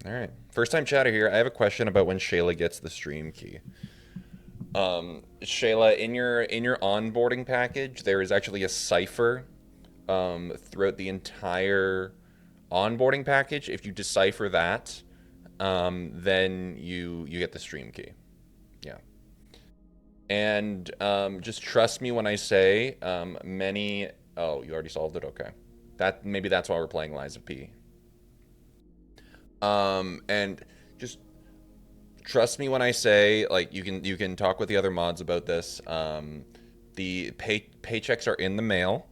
All right. First time chatter here. I have a question about when Shayla gets the stream key. Shayla, in your onboarding package, there is actually a cipher throughout the entire onboarding package. If you decipher that, then you get the stream key. Yeah. And just trust me when I say many. Oh, you already solved it. Okay. That's why we're playing Lies of P. And just trust me when I say, like, you can talk with the other mods about this. The paychecks are in the mail.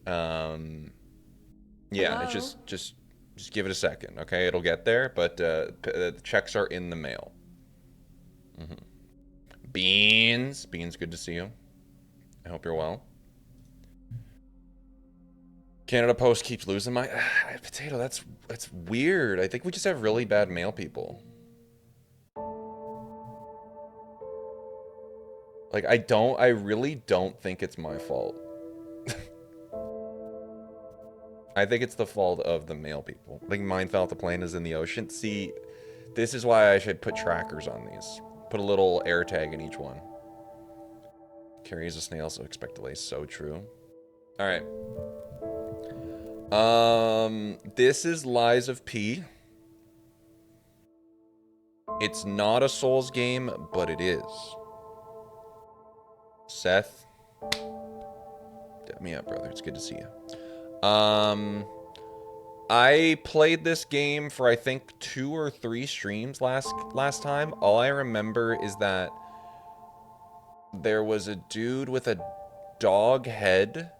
Um, yeah, and it's Hello? just give it a second, okay? It'll get there, but the checks are in the mail. Beans, good to see you. I hope you're well. Canada Post keeps losing my potato. That's weird. I think we just have really bad mail people. Like I really don't think it's my fault. I think it's the fault of the mail people. Like mine fell off the plane is in the ocean. See, this is why I should put trackers on these. Put a little air tag in each one. Carries a snail, so expect delay. So true. All right. This is Lies of P. It's not a Souls game, but it is. Seth, dab me up, brother. It's good to see you. I played this game for I think 2 or 3 streams last time. All I remember is that there was a dude with a dog head.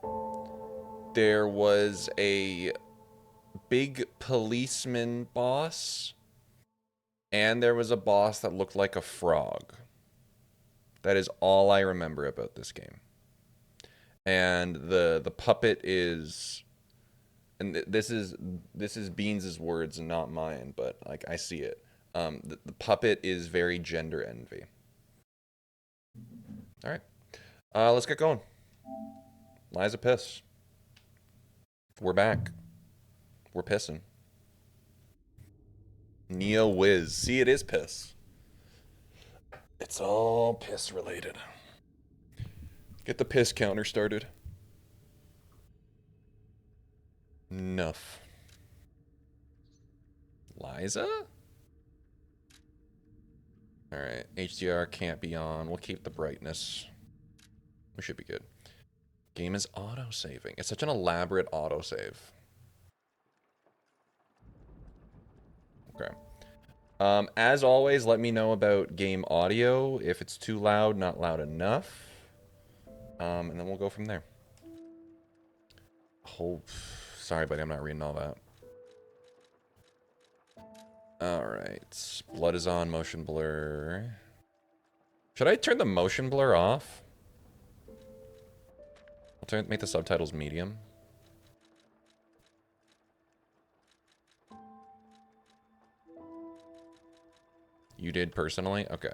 There was a big policeman boss. And there was a boss that looked like a frog. That is all I remember about this game. And the puppet is, and this is Beans's words and not mine, but like I see it. The puppet is very gender envy. All right, let's get going. Liza piss. We're back. We're pissing. Neo Wiz. See, it is piss. It's all piss related. Get the piss counter started. Enough. Liza? Alright, HDR can't be on. We'll keep the brightness. We should be good. Game is auto-saving. It's such an elaborate autosave. Okay. As always, let me know about game audio. If it's too loud, not loud enough. And then we'll go from there. Oh, sorry, buddy. I'm not reading all that. Alright. Blood is on. Motion blur. Should I turn the motion blur off? Make the subtitles medium. You did personally? Okay.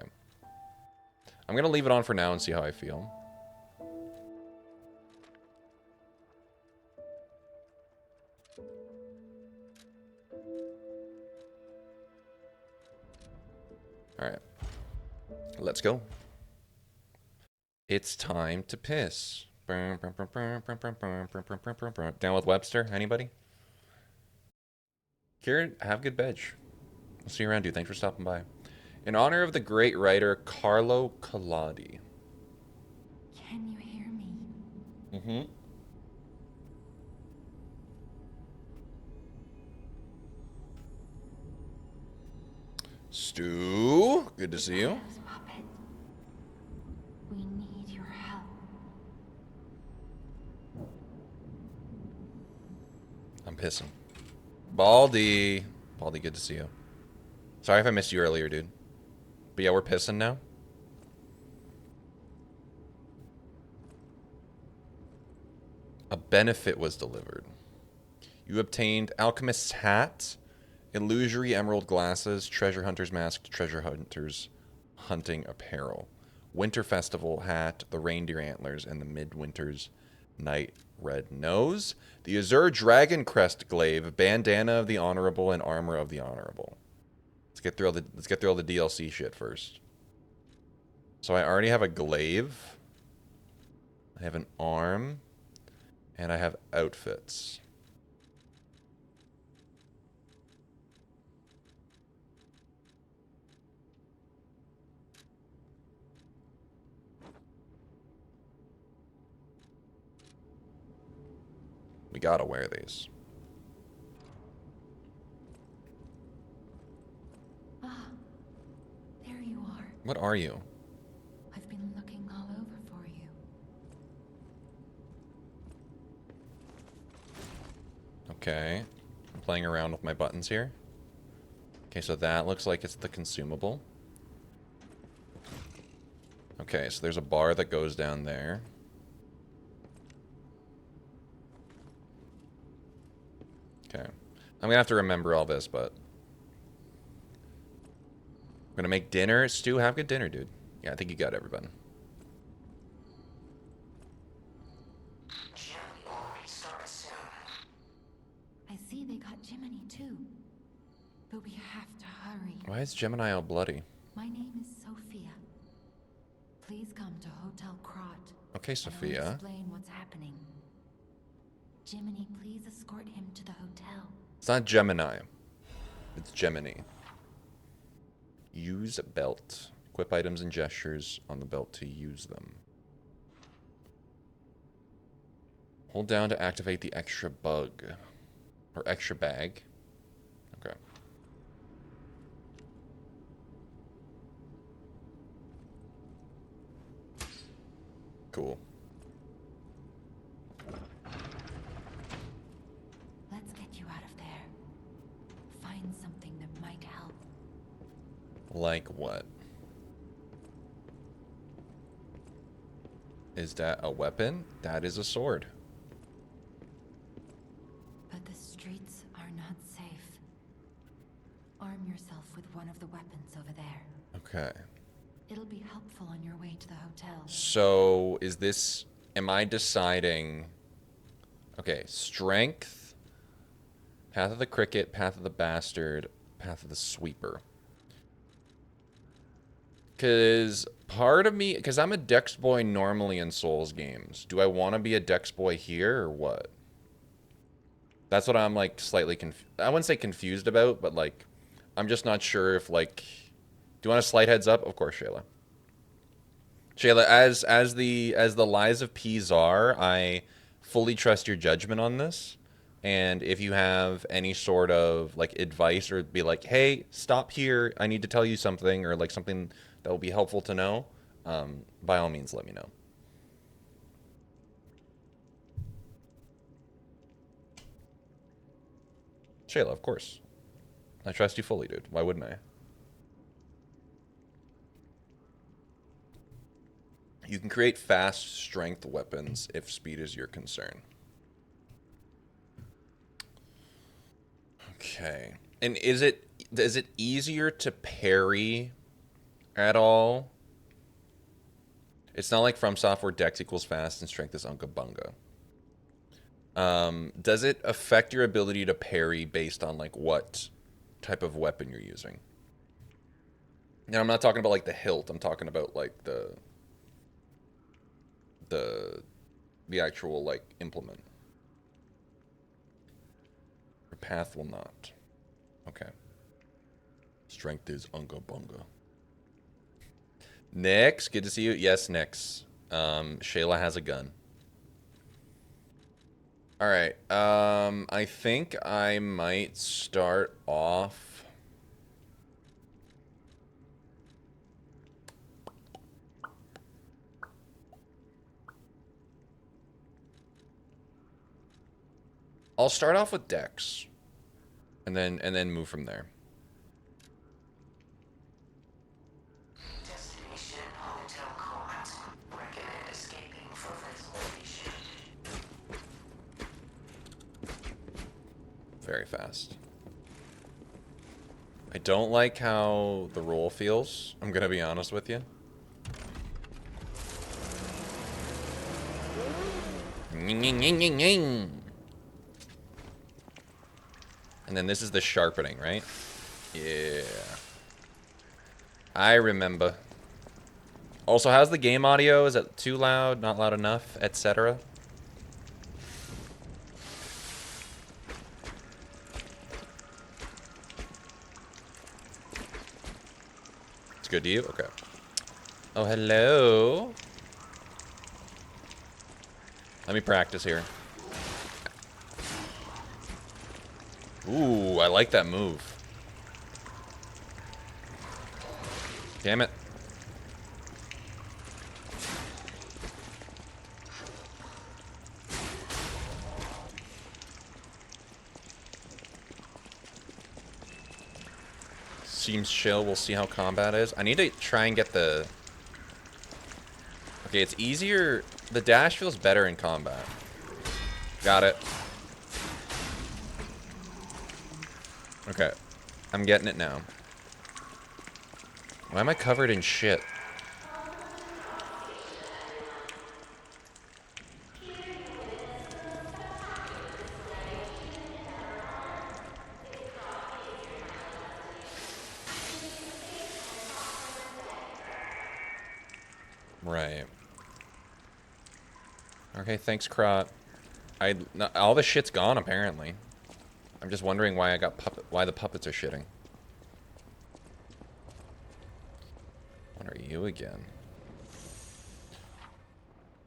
I'm gonna leave it on for now and see how I feel. Alright. Let's go. It's time to piss. Down with Webster? Anybody? Kieran, have good veg. We'll see you around, dude. Thanks for stopping by. In honor of the great writer Carlo Collodi. Can you hear me? Mm-hmm. Stu, good to see you. Shadows, puppet. We need your help. I'm pissing. Baldy. Baldy, good to see you. Sorry if I missed you earlier, dude. But yeah, we're pissing now. A benefit was delivered. You obtained Alchemist's Hat, Illusory Emerald Glasses, Treasure Hunter's Mask, Treasure Hunter's Hunting Apparel, Winter Festival Hat, the Reindeer Antlers, and the Midwinter's Night Red Nose, the Azure Dragon Crest Glaive, Bandana of the Honorable, and Armor of the Honorable. let's get through all the DLC shit first. So I already have a glaive. I have an arm. And I have outfits. We gotta wear these. Ah, there you are. What are you? I've been looking all over for you. Okay. I'm playing around with my buttons here. Okay, so that looks like it's the consumable. Okay, so there's a bar that goes down there. Okay. I'm gonna have to remember all this, but... I'm gonna make dinner. Stu, have good dinner, dude. Yeah, I think you got everybody. I see they got Jiminy too. But we have to hurry. Why is Gemini all bloody? My name is Sophia. Please come to Hotel Krot. Okay, And Sophia. I'll explain what's happening. Jiminy, please escort him to the hotel. It's not Gemini. It's Gemini. Use belt. Equip items and gestures on the belt to use them. Hold down to activate the extra bug. Or extra bag. Okay. Cool. Let's get you out of there. Find something that might help. Like what? Is that a weapon? That is a sword. But the streets are not safe. Arm yourself with one of the weapons over there. Okay. It'll be helpful on your way to the hotel. So, is this... Am I deciding... Okay, strength, Path of the Cricket, Path of the Bastard, Path of the Sweeper. Because part of me... Because I'm a Dex boy normally in Souls games. Do I want to be a Dex boy here, or what? That's what I'm, like, slightly I wouldn't say confused about, but, like... I'm just not sure if, like... Do you want a slight heads up? Of course, Shayla. Shayla, as the Lies of P Czar, I fully trust your judgment on this. And if you have any sort of like advice or be like, hey, stop here, I need to tell you something, or like something that will be helpful to know, by all means, let me know. Shayla, of course. I trust you fully, dude. Why wouldn't I? You can create fast strength weapons if speed is your concern. Okay. And is it easier to parry at all? It's not like From Software Dex equals fast and strength is Unga Bunga. Does it affect your ability to parry based on like what type of weapon you're using? And I'm not talking about like the hilt. I'm talking about like the actual like implement. Your path will not. Okay. Strength is Unga Bunga. Nix, good to see you. Yes, Nix. Shayla has a gun. All right. I think I might start off. I'll start off with Dex, and then move from there. Destination Hotel Court. Recommend escaping for resolution. Very fast. I don't like how the roll feels. I'm gonna be honest with you. And then this is the sharpening, right? Yeah. I remember. Also, how's the game audio? Is it too loud, not loud enough, etc.? It's good to you? Okay. Oh, hello. Let me practice here. Ooh, I like that move. Damn it. Seems chill. We'll see how combat is. I need to try and get the... Okay, it's easier. The dash feels better in combat. Got it. Okay. I'm getting it now. Why am I covered in shit? Right. Okay, thanks, Krot. All the shit's gone, apparently. I'm just wondering why I got why the puppets are shitting. What are you again?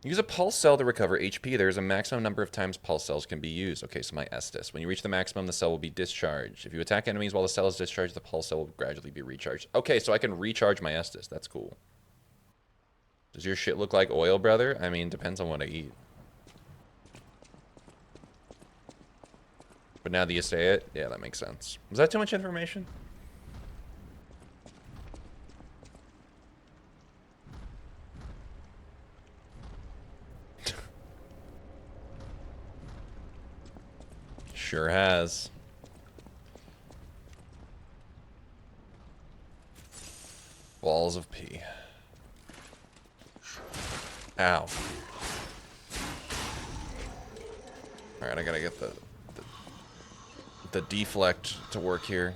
Use a pulse cell to recover HP. There is a maximum number of times pulse cells can be used. Okay, so my Estus. When you reach the maximum, the cell will be discharged. If you attack enemies while the cell is discharged, the pulse cell will gradually be recharged. Okay, so I can recharge my Estus. That's cool. Does your shit look like oil, brother? I mean, depends on what I eat. But now that you say it, yeah, that makes sense. Was that too much information? Sure has. Balls of pee. Ow. Alright, I gotta get the deflect to work here.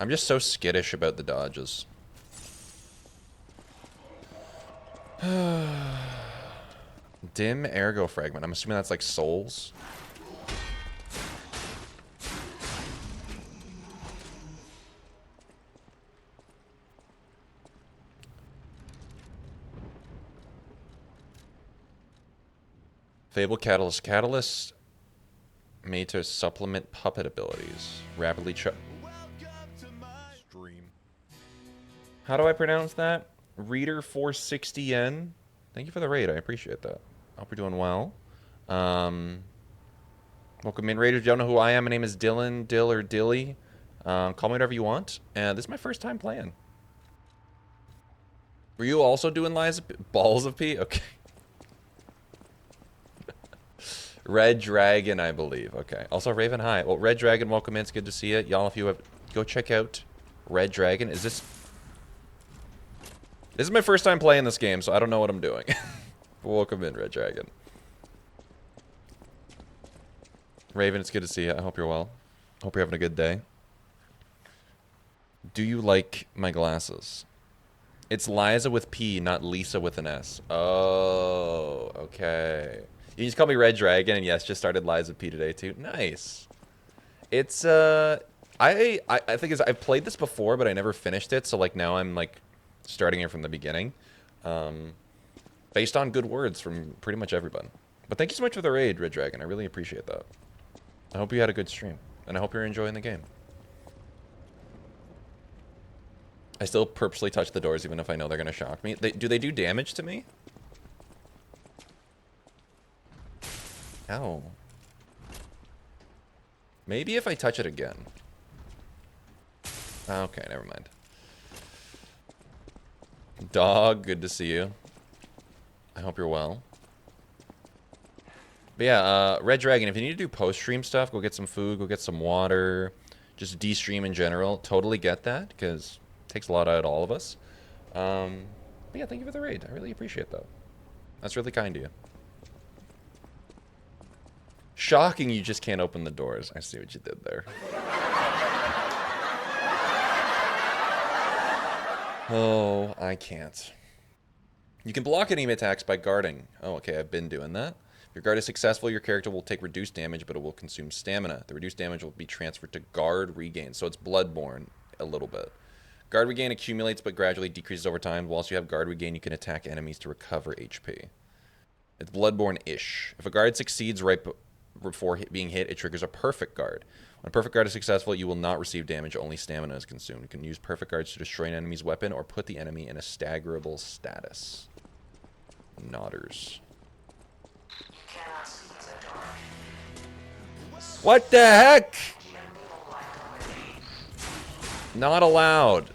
I'm just so skittish about the dodges. Dim ergo fragment. I'm assuming that's like souls. Fable Catalyst. Catalyst made to supplement puppet abilities. Rapidly stream. How do I pronounce that? Reader 460N. Thank you for the raid. I appreciate that. I hope you're doing well. Welcome in, Raiders. If you don't know who I am, my name is Dylan, Dill, or Dilly. Call me whatever you want. This is my first time playing. Were you also doing balls of pee? Okay. Red Dragon, I believe. Okay. Also, Raven, hi. Well, Red Dragon, welcome in. It's good to see you. Y'all, if you have... Go check out Red Dragon. Is this... This is my first time playing this game, so I don't know what I'm doing. Welcome in, Red Dragon. Raven, it's good to see you. I hope you're well. Hope you're having a good day. Do you like my glasses? It's Liza with P, not Lisa with an S. Oh, okay. You just call me Red Dragon, and yes, just started Liza P today too. Nice. It's I think I've played this before, but I never finished it. So like now I'm like starting it from the beginning, based on good words from pretty much everyone. But thank you so much for the raid, Red Dragon. I really appreciate that. I hope you had a good stream, and I hope you're enjoying the game. I still purposely touch the doors even if I know they're gonna shock me. Do they do damage to me? Ow. Maybe if I touch it again. Okay, never mind. Dog, good to see you. I hope you're well. But yeah, Red Dragon, if you need to do post-stream stuff, go get some food, go get some water, just de-stream in general. Totally get that, because it takes a lot out of all of us. But yeah, thank you for the raid. I really appreciate that. That's really kind of you. Shocking you just can't open the doors. I see what you did there. Oh, I can't. You can block enemy attacks by guarding. Oh, okay, I've been doing that. If your guard is successful, your character will take reduced damage, but it will consume stamina. The reduced damage will be transferred to guard regain, so it's Bloodborne a little bit. Guard regain accumulates but gradually decreases over time. Whilst you have guard regain, you can attack enemies to recover HP. It's Bloodborne-ish. If a guard succeeds right before being hit, it triggers a perfect guard. When a perfect guard is successful, you will not receive damage, only stamina is consumed. You can use perfect guards to destroy an enemy's weapon or put the enemy in a staggerable status. Nodders. You cannot see the dark. What the heck? Not allowed.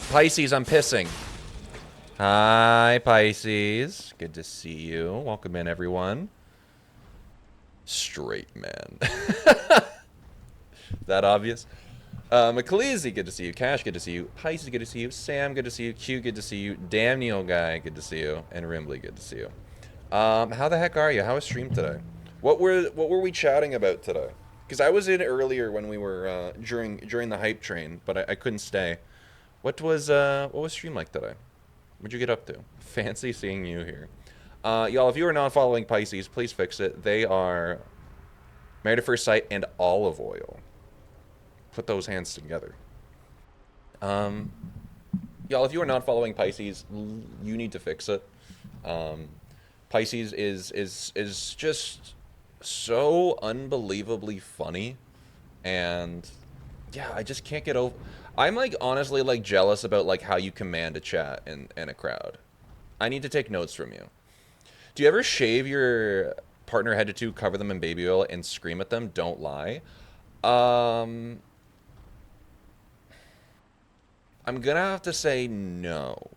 Pisces, I'm pissing. Hi, Pisces. Good to see you. Welcome in, everyone. Straight man. That obvious? McCleasy, good to see you. Cash, good to see you. Pisces, good to see you. Sam, good to see you. Q, good to see you. Damn Neil Guy, good to see you. And Rimbley, good to see you. How the heck are you? How was stream today? What were we chatting about today? Because I was in earlier when we were during the hype train, but I couldn't stay. What was stream like today? What'd you get up to? Fancy seeing you here. Y'all, if you are not following Pisces, please fix it. They are Married at First Sight and Olive Oil. Put those hands together. Y'all, if you are not following Pisces, you need to fix it. Pisces is just so unbelievably funny, and yeah, I just can't get over. I'm like honestly like jealous about like how you command a chat in a crowd. I need to take notes from you. Do you ever shave your partner head to toe, cover them in baby oil, and scream at them? Don't lie. I'm gonna have to say no.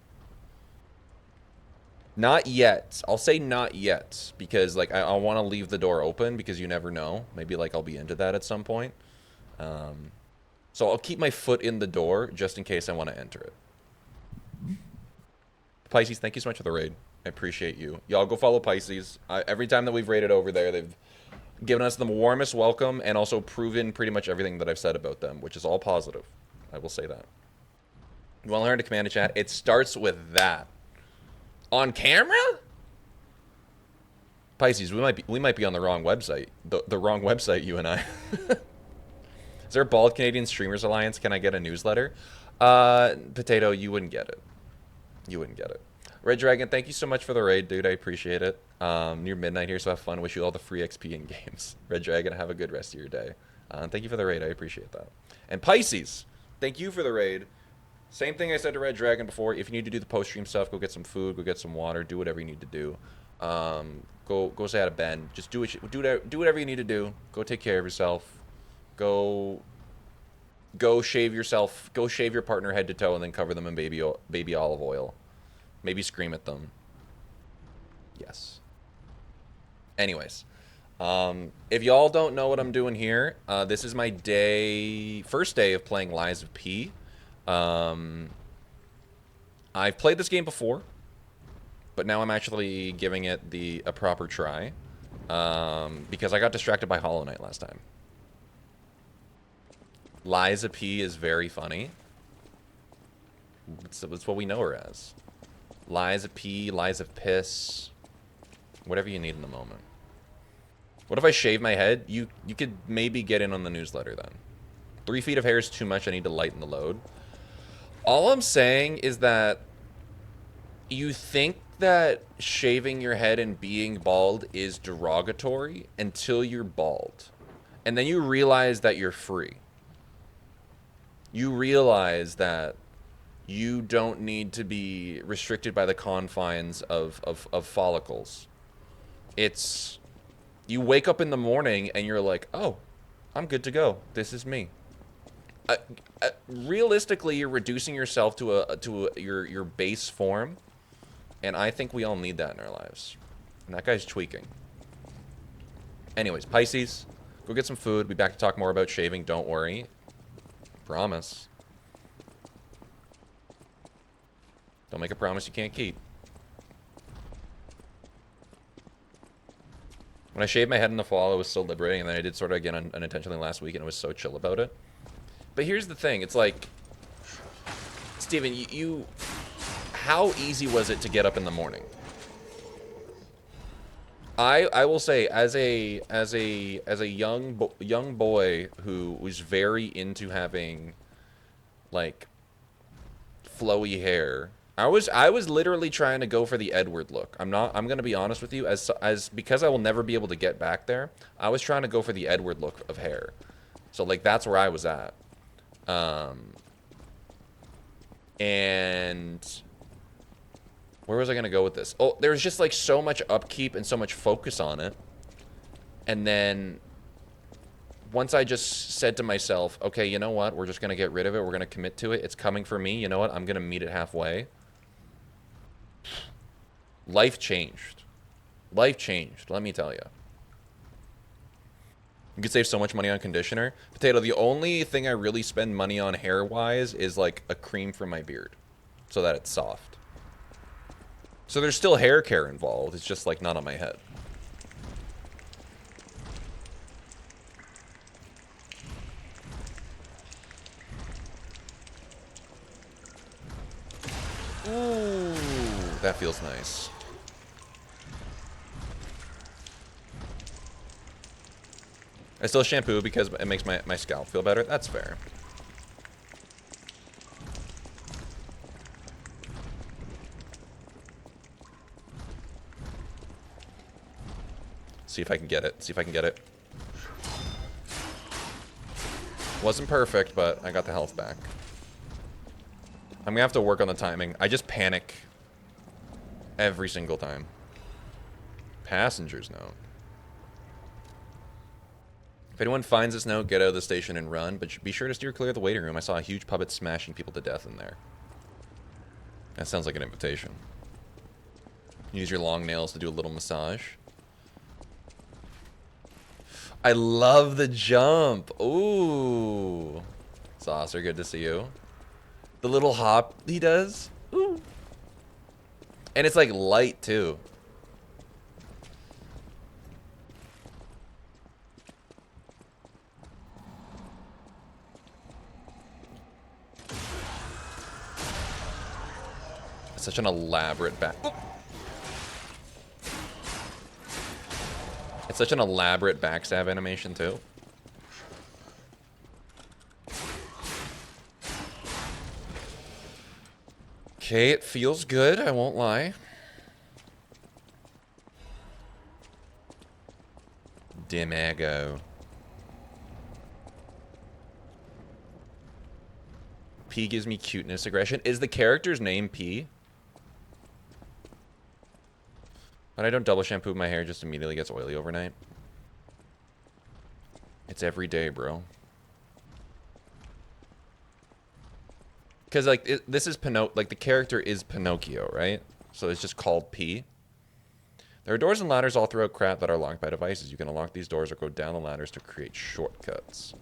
Not yet. I'll say not yet, because like I want to leave the door open, because you never know. Maybe like I'll be into that at some point. So I'll keep my foot in the door just in case I want to enter it. Pisces, thank you so much for the raid. I appreciate you. Y'all go follow Pisces. Every time that we've raided over there, they've given us the warmest welcome and also proven pretty much everything that I've said about them, which is all positive. I will say that. You want to learn to command a chat? It starts with that. On camera? Pisces, we might be on the wrong website. The wrong website, you and I. Is there a Bald Canadian Streamers Alliance? Can I get a newsletter? Potato, you wouldn't get it. You wouldn't get it. Red Dragon, thank you so much for the raid, dude. I appreciate it. Near midnight here, so have fun. Wish you all the free XP in games. Red Dragon, have a good rest of your day. Thank you for the raid. I appreciate that. And Pisces, thank you for the raid. Same thing I said to Red Dragon before. If you need to do the post-stream stuff, go get some food, go get some water, do whatever you need to do. Go say hi to Ben. Just do whatever you need to do. Go take care of yourself. Go shave yourself. Go shave your partner head to toe and then cover them in baby olive oil. Maybe scream at them. Yes. Anyways, if y'all don't know what I'm doing here, this is my first day of playing Lies of P. I've played this game before, but now I'm actually giving it a proper try, because I got distracted by Hollow Knight last time. Lies of P is very funny. It's what we know her as. Lies of P, Lies of Piss, whatever you need in the moment. What if I shave my head? You could maybe get in on the newsletter then. 3 feet of hair is too much. I need to lighten the load. All I'm saying is that you think that shaving your head and being bald is derogatory until you're bald. And then you realize that you're free. You realize that you don't need to be restricted by the confines of follicles. It's, you wake up in the morning and you're like, oh, I'm good to go. This is me. Realistically, you're reducing yourself to your base form, and I think we all need that in our lives. And that guy's tweaking. Anyways, Pisces, go get some food. Be back to talk more about shaving. Don't worry. Promise. Don't make a promise you can't keep. When I shaved my head in the fall, it was so liberating, and then I did sort of again unintentionally last week, and it was so chill about it. But here's the thing, it's like, Steven, how easy was it to get up in the morning? I will say, as a young boy who was very into having like flowy hair, I was literally trying to go for the Edward look. I'm gonna be honest with you, because I will never be able to get back there. I was trying to go for the Edward look of hair, so like that's where I was at. And where was I going to go with this? Oh, there was just like so much upkeep and so much focus on it. And then once I just said to myself, okay, you know what? We're just going to get rid of it. We're going to commit to it. It's coming for me. You know what? I'm going to meet it halfway. Life changed. Life changed, let me tell you. You could save so much money on conditioner. Potato, the only thing I really spend money on hair-wise is like a cream for my beard so that it's soft. So there's still hair care involved. It's just like not on my head. Ooh, that feels nice. I still shampoo because it makes my scalp feel better. That's fair. See if I can get it. See if I can get it. Wasn't perfect, but I got the health back. I'm gonna have to work on the timing. I just panic every single time. Passenger's note. If anyone finds this note, get out of the station and run, but be sure to steer clear of the waiting room. I saw a huge puppet smashing people to death in there. That sounds like an invitation. Use your long nails to do a little massage. I love the jump. Ooh. Saucer, good to see you. The little hop he does. Ooh. And it's like light too. It's such an elaborate back. It's such an elaborate backstab animation too. Okay, it feels good, I won't lie. Dimago. P gives me cuteness aggression. Is the character's name P? But I don't double shampoo my hair, just immediately gets oily overnight. It's every day, bro. Because, like, this is like, the character is Pinocchio, right? So it's just called P. There are doors and ladders all throughout Krat that are locked by devices. You can unlock these doors or go down the ladders to create shortcuts.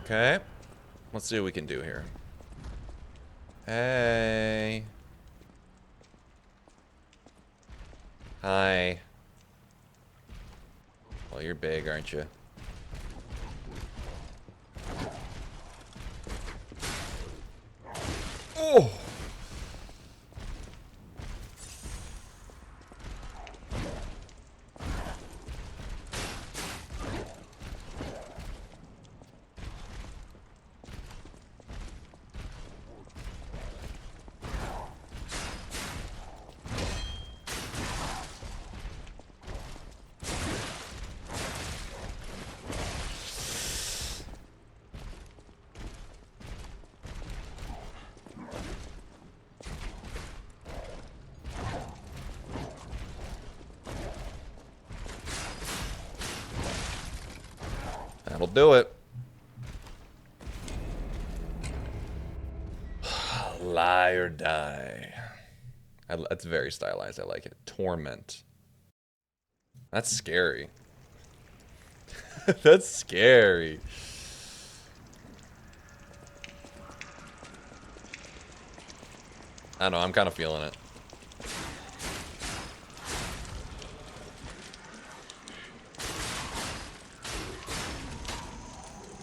Okay. Let's see what we can do here. Hey. Hi. Well, you're big, aren't you? Oh! That'll do it. Lie or die. That's very stylized. I like it. Torment. That's scary. That's scary. I don't know, I'm kind of feeling it.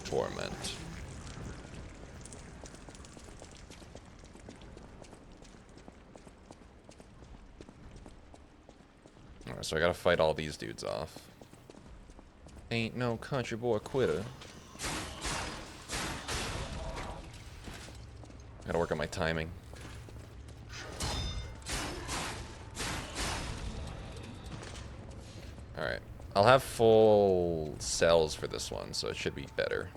Torment. Alright, so I gotta fight all these dudes off. Ain't no country boy quitter. Gotta work on my timing. Alright. I'll have full cells for this one, so it should be better.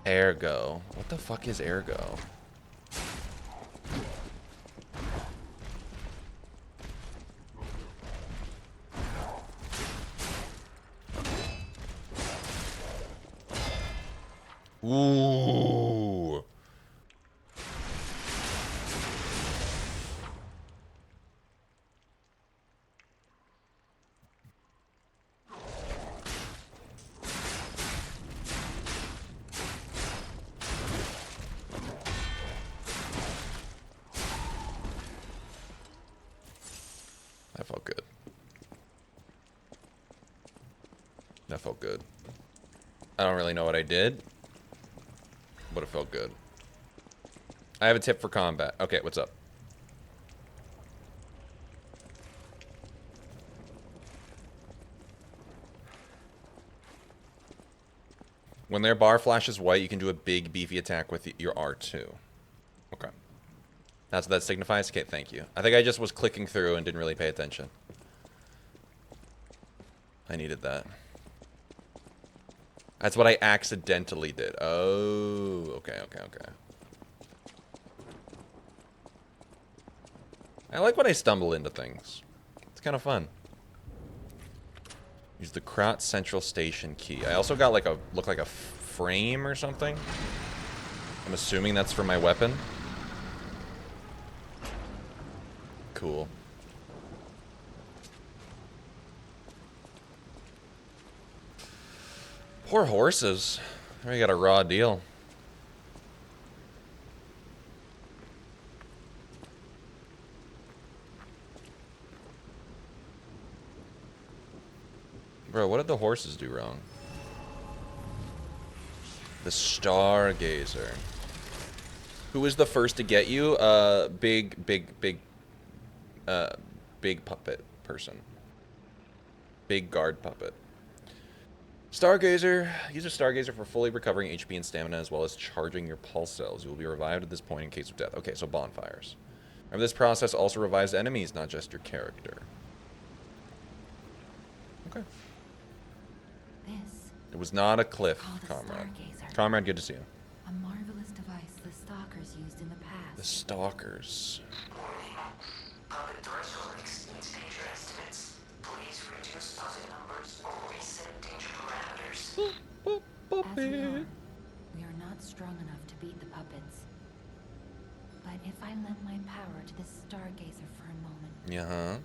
Ergo. What the fuck is ergo? Ooh. That felt good. That felt good. I don't really know what I did, but it felt good. I have a tip for combat. Okay, what's up? When their bar flashes white, you can do a big, beefy attack with your R2. Okay. That's what that signifies? Okay, thank you. I think I just was clicking through and didn't really pay attention. I needed that. That's what I accidentally did. Oh, okay, okay, okay. I like when I stumble into things. It's kind of fun. Use the Krat Central Station key. I also got like a, look like a frame or something. I'm assuming that's for my weapon. Cool. Poor horses. We got a raw deal. Bro, what did the horses do wrong? The Stargazer. Who was the first to get you? Big puppet person. Big guard puppet. Stargazer. Use a Stargazer for fully recovering HP and stamina as well as charging your pulse cells. You will be revived at this point in case of death. Okay, so bonfires. Remember, this process also revives enemies, not just your character. Okay. This, It was not a cliff, called a comrade. Stargazer. Comrade, good to see you. a marvelous device the Stalkers used in the past. The Stalkers. Warning. Puppet threshold exceeds danger estimates. Please reduce puppet numbers or reset danger parameters. As we are not strong enough to beat the puppets. But if I lend my power to this Stargazer for a moment, Yeah.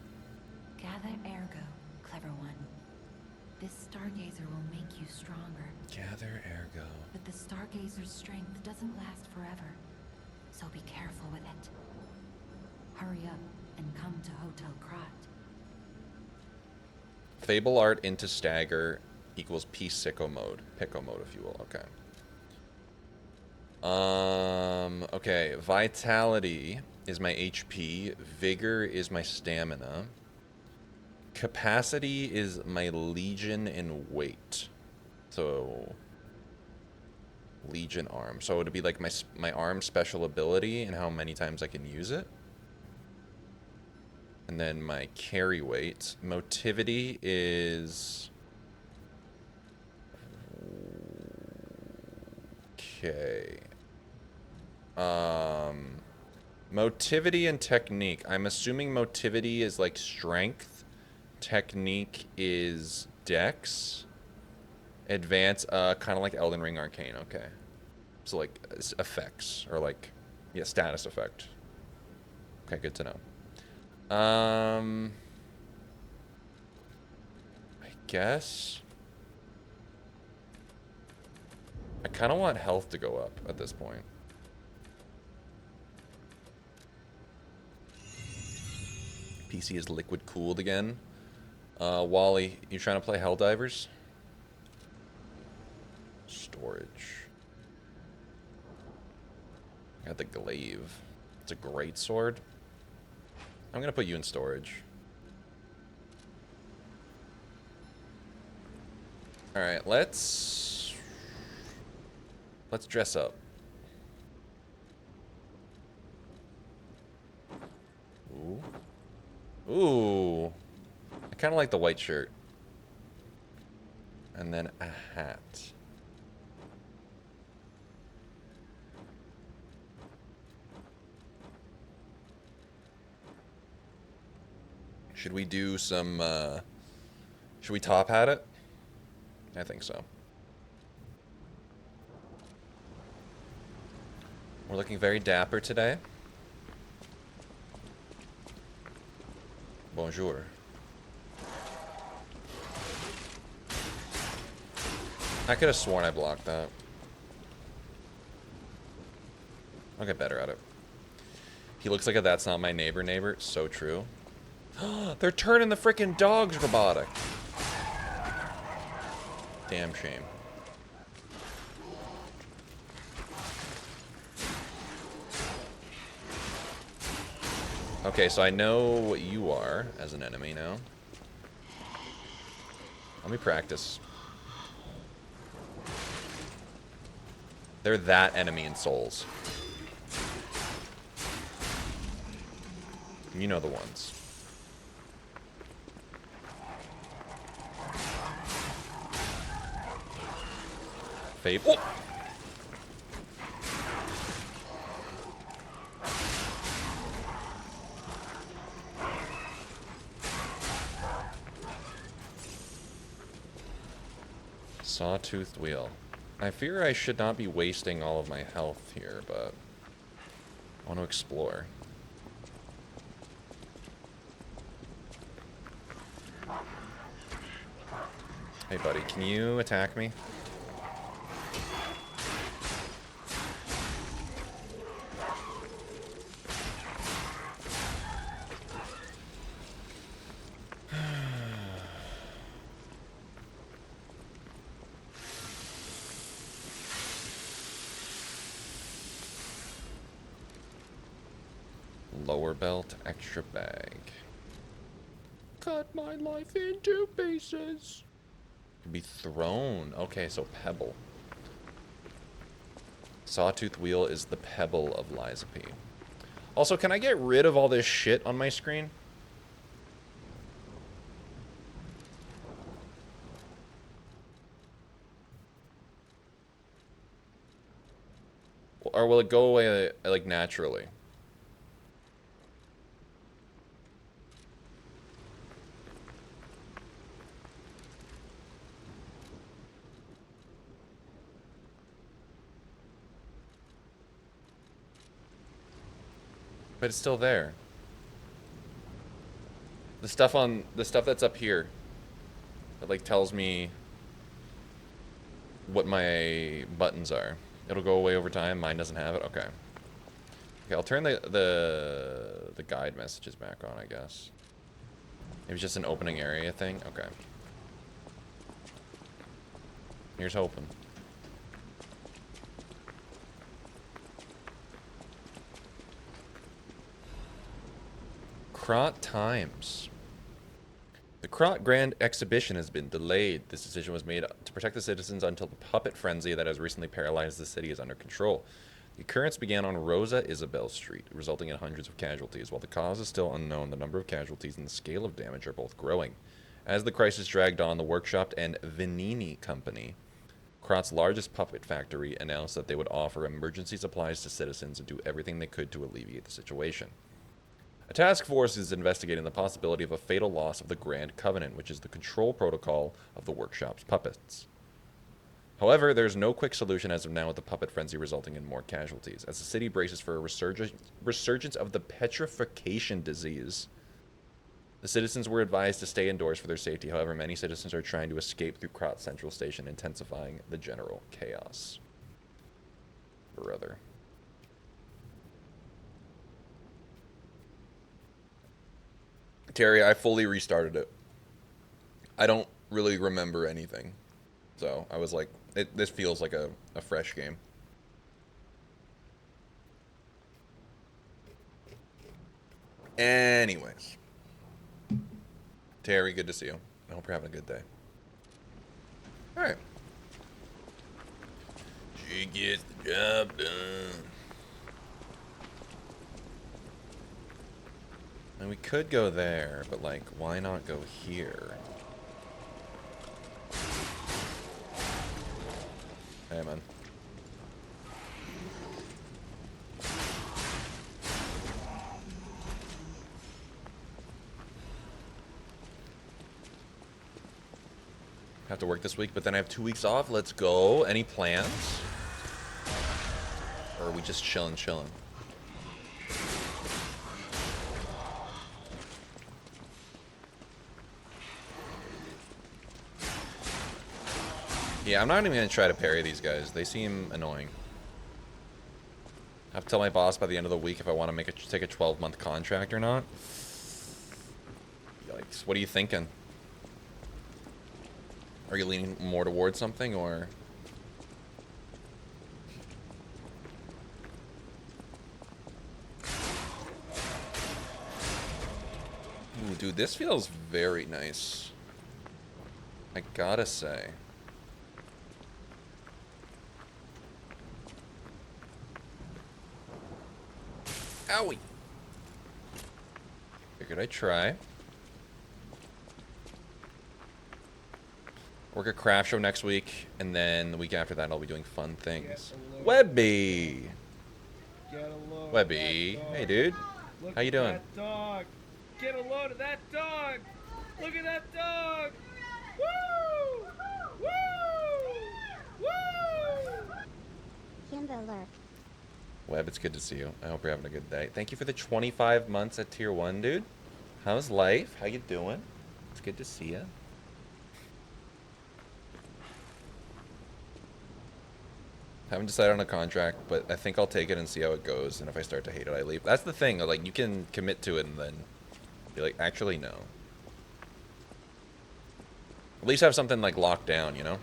gather ergo, clever one. This Stargazer will make you stronger, Gather ergo. but the Stargazer's strength doesn't last forever. So be careful with it. Hurry up and come to Hotel Krat. Fable art into stagger equals P sicko mode. Picko mode, if you will. Okay. Okay. Vitality is my HP. Vigor is my stamina. Capacity is my legion and weight. So legion arm. So it'd be like my arm special ability and how many times I can use it. And then my carry weight. Motivity is... Okay. Motivity and technique. I'm assuming motivity is like strength. Technique is dex. Advance, kind of like Elden Ring Arcane. Okay. So like effects or like, yeah, status effect. Okay, good to know. I guess. I kind of want health to go up at this point. PC is liquid cooled again. Wally, you trying to play Helldivers? Storage. I got the glaive. It's a great sword. I'm gonna put you in storage. Alright, let's dress up. Ooh. Ooh. I kind of like the white shirt. And then a hat. Should we do some, should we top hat it? I think so. We're looking very dapper today. Bonjour. I could have sworn I blocked that. I'll get better at it. He looks like a that's not my neighbor neighbor. So true. They're turning the freaking dogs robotic. Damn shame. Okay, so I know what you are as an enemy now. Let me practice. They're that enemy in Souls. You know the ones. Fable. Sawtoothed wheel. I fear I should not be wasting all of my health here, but I want to explore. Hey buddy, can you attack me? Lower belt, extra bag. Cut my life into pieces. Could be thrown. Okay, so pebble. Sawtooth wheel is the pebble of Liza P. Also, can I get rid of all this shit on my screen? Or will it go away, like, naturally? But it's still there. The stuff that's up here that like tells me what my buttons are. It'll go away over time. Mine doesn't have it. Okay. Okay, I'll turn the guide messages back on, I guess. Maybe it's just an opening area thing. Okay. Here's hoping. Krot Times. The Krot Grand Exhibition has been delayed. This decision was made to protect the citizens until the puppet frenzy that has recently paralyzed the city is under control. The occurrence began on Rosa Isabel Street, resulting in hundreds of casualties. While the cause is still unknown, the number of casualties and the scale of damage are both growing. As the crisis dragged on, the Workshop and Venini Company, Krot's largest puppet factory, announced that they would offer emergency supplies to citizens and do everything they could to alleviate the situation. A task force is investigating the possibility of a fatal loss of the Grand Covenant, which is the control protocol of the Workshop's puppets. However, there's no quick solution as of now, with the puppet frenzy resulting in more casualties, as the city braces for a resurgence of the petrification disease. The citizens were advised to stay indoors for their safety. However, many citizens are trying to escape through Krat Central Station, intensifying the general chaos. Brother. Terry, I fully restarted it. I don't really remember anything. So I was like, this feels like a fresh game. Anyways. Terry, good to see you. I hope you're having a good day. Alright. She gets the job done. And we could go there, but like, why not go here? Hey, man. Have to work this week, but then I have 2 weeks off. Let's go. Any plans? Or are we just chilling? Yeah, I'm not even going to try to parry these guys. They seem annoying. I have to tell my boss by the end of the week if I want to take a 12-month contract or not. Yikes. What are you thinking? Are you leaning more towards something, or... Ooh, dude, this feels very nice. I gotta say. Owie! Figured I'd try. Work a craft show next week, and then the week after that I'll be doing fun things. Webby! Webby. Hey, dude. How you doing? That dog. Get a load of that dog. Look at that dog. Woo! Woo! Woo! Kimberler. Web, it's good to see you. I hope you're having a good day. Thank you for the 25 months at Tier 1, dude. How's life? How you doing? It's good to see you. Haven't decided on a contract, but I think I'll take it and see how it goes. And if I start to hate it, I leave. That's the thing. Like, you can commit to it and then be like, actually, no. At least have something, like, locked down, you know?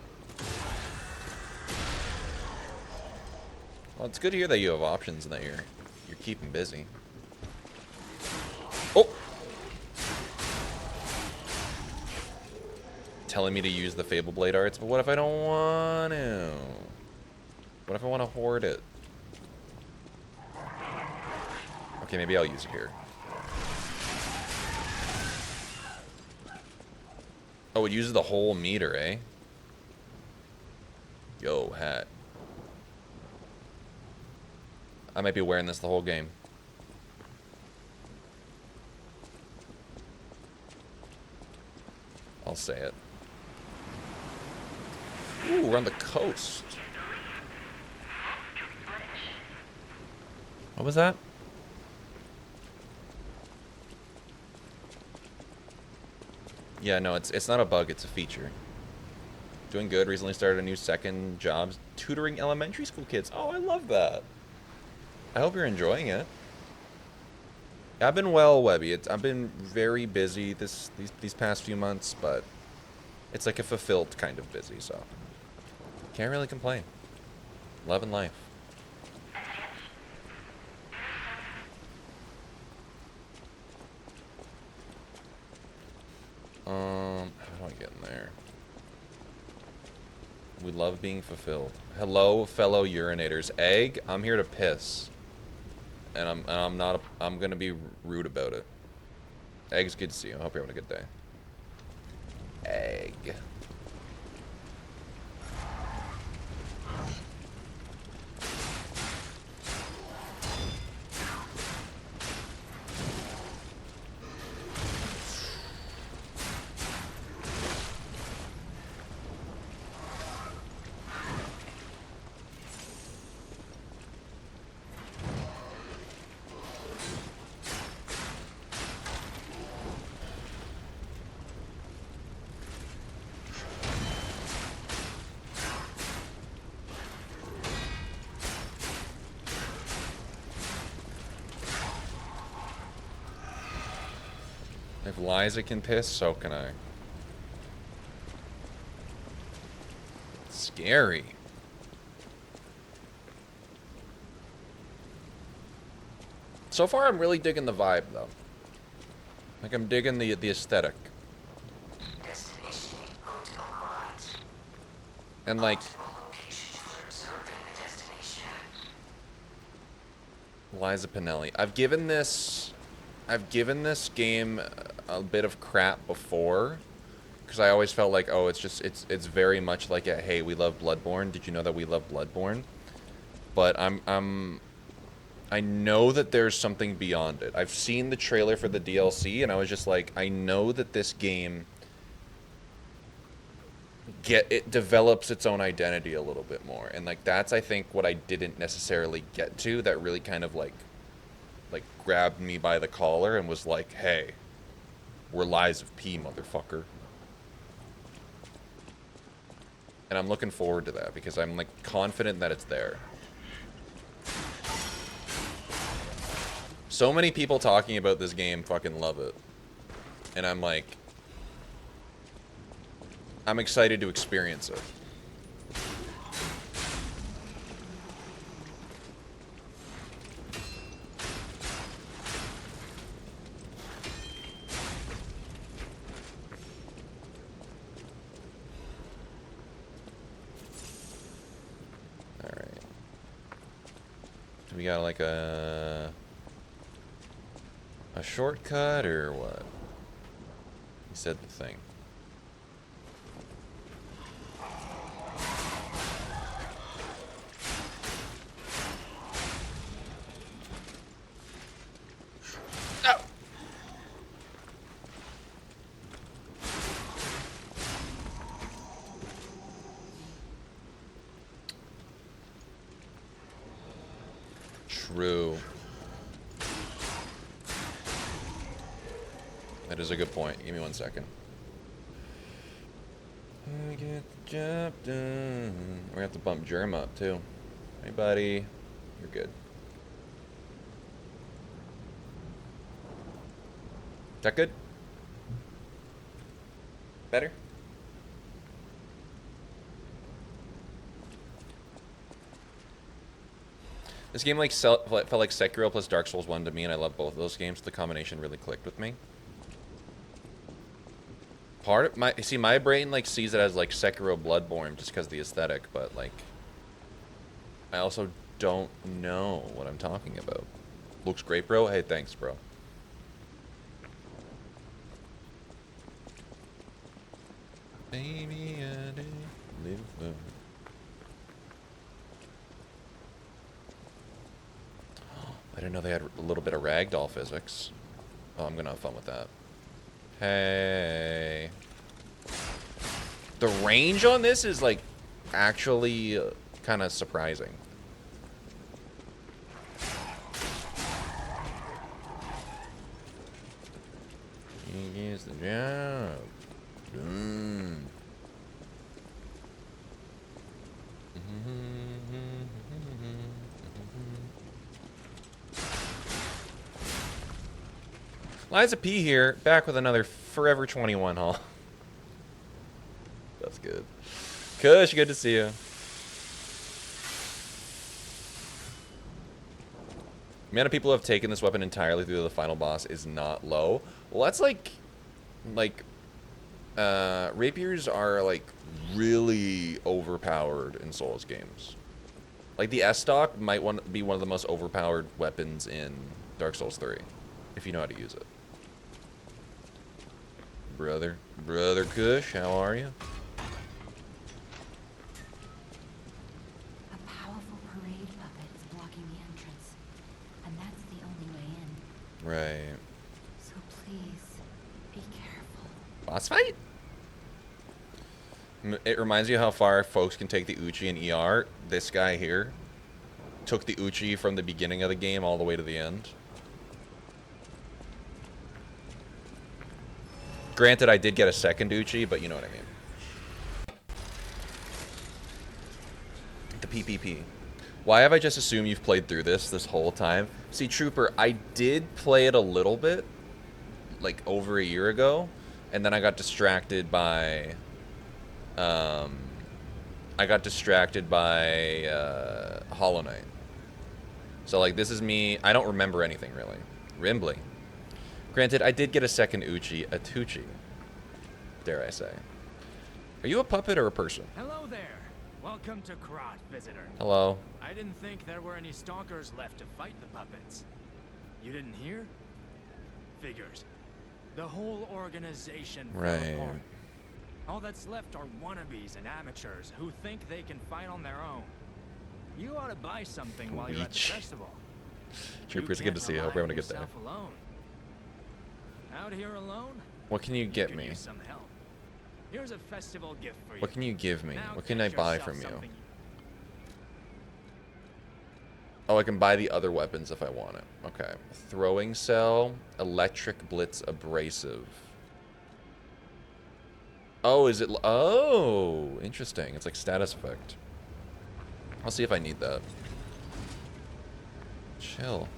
Well, it's good to hear that you have options and that you're keeping busy. Oh! Telling me to use the Fable Blade Arts, but what if I don't want to? What if I want to hoard it? Okay, maybe I'll use it here. Oh, it uses the whole meter, eh? Yo, hat. I might be wearing this the whole game. I'll say it. Ooh, we're on the coast. What was that? Yeah, no, it's not a bug, it's a feature. Doing good. Recently started a new second job tutoring elementary school kids. Oh, I love that. I hope you're enjoying it. I've been well, Webby. I've been very busy these past few months, but it's like a fulfilled kind of busy, so can't really complain. Loving life. How do I get in there? We love being fulfilled. Hello, fellow urinators. Egg, I'm here to piss. And I'm gonna be rude about it. Egg's good to see you. I hope you're having a good day. Egg. If Liza can piss, so can I. Scary. So far, I'm really digging the vibe, though. Like, I'm digging the aesthetic. Destination Hotel Quads. And, like, Locations for observing the destination. Liza Pinelli. I've given this game a bit of crap before, because I always felt like, oh, it's very much like a, hey, we love Bloodborne. Did you know that we love Bloodborne? But I know that there's something beyond it. I've seen the trailer for the DLC, and I was just like, I know that this game it develops its own identity a little bit more, and like that's I think what I didn't necessarily get to, that really kind of like grabbed me by the collar and was like, hey, we're Lies of P, motherfucker. And I'm looking forward to that because I'm like confident that it's there. So many people talking about this game fucking love it, and I'm like, I'm excited to experience it. Alright. Do we got like a shortcut or what? He said the thing. Oh. True. That is a good point. Give me 1 second. I get the job done. We're gonna have to bump Germ up too. Hey buddy. You're good. Is that good? Better? This game felt like Sekiro plus Dark Souls 1 to me, and I love both of those games. The combination really clicked with me. Part of my brain like sees it as like Sekiro Bloodborne just because of the aesthetic, but like I also don't know what I'm talking about. Looks great, bro. Hey, thanks, bro. Baby, I do live for. I didn't know they had a little bit of ragdoll physics. Oh, I'm gonna have fun with that. Hey. The range on this is like actually kind of surprising. He gets the job. Liza P here, back with another Forever 21 haul. That's good. Kush, good to see you. The amount of people who have taken this weapon entirely through the final boss is not low. Well, that's like rapiers are like really overpowered in Souls games. Like the S-Stock might be one of the most overpowered weapons in Dark Souls 3, if you know how to use it. Brother Kush, how are you? A powerful parade puppet is blocking the entrance, and that's the only way in. Right. So please, be careful. Boss fight? It reminds you how far folks can take the Uchi in ER. This guy here took the Uchi from the beginning of the game all the way to the end. Granted, I did get a second Uchi, but you know what I mean. The PPP. Why have I just assumed you've played through this whole time? See, Trooper, I did play it a little bit. like over a year ago, and then I got distracted by Hollow Knight. So like this is me. I don't remember anything really. Rimbly. Granted, I did get a second Tucci, dare I say. Are you a puppet or a person? Hello there. Welcome to Krat, visitor. Hello. I didn't think there were any stalkers left to fight the puppets. You didn't hear? Figures. The whole organization fell Right. apart. All that's left are wannabes and amateurs who think they can fight on their own. You ought to buy something while you're at the Weech. festival. Troopers, You good to can't see you. I hope rely we're having a on good day. yourself alone. Out here alone? What can you get could me? use some help. Here's a festival gift for you. What can you give me? Now What can I get buy yourself from you? something Oh, I can buy the other weapons if I want it. Okay. Throwing cell, electric blitz abrasive. Oh, is it? Oh, interesting. It's like status effect. I'll see if I need that. Chill.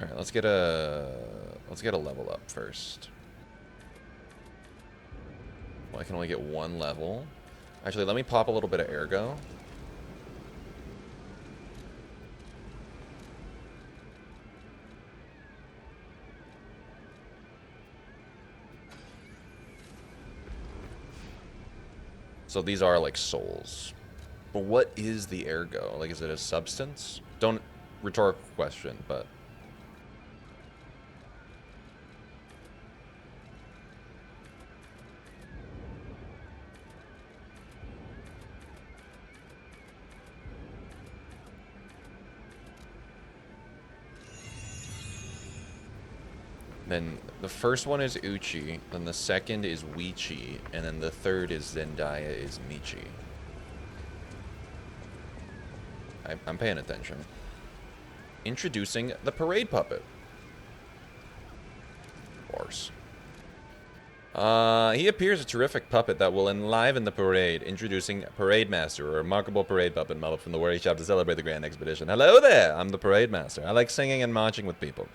All right, let's get a level up first. Well, I can only get one level. Actually, let me pop a little bit of ergo. So these are like souls. But what is the ergo? Like, is it a substance? Don't rhetorical question, but then the first one is Uchi, then the second is Wichi, and then the third is Zendaya is Michi. I'm paying attention. Introducing the parade puppet. Of course. He appears a terrific puppet that will enliven the parade. Introducing Parade Master, a remarkable parade puppet modeled from the Worry Shop to celebrate the Grand Expedition. Hello there, I'm the Parade Master. I like singing and marching with people.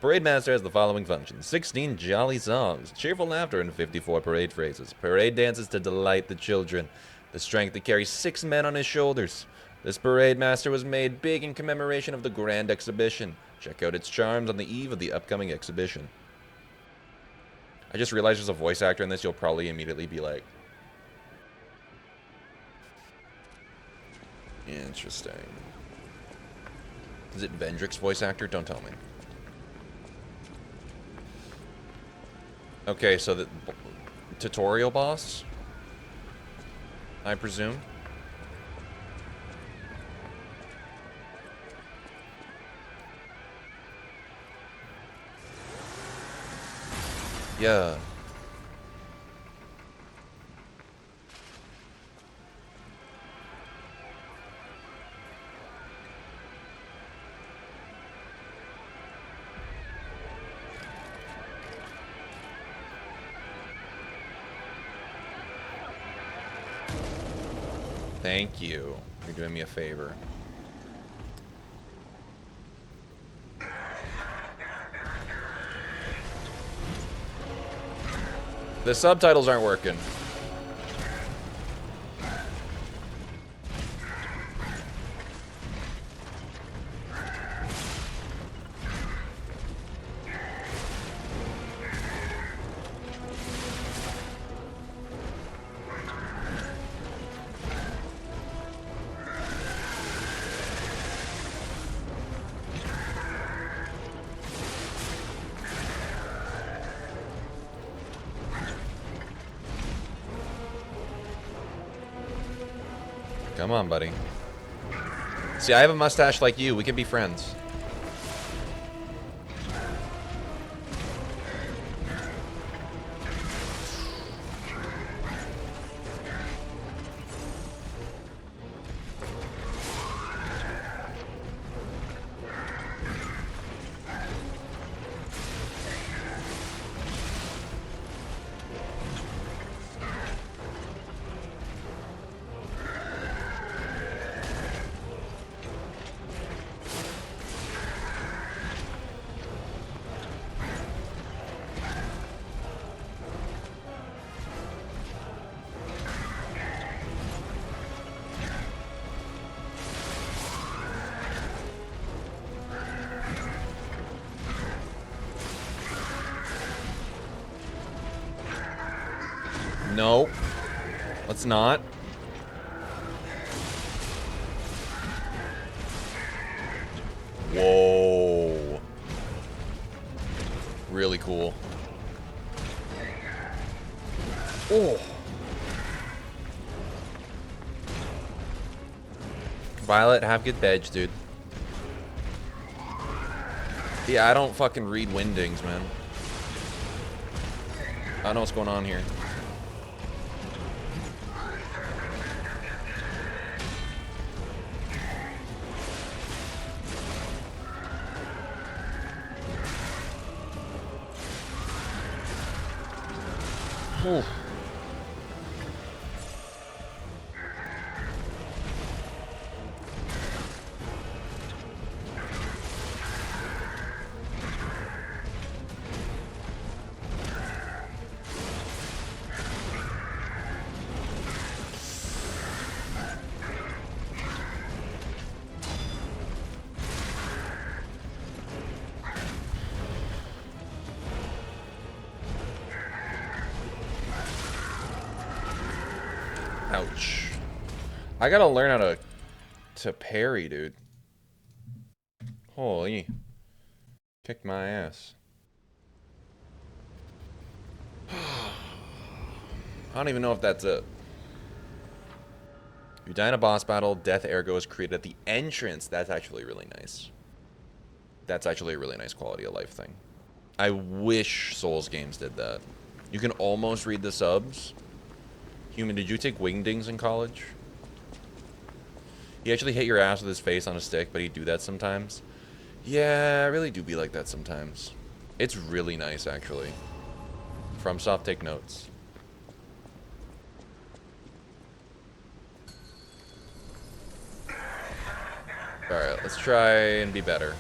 Parade Master has the following functions: 16 jolly songs, cheerful laughter, and 54 parade phrases. Parade dances to delight the children. The strength to carry 6 men on his shoulders. This Parade Master was made big in commemoration of the Grand Exhibition. Check out its charms on the eve of the upcoming exhibition. I just realized there's a voice actor in this. You'll probably immediately be like, interesting. Is it Vendrick's voice actor? Don't tell me. Okay, so the tutorial boss, I presume. Yeah. Thank you. You're doing me a favor. The subtitles aren't working. Come on, buddy. See, I have a mustache like you. We can be friends. No. Let's not. Whoa. Really cool. Oh. Violet, have good badge, dude. Yeah, I don't fucking read Windings, man. I don't know what's going on here. Ooh. Ouch. I gotta learn how to parry, dude. Holy. Kicked my ass. I don't even know if that's it. You die in a boss battle, Death Ergo is created at the entrance. That's actually really nice. That's actually a really nice quality of life thing. I wish Souls games did that. You can almost read the subs. Human, did you take Wingdings in college? He actually hit your ass with his face on a stick, but he'd do that sometimes. Yeah, I really do be like that sometimes. It's really nice, actually. FromSoft, take notes. Alright, let's try and be better.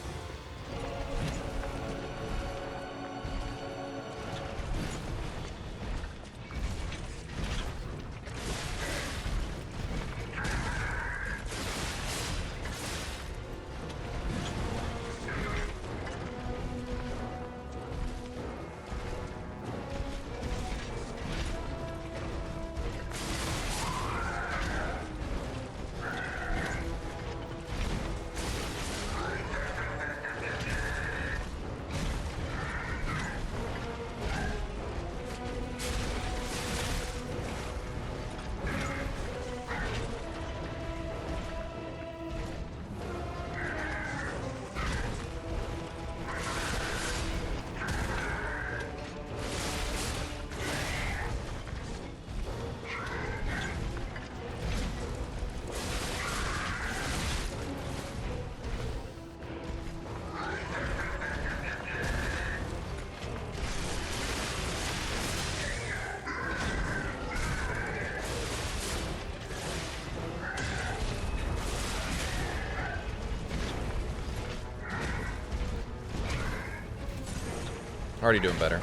Already doing better.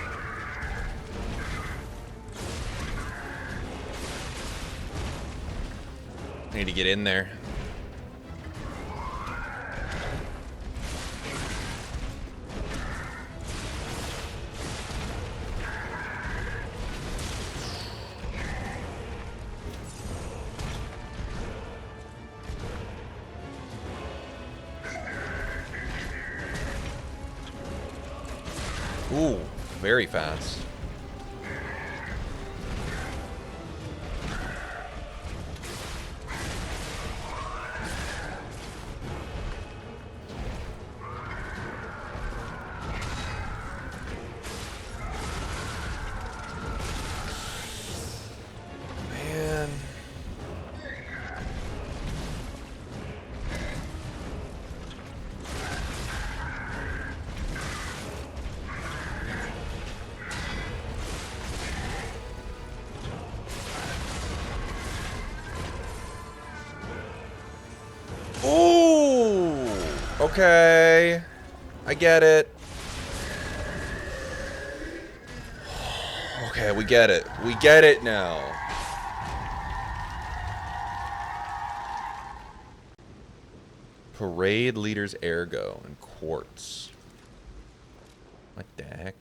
I need to get in there. Ooh, very fast. Man. Ooh, okay. I get it. Okay, we get it. We get it now. Parade Leader's Ergo and Quartz. What the heck?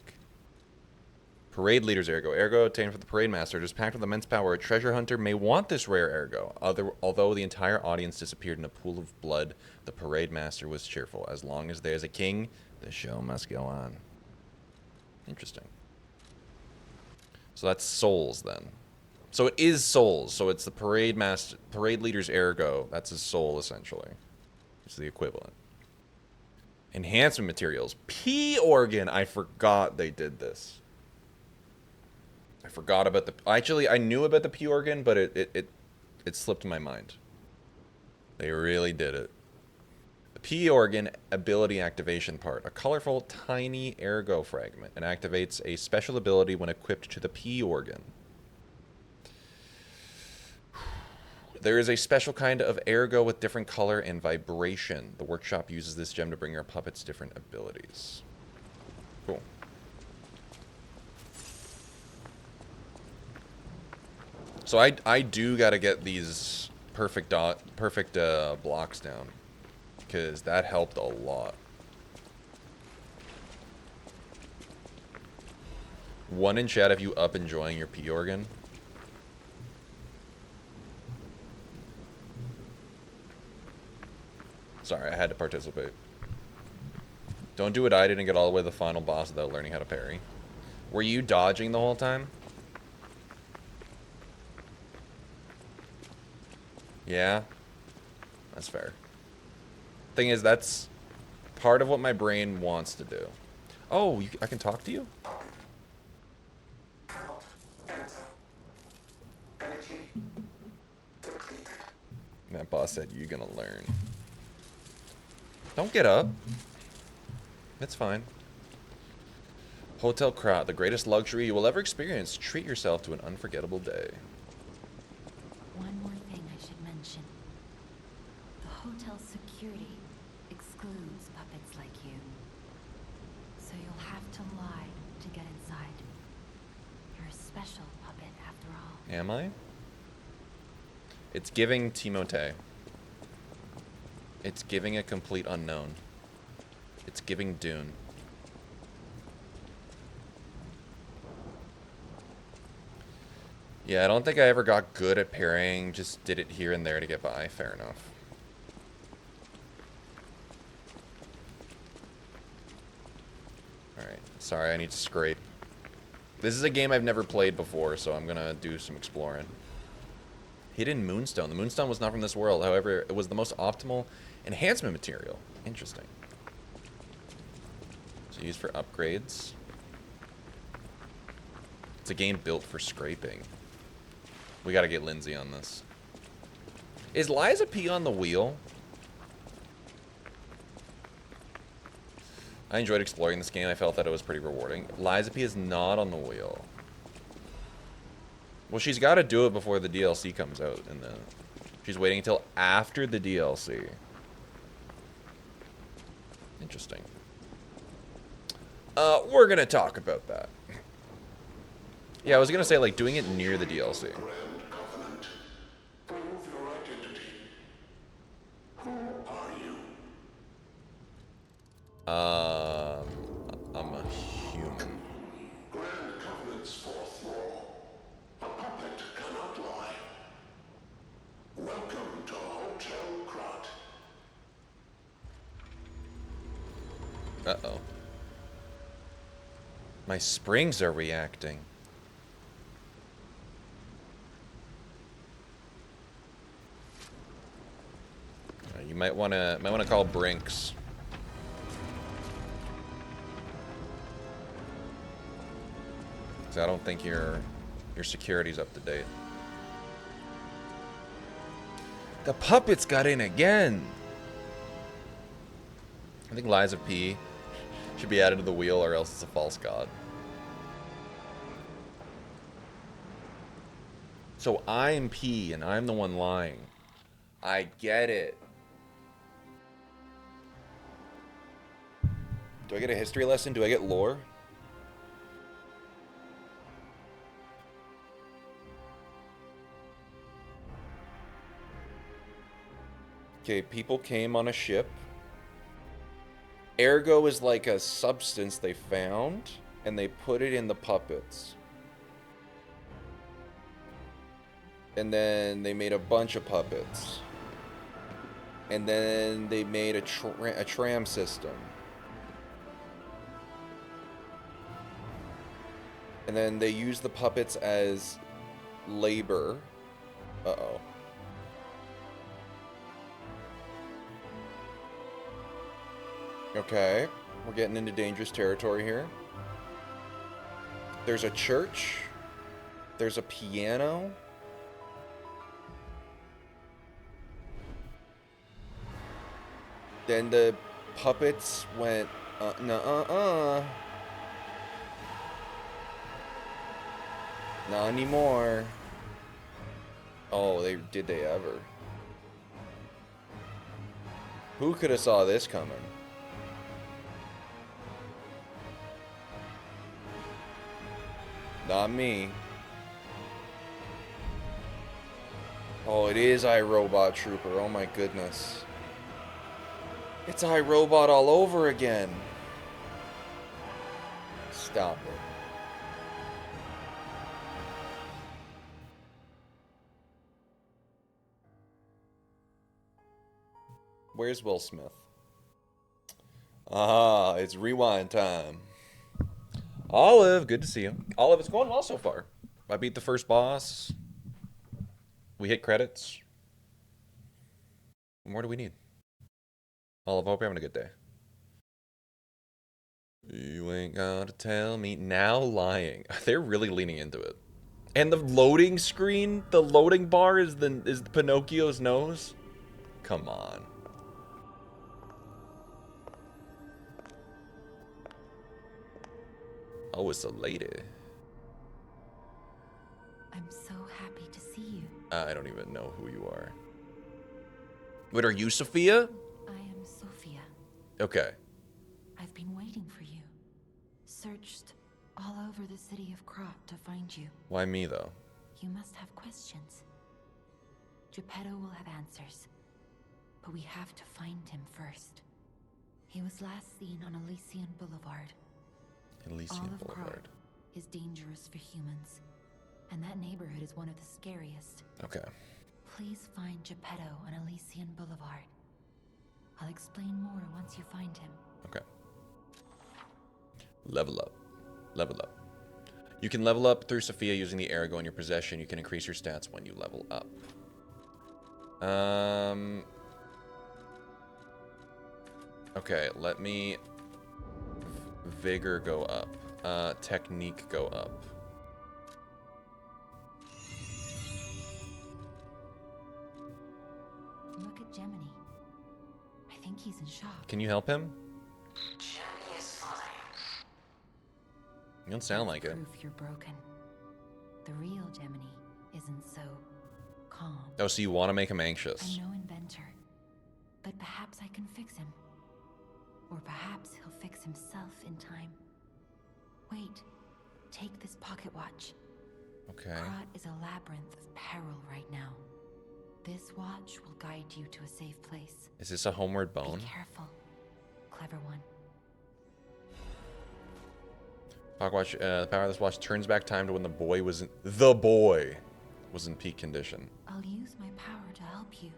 Parade leader's ergo. Ergo obtained from the parade master. It is packed with immense power. A treasure hunter may want this rare ergo. Although the entire audience disappeared in a pool of blood, the parade master was cheerful. As long as there's a king, the show must go on. Interesting. So that's souls then. So it is souls. So it's the parade leader's ergo. That's his soul essentially. It's the equivalent. Enhancement materials. P organ. I forgot they did this. I forgot about the... Actually, I knew about the P organ, but it slipped my mind. They really did it. The P organ ability activation part. A colorful, tiny ergo fragment. And activates a special ability when equipped to the P organ. There is a special kind of ergo with different color and vibration. The workshop uses this gem to bring your puppets different abilities. Cool. So I do gotta get these perfect blocks down, because that helped a lot. One in chat if you up enjoying your P organ. Sorry, I had to participate. Don't do what I did and get all the way to the final boss without learning how to parry. Were you dodging the whole time? Yeah, that's fair. Thing is, that's part of what my brain wants to do. Oh, I can talk to you? That boss said, you're gonna learn. Don't get up. It's fine. Hotel Krat, the greatest luxury you will ever experience. Treat yourself to an unforgettable day. One more thing I should mention. The hotel's security excludes puppets like you. So you'll have to lie to get inside. You're a special puppet after all. Am I? It's giving Timote. It's giving a complete unknown. It's giving Dune. Yeah, I don't think I ever got good at parrying. Just did it here and there to get by. Fair enough. Alright. Sorry, I need to scrape. This is a game I've never played before, so I'm gonna do some exploring. Hidden Moonstone. The Moonstone was not from this world. However, it was the most optimal enhancement material. Interesting. So used for upgrades. It's a game built for scraping. We gotta get Lindsay on this. Is Liza P on the wheel? I enjoyed exploring this game. I felt that it was pretty rewarding. Liza P is not on the wheel. Well, she's got to do it before the DLC comes out. She's waiting until after the DLC. Interesting. We're going to talk about that. Yeah, I was going to say, like, doing it near the DLC. I'm a human. Grand Covenant's fourth law. A puppet cannot lie. Welcome to Hotel Krat. Uh-oh. My springs are reacting. You might want to call Brinks. I don't think your security's up to date. The puppets got in again. I think Liza P should be added to the wheel, or else it's a false god. So I'm P and I'm the one lying. I get it. Do I get a history lesson? Do I get lore? Okay, people came on a ship. Ergo is like a substance they found. and they put it in the puppets. And then they made a bunch of puppets. And then they made a tram system. And then they used the puppets as labor. Uh-oh. Okay, we're getting into dangerous territory here. There's a church. There's a piano. Then the puppets went, nuh-uh-uh. Not anymore. Oh, did they ever? Who could have saw this coming? Not me. Oh, it is iRobot Trooper. Oh my goodness. It's iRobot all over again. Stop it. Where's Will Smith? Ah, it's rewind time. Olive, good to see you. Olive, it's going well so far. I beat the first boss. We hit credits. What more do we need? Olive, hope you're having a good day. You ain't gotta tell me now lying. They're really leaning into it. And the loading screen, the loading bar is Pinocchio's nose? Come on. Oh, it's a lady. I'm so happy to see you. I don't even know who you are. Wait, are you Sophia? I am Sophia. Okay. I've been waiting for you. Searched all over the city of Krat to find you. Why me, though? You must have questions. Geppetto will have answers. But we have to find him first. He was last seen on Elysian Boulevard. Elysian All of Boulevard. Krat is dangerous for humans. And that neighborhood is one of the scariest. Okay. Please find Geppetto on Elysian Boulevard. I'll explain more once you find him. Okay. Level up. Level up. You can level up through Sophia using the Ergo in your possession. You can increase your stats when you level up. Okay, let me... Vigor go up. Technique go up. Look at Gemini. I think he's in shock. Can you help him? Gemini is fine. You don't sound like it. Proof you're broken. The real Gemini isn't so calm. Oh, so you want to make him anxious. I'm no inventor, but perhaps I can fix him. Or perhaps he'll fix himself in time. Wait, take this pocket watch. Okay. Krat is a labyrinth of peril right now. This watch will guide you to a safe place. Is this a homeward bone? Be careful. Clever one. Pocket watch, the power of this watch turns back time to when the boy was in peak condition. I'll use my power to help you.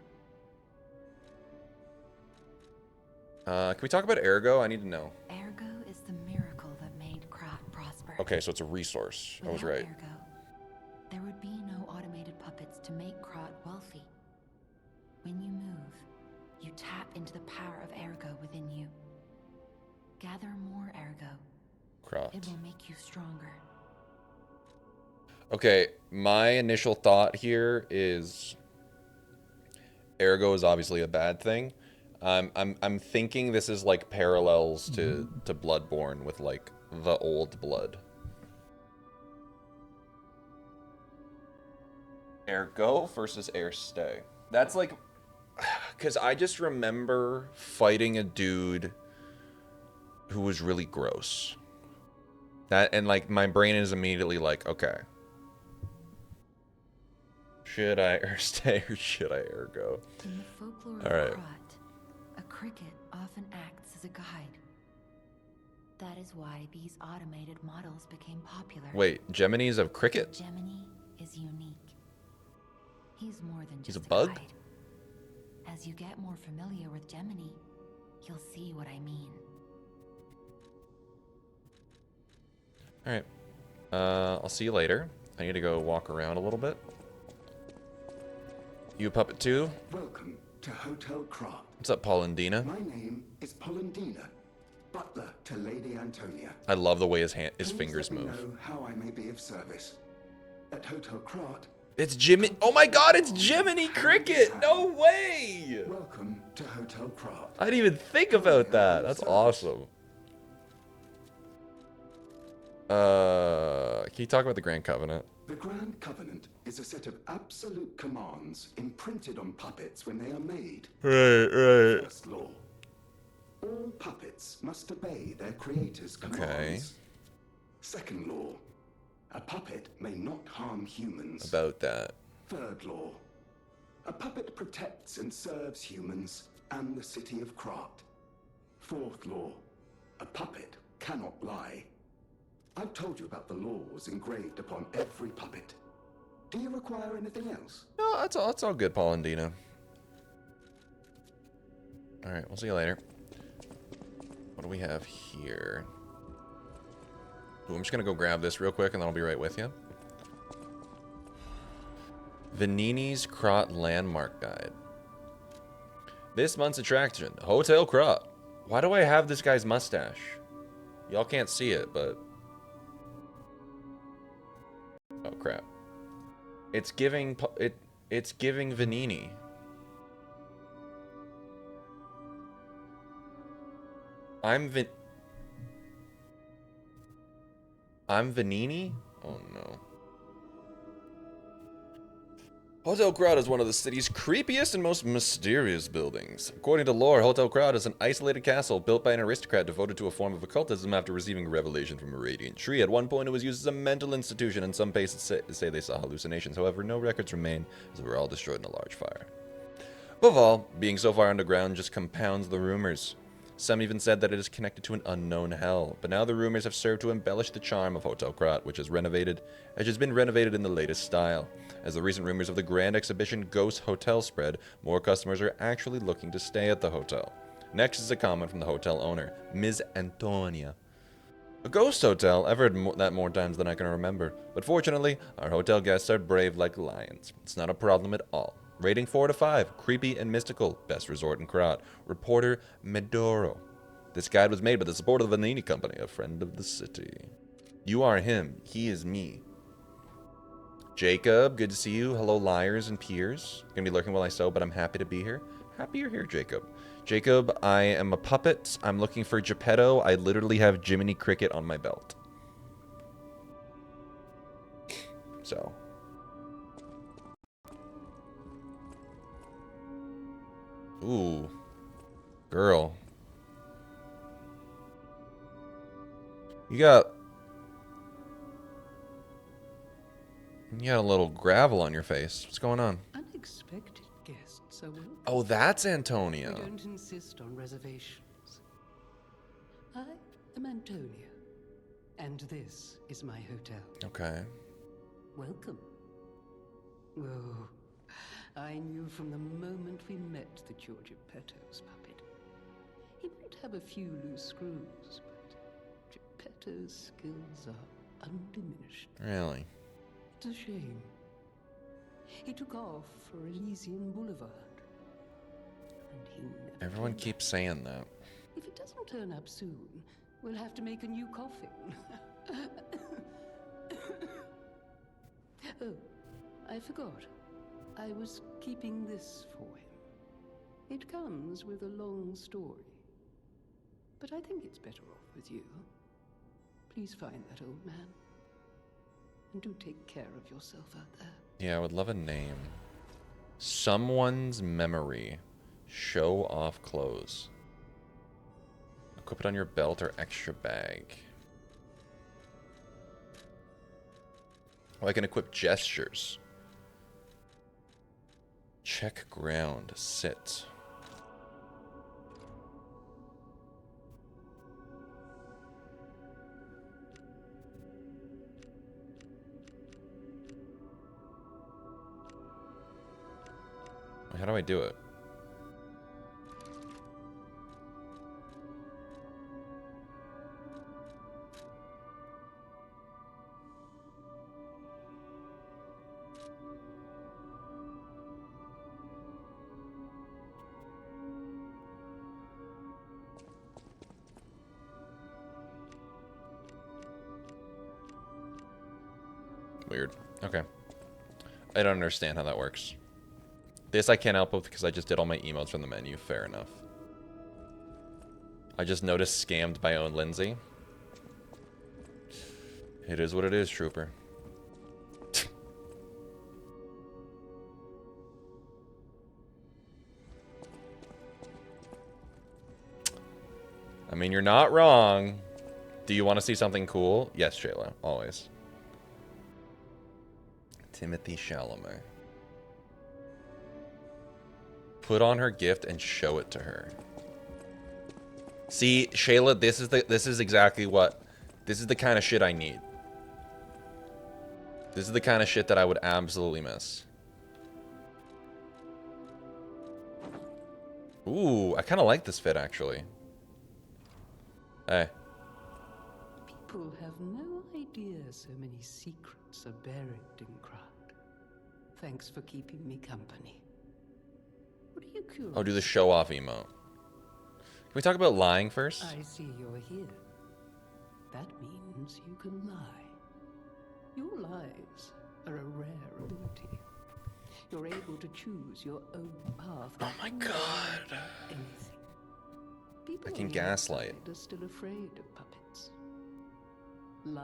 Can we talk about Ergo? I need to know. Ergo is the miracle that made Krat prosper. Okay, so it's a resource. I was Without right. Ergo, there would be no automated puppets to make Krat wealthy. When you move, you tap into the power of Ergo within you. Gather more Ergo. Krat. It will make you stronger. Okay, my initial thought here is Ergo is obviously a bad thing. I'm thinking this is like parallels to Bloodborne with like the old blood. Ergo versus Air Stay. That's like, because I just remember fighting a dude who was really gross. That, and like my brain is immediately like, okay, should I Air Stay or should I Ergo? In the folklore All right. of Krat, a cricket often acts as a guide. That is why these automated models became popular. Wait, Gemini's of cricket? Gemini is unique. He's more than He's just a bug? guide. As you get more familiar with Gemini, you'll see what I mean. Alright. I'll see you later. I need to go walk around a little bit. You a puppet too? Welcome to Hotel Krat. What's up, Paul and Dina? My name is Polendina, butler to Lady Antonia. I love the way his Please fingers let me move. know how I may be of service. At Hotel Krat, It's Jimmy. Oh my god, it's Jiminy Cricket! No way! welcome to Hotel Krat. I didn't even think about that. That's awesome. Can you talk about the Grand Covenant? The Grand Covenant is a set of absolute commands imprinted on puppets when they are made. Right. First law. All puppets must obey their creator's commands. Okay. Second law. A puppet may not harm humans. About that. Third law. A puppet protects and serves humans and the city of Krat. Fourth law. A puppet cannot lie. I've told you about the laws engraved upon every puppet. Do you require anything else? No, that's all good, Paul and Dina. Alright, we'll see you later. What do we have here? Ooh, I'm just gonna go grab this real quick and then I'll be right with you. Vanini's Krat Landmark Guide. This month's attraction, Hotel Krat. Why do I have this guy's mustache? Y'all can't see it, but... Oh crap. It's giving it's giving Vanini. I'm Vanini? Oh no. Hotel Krat is one of the city's creepiest and most mysterious buildings. According to lore, Hotel Krat is an isolated castle built by an aristocrat devoted to a form of occultism after receiving revelation from a radiant tree. At one point, it was used as a mental institution, and some places say they saw hallucinations. However, no records remain, as they were all destroyed in a large fire. Above all, being so far underground just compounds the rumors. Some even said that it is connected to an unknown hell, but now the rumors have served to embellish the charm of Hotel Krat, which has been renovated in the latest style. As the recent rumors of the grand exhibition Ghost Hotel spread, more customers are actually looking to stay at the hotel. Next is a comment from the hotel owner, Ms. Antonia. A ghost hotel? I've heard that more times than I can remember, but fortunately, our hotel guests are brave like lions. It's not a problem at all. Rating 4 to 5. Creepy and mystical. Best resort in Krat. Reporter Medoro. This guide was made by the support of the Vanini Company, a friend of the city. You are him. He is me. Jacob, good to see you. Hello, liars and peers. Gonna be lurking while I sew, but I'm happy to be here. Happy you're here, Jacob. Jacob, I am a puppet. I'm looking for Geppetto. I literally have Jiminy Cricket on my belt. So... Ooh. Girl. You got a little gravel on your face. What's going on? Unexpected guests are welcome. Oh, that's We Antonia. don't insist on reservations. I am Antonia, and this is my hotel. Okay. Welcome. Oh, I knew from the moment we met that you're Geppetto's puppet. He might have a few loose screws, but Geppetto's skills are undiminished. Really? It's a shame. He took off for Elysian Boulevard. And he never Everyone came keeps saying that. back. If it doesn't turn up soon, we'll have to make a new coffin. Oh, I forgot. I was keeping this for him. It comes with a long story. But I think it's better off with you. Please find that old man. And do take care of yourself out there. Yeah, I would love a name. Someone's memory. Show off clothes. Equip it on your belt or extra bag. Oh, I can equip gestures. Check ground. Sit. How do I do it? Weird. Okay. I don't understand how that works. This I can't help with because I just did all my emails from the menu. Fair enough. I just noticed scammed by own Lindsay. It is what it is, Trooper. I mean, you're not wrong. Do you want to see something cool? Yes, Shayla. Always. Timothy Chalamet. Put on her gift and show it to her. See, Shayla, this is exactly what, this is the kind of shit I need. This is the kind of shit that I would absolutely miss. Ooh, I kind of like this fit actually. Hey. People have no idea so many secrets are buried in Krat. Thanks for keeping me company. What are you curious? Oh, do the show off emote. Can we talk about lying first? I see you're here. That means you can lie. Your lies are a rare ability. You're able to choose your own path. Oh my god. Anything. People I can on the gaslight. outside are still afraid of puppets. Lie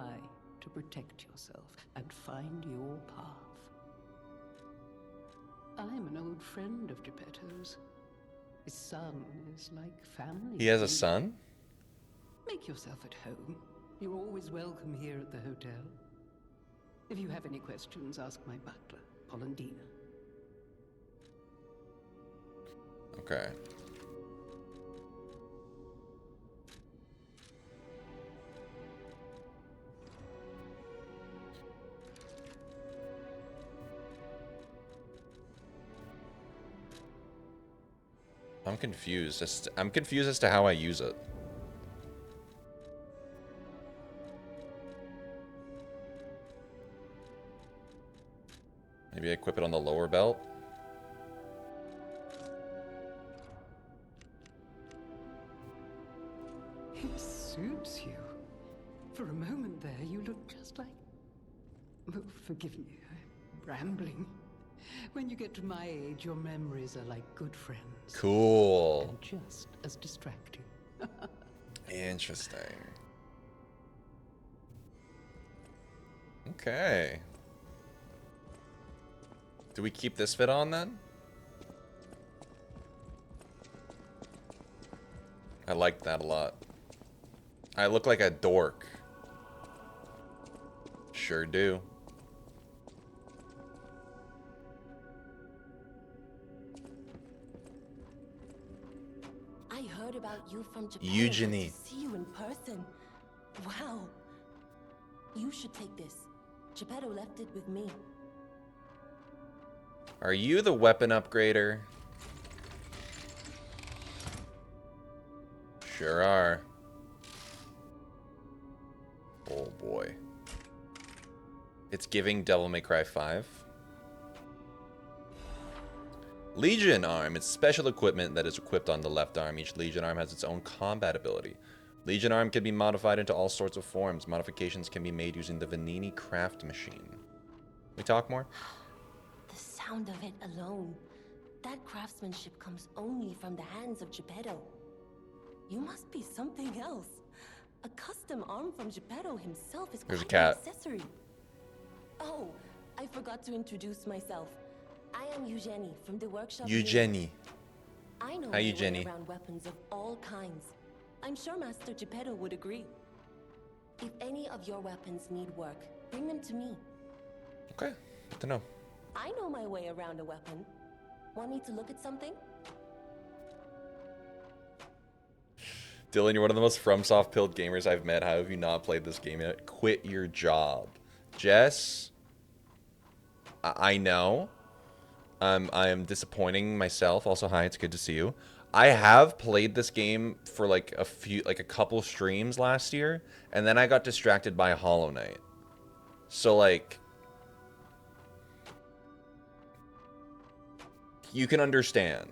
to protect yourself and find your path. I'm an old friend of Geppetto's. His son is like family. He has to a me. son? Make yourself at home. You're always welcome here at the hotel. If you have any questions, ask my butler, Polendina. Okay. I'm confused. I'm confused as to how I use it. Maybe I equip it on the lower belt. It suits you. For a moment there, you look just like... Oh, forgive me, I'm rambling. When you get to my age, your memories are like good friends. Cool. And just as distracting. Interesting. Okay. Do we keep this fit on then? I like that a lot. I look like a dork. Sure do. I heard about you from Japan. Eugenie. To see you in person. Wow. You should take this. Geppetto left it with me. Are you the weapon upgrader? Sure are. Oh boy. It's giving Devil May Cry 5. Legion Arm. It's special equipment that is equipped on the left arm. Each Legion Arm has its own combat ability. Legion Arm can be modified into all sorts of forms. Modifications can be made using the Vanini craft machine. We talk more? The sound of it alone. That craftsmanship comes only from the hands of Geppetto. You must be something else. A custom arm from Geppetto himself is There's a quite an cat. accessory. Oh, I forgot to introduce myself. I am Eugenie from the workshop. Eugenie. I know Hi, my way Eugenie. around weapons of all kinds. I'm sure Master Geppetto would agree. If any of your weapons need work, bring them to me. Okay, good to know. I know my way around a weapon. Want me to look at something? Dylan, you're one of the most FromSoft pilled gamers I've met. How have you not played this game yet? Quit your job. Jess, I know. I am disappointing myself. Also, hi, it's good to see you. I have played this game for like a couple streams last year, and then I got distracted by Hollow Knight. So like, you can understand.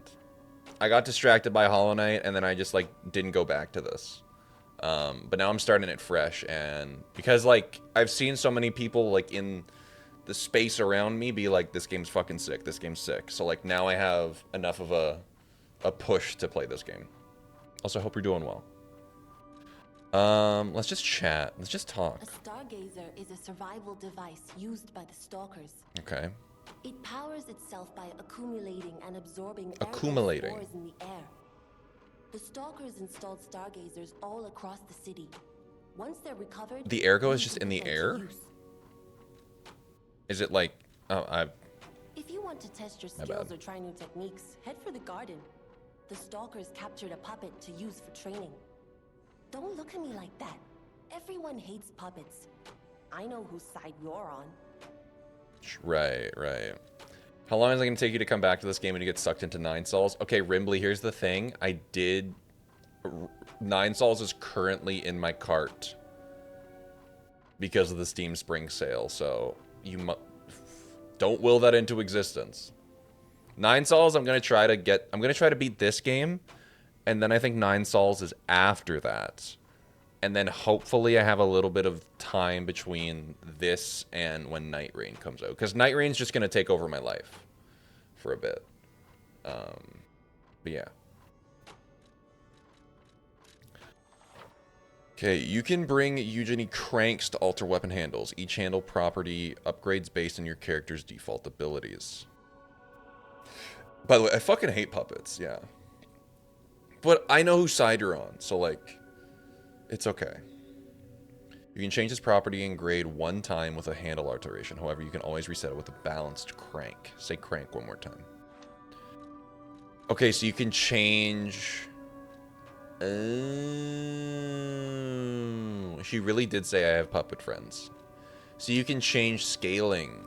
I got distracted by Hollow Knight, and then I just like didn't go back to this. But now I'm starting it fresh, and because like I've seen so many people like in the space around me be like, this game's fucking sick, this game's sick. So like now I have enough of a push to play this game. Also, hope you're doing well. Let's just chat. Let's just talk. A stargazer is a survival device used by the stalkers. Okay. It powers itself by accumulating and absorbing Accumulating. spores in the air. The stalkers installed stargazers all across the city. Once they're recovered, The ergo is they just can in the put them to air? use. Is it like, oh, If you want to test your My skills bad. or try new techniques, head for the garden. The stalkers captured a puppet to use for training. Don't look at me like that. Everyone hates puppets. I know whose side you're on. right. How long is it going to take you to come back to this game and you get sucked into Nine Sols? Okay, Rimbly, here's the thing. Nine Sols is currently in my cart because of the Steam Spring Sale, so you don't will that into existence. Nine Sols, I'm gonna try to beat this game, and then I think Nine Sols is after that. And then hopefully I have a little bit of time between this and when Night Rain comes out. Because Night Rain's just going to take over my life for a bit. But yeah. Okay, you can bring Eugenie cranks to alter weapon handles. Each handle property upgrades based on your character's default abilities. By the way, I fucking hate puppets, yeah. But I know whose side you're on, so like... It's okay. You can change this property and grade one time with a handle alteration. However, you can always reset it with a balanced crank. Say crank one more time. Okay, so you can change... she really did say I have puppet friends. So you can change scaling.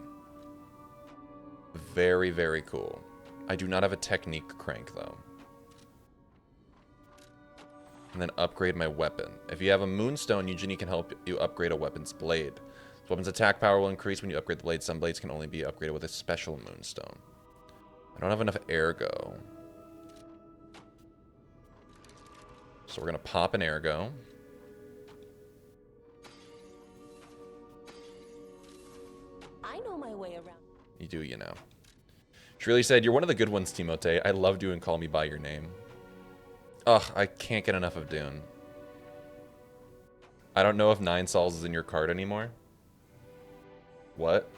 Very, very cool. I do not have a technique crank, though. And then upgrade my weapon. If you have a Moonstone, Eugenie can help you upgrade a weapon's blade. The weapon's attack power will increase when you upgrade the blade. Some blades can only be upgraded with a special Moonstone. I don't have enough ergo. So we're going to pop an ergo. I know my way around. You do, you know. She really said, "You're one of the good ones, Timote. I loved you and call me by your name." Ugh, I can't get enough of Dune. I don't know if Nine Sols is in your card anymore. What?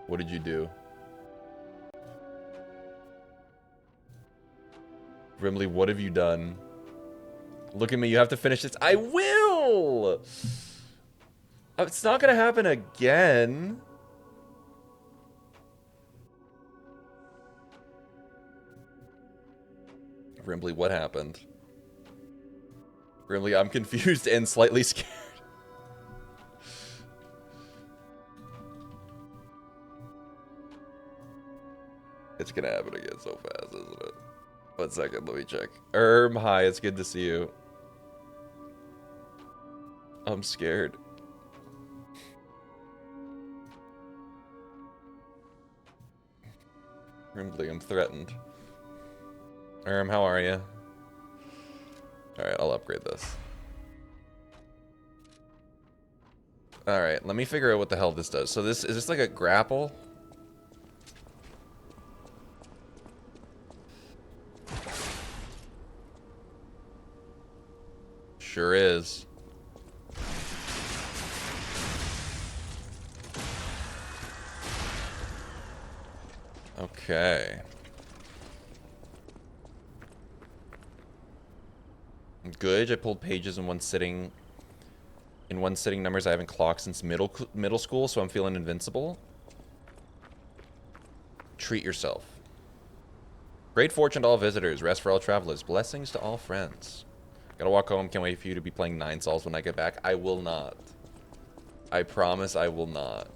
What did you do? Rimley, what have you done? Look at me, you have to finish this. I will! It's not gonna happen again. Rimley, what happened? Rimley, I'm confused and slightly scared. It's gonna happen again so fast, isn't it? 1 second, let me check. Hi, it's good to see you. I'm scared. Rimley, I'm threatened. How are you? Alright, I'll upgrade this. Alright, let me figure out what the hell this does. So is this like a grapple? Sure is. Okay. Good. I pulled pages in one sitting. In one sitting, numbers I haven't clocked since middle school, so I'm feeling invincible. Treat yourself. Great fortune to all visitors. Rest for all travelers. Blessings to all friends. Gotta walk home. Can't wait for you to be playing Nine Sols when I get back. I will not. I promise I will not.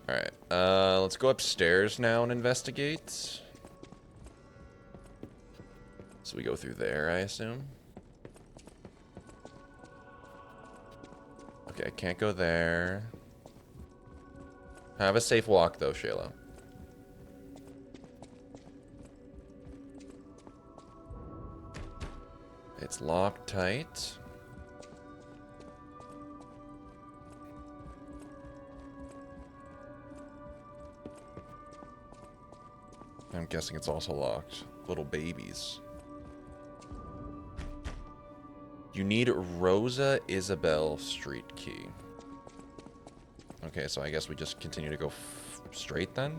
Alright, let's go upstairs now and investigate. So we go through there, I assume. Okay, I can't go there. Have a safe walk, though, Shayla. It's locked tight. I'm guessing it's also locked. Little babies. You need Rosa Isabel Street key. Okay, so I guess we just continue to go straight then?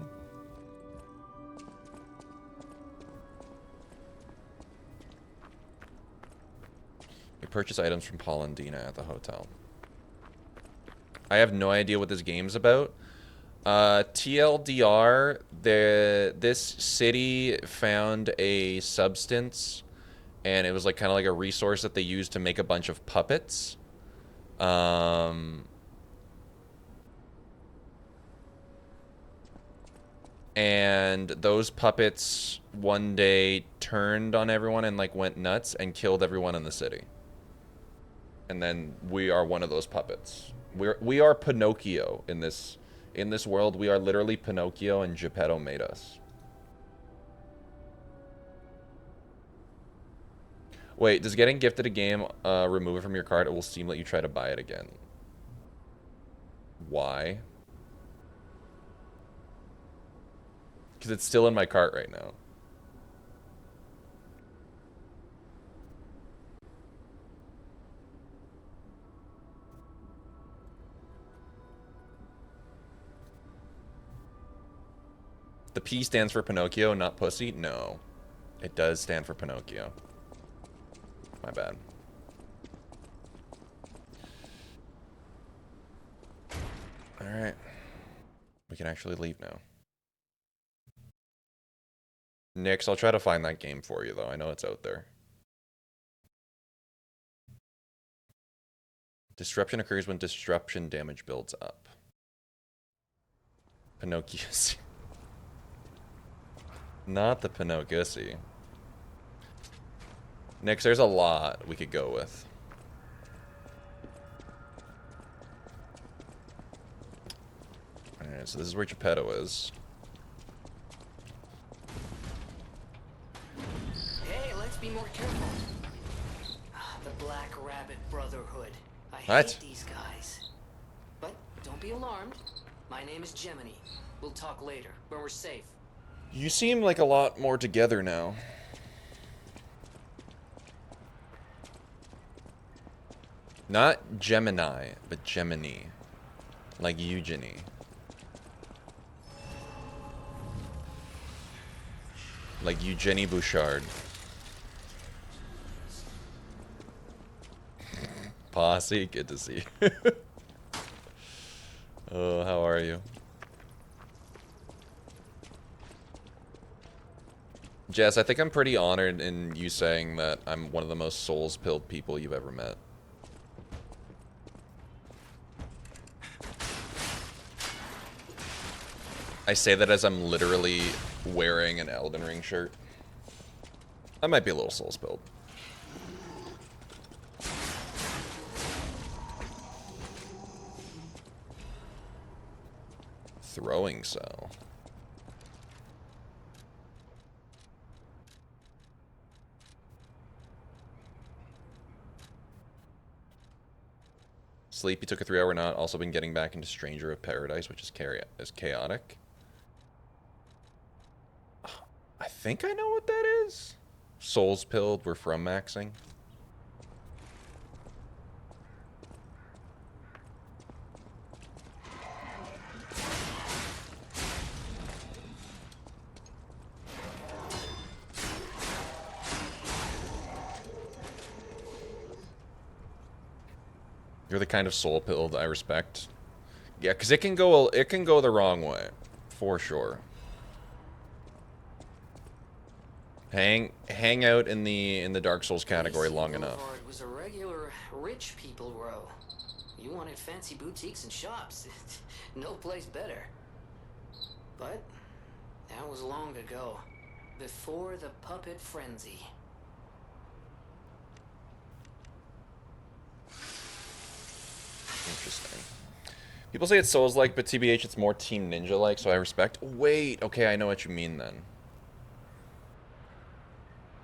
You purchase items from Paul and Dina at the hotel. I have no idea what this game's about. TLDR, this city found a substance, and it was like kind of like a resource that they used to make a bunch of puppets. And those puppets one day turned on everyone and like went nuts and killed everyone in the city. And then we are one of those puppets. We are Pinocchio in this world. We are literally Pinocchio, and Geppetto made us. Wait, does getting gifted a game remove it from your cart? It will seem like you try to buy it again. Why? Because it's still in my cart right now. The P stands for Pinocchio, not pussy? No. It does stand for Pinocchio. My bad. Alright. We can actually leave now. Nix, I'll try to find that game for you, though. I know it's out there. Disruption occurs when disruption damage builds up. Pinocchio. Not the Pinocchio. Nix, there's a lot we could go with. Alright, so this is where Geppetto is. Hey, let's be more careful. The Black Rabbit Brotherhood. I What? hate these guys. But don't be alarmed. My name is Gemini. We'll talk later, when we're safe. You seem like a lot more together now. Not Gemini, but Gemini. Like Eugenie. Like Eugenie Bouchard. Posse, good to see you. Oh, how are you? Jess, I think I'm pretty honored in you saying that I'm one of the most souls-pilled people you've ever met. I say that as I'm literally wearing an Elden Ring shirt. I might be a little souls-pilled. Throwing cell. Sleepy took a 3-hour nap. Also been getting back into Stranger of Paradise, which is chaotic. I think I know what that is. Souls pilled. We're from maxing. You're the kind of soul pilled I respect. Yeah, because it can go the wrong way, for sure. Hang out in the Dark Souls category long enough. Boulevard was a regular rich people row. You wanted fancy boutiques and shops. No place better. But that was long ago, before the puppet frenzy. Interesting. People say it's Souls-like, but TBH, it's more Team Ninja-like, so I respect. Wait, okay, I know what you mean then.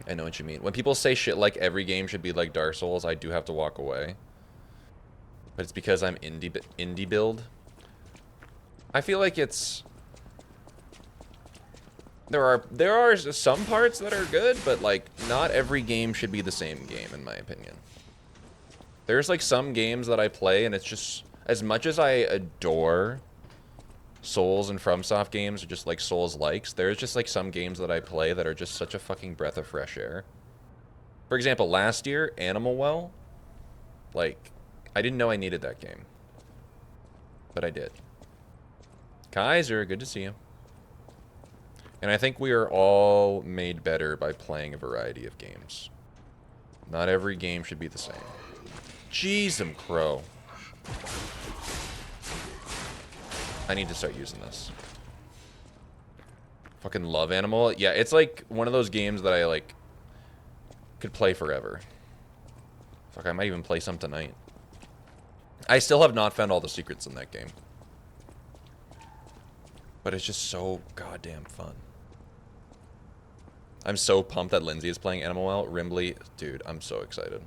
I know what you mean. When people say shit like every game should be like Dark Souls, I do have to walk away. But it's because I'm indie build. I feel like it's... There are some parts that are good, but like not every game should be the same game in my opinion. There's like some games that I play and it's just, as much as I adore Souls and FromSoft games, or just like Souls likes, there's just like some games that I play that are just such a fucking breath of fresh air. For example, last year, Animal Well, like, I didn't know I needed that game, but I did. Kaiser, good to see you. And I think we are all made better by playing a variety of games. Not every game should be the same. Jeez, I'm crow. I need to start using this. Fucking love Animal. Yeah, it's like one of those games that I like could play forever. Fuck, I might even play some tonight. I still have not found all the secrets in that game. But it's just so goddamn fun. I'm so pumped that Lindsay is playing Animal Well. Rimbley, dude, I'm so excited.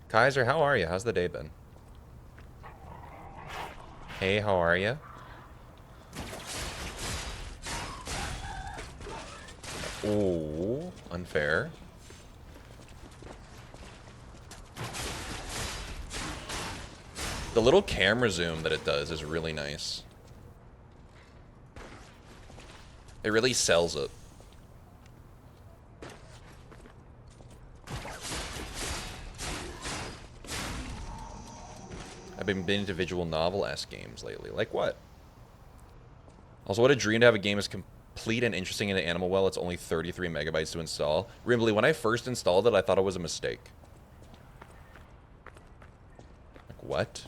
Kaiser, how are you? How's the day been? Hey, how are you? Ooh, unfair. The little camera zoom that it does is really nice. It really sells it. I've been into visual novel-esque games lately. Like what? Also, what a dream to have a game as complete and interesting in Animal Well. It's only 33 megabytes to install. Rimbley, when I first installed it, I thought it was a mistake. Like what?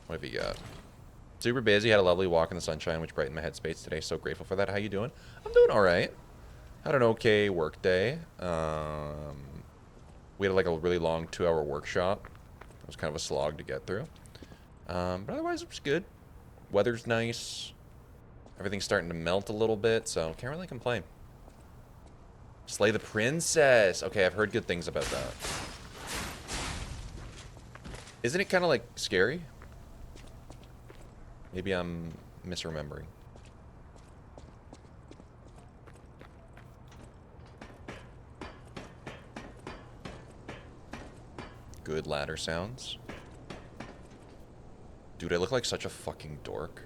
What have you got? Super busy. Had a lovely walk in the sunshine, which brightened my headspace today. So grateful for that. How you doing? I'm doing all right. Had an okay work day. We had like a really long 2-hour workshop. It was kind of a slog to get through. But otherwise, it was good. Weather's nice. Everything's starting to melt a little bit, so can't really complain. Slay the princess. Okay, I've heard good things about that. Isn't it kind of like scary? Maybe I'm misremembering. Good ladder sounds. Dude, I look like such a fucking dork.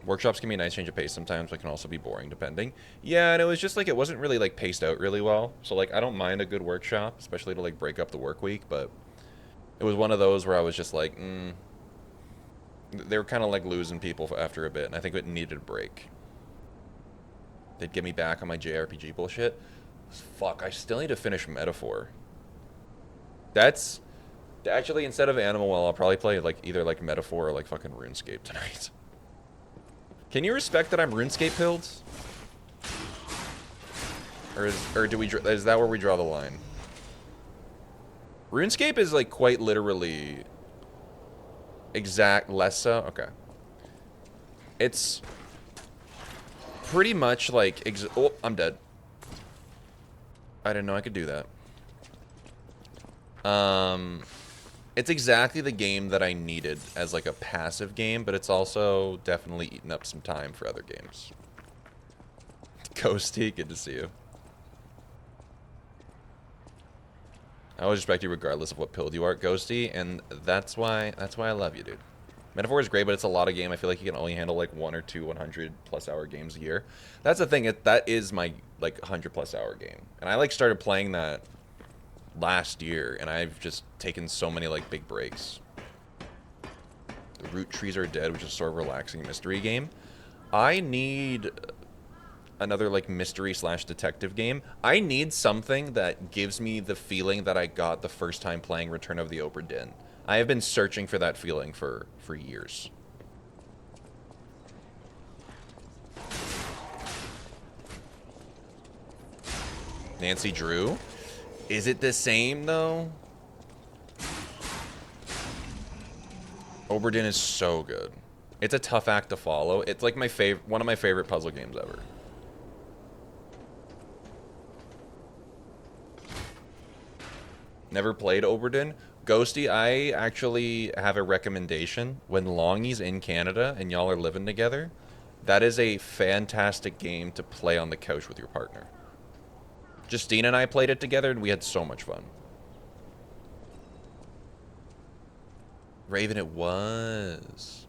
Workshops can be a nice change of pace sometimes, but can also be boring depending. Yeah, and it was just like, it wasn't really like paced out really well. So like, I don't mind a good workshop, especially to like break up the work week, but it was one of those where I was just like, they were kind of like losing people after a bit, and I think it needed a break. They'd get me back on my JRPG bullshit. Fuck, I still need to finish Metaphor. That's... Actually, instead of Animal Well, I'll probably play like either like Metaphor or like fucking RuneScape tonight. Can you respect that I'm RuneScape pilled? Or do we... Is that where we draw the line? RuneScape is like quite literally... less so? Okay. It's... pretty much like... oh, I'm dead. I didn't know I could do that. It's exactly the game that I needed as like a passive game, but it's also definitely eaten up some time for other games. Ghosty, good to see you. I always respect you regardless of what pilled you are, Ghosty, and that's why I love you, dude. Metaphor is great, but it's a lot of game. I feel like you can only handle like 1 or 2 100+ hour games a year. That's the thing. That is my like 100+ hour game, and I like started playing that last year, and I've just taken so many like big breaks. The Root Trees Are Dead, which is sort of a relaxing mystery game. I need another like mystery / detective game. I need something that gives me the feeling that I got the first time playing Return of the Obra Dinn. I have been searching for that feeling for years. Nancy Drew? Is it the same though? Obra Dinn is so good. It's a tough act to follow. It's like one of my favorite puzzle games ever. Never played Obra Dinn. Ghosty, I actually have a recommendation. When Longy's in Canada and y'all are living together, that is a fantastic game to play on the couch with your partner. Justine and I played it together, and we had so much fun. Raven, it was.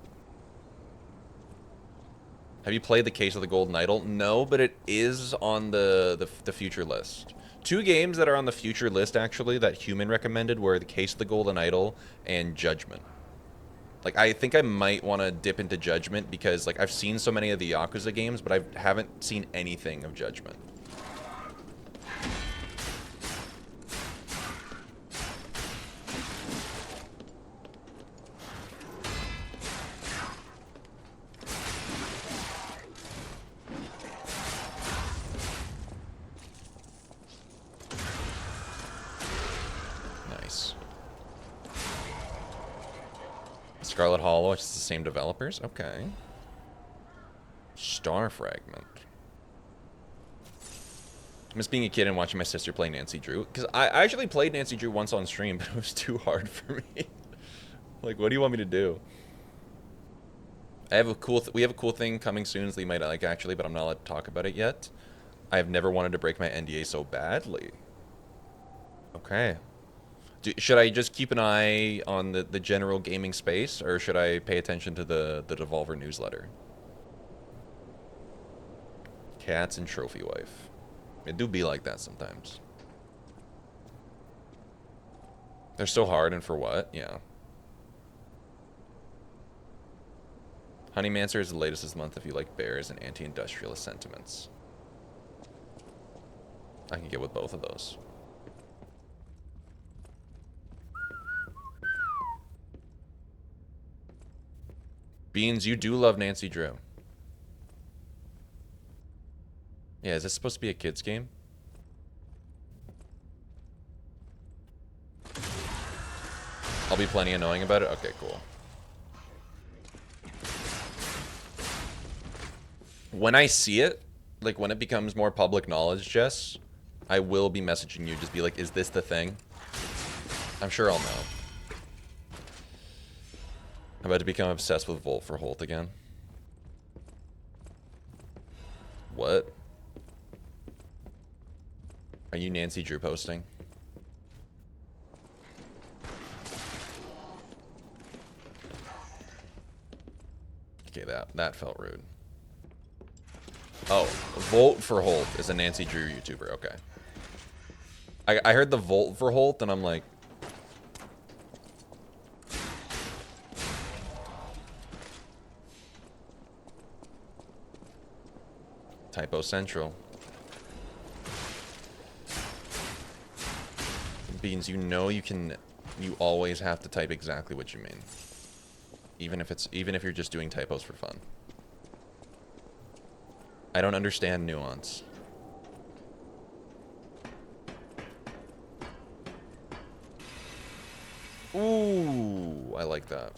Have you played The Case of the Golden Idol? No, but it is on the future list. 2 games that are on the future list, actually, that Human recommended were The Case of the Golden Idol and Judgment. Like, I think I might want to dip into Judgment because, like, I've seen so many of the Yakuza games, but I haven't seen anything of Judgment. Scarlet Hollow, it's the same developers? Okay. Star Fragment. I miss being a kid and watching my sister play Nancy Drew. Because I actually played Nancy Drew once on stream, but it was too hard for me. Like, what do you want me to do? I have a cool we have a cool thing coming soon that you might like, actually, but I'm not allowed to talk about it yet. I have never wanted to break my NDA so badly. Okay. Should I just keep an eye on the general gaming space, or should I pay attention to the Devolver newsletter? Cats and Trophy Wife. It do be like that sometimes. They're so hard, and for what? Yeah. Honeymancer is the latest this month if you like bears and anti-industrialist sentiments. I can get with both of those. Beans, you do love Nancy Drew. Yeah, is this supposed to be a kid's game? I'll be plenty annoying about it? Okay, cool. When I see it, like when it becomes more public knowledge, Jess, I will be messaging you. Just be like, is this the thing? I'm sure I'll know. I'm about to become obsessed with Volt for Holt again. What? Are you Nancy Drew posting? Okay, that felt rude. Oh, Volt for Holt is a Nancy Drew YouTuber. Okay. I heard the Volt for Holt and I'm like, Typo Central. Beans, you know you always have to type exactly what you mean. Even if you're just doing typos for fun. I don't understand nuance. Ooh, I like that.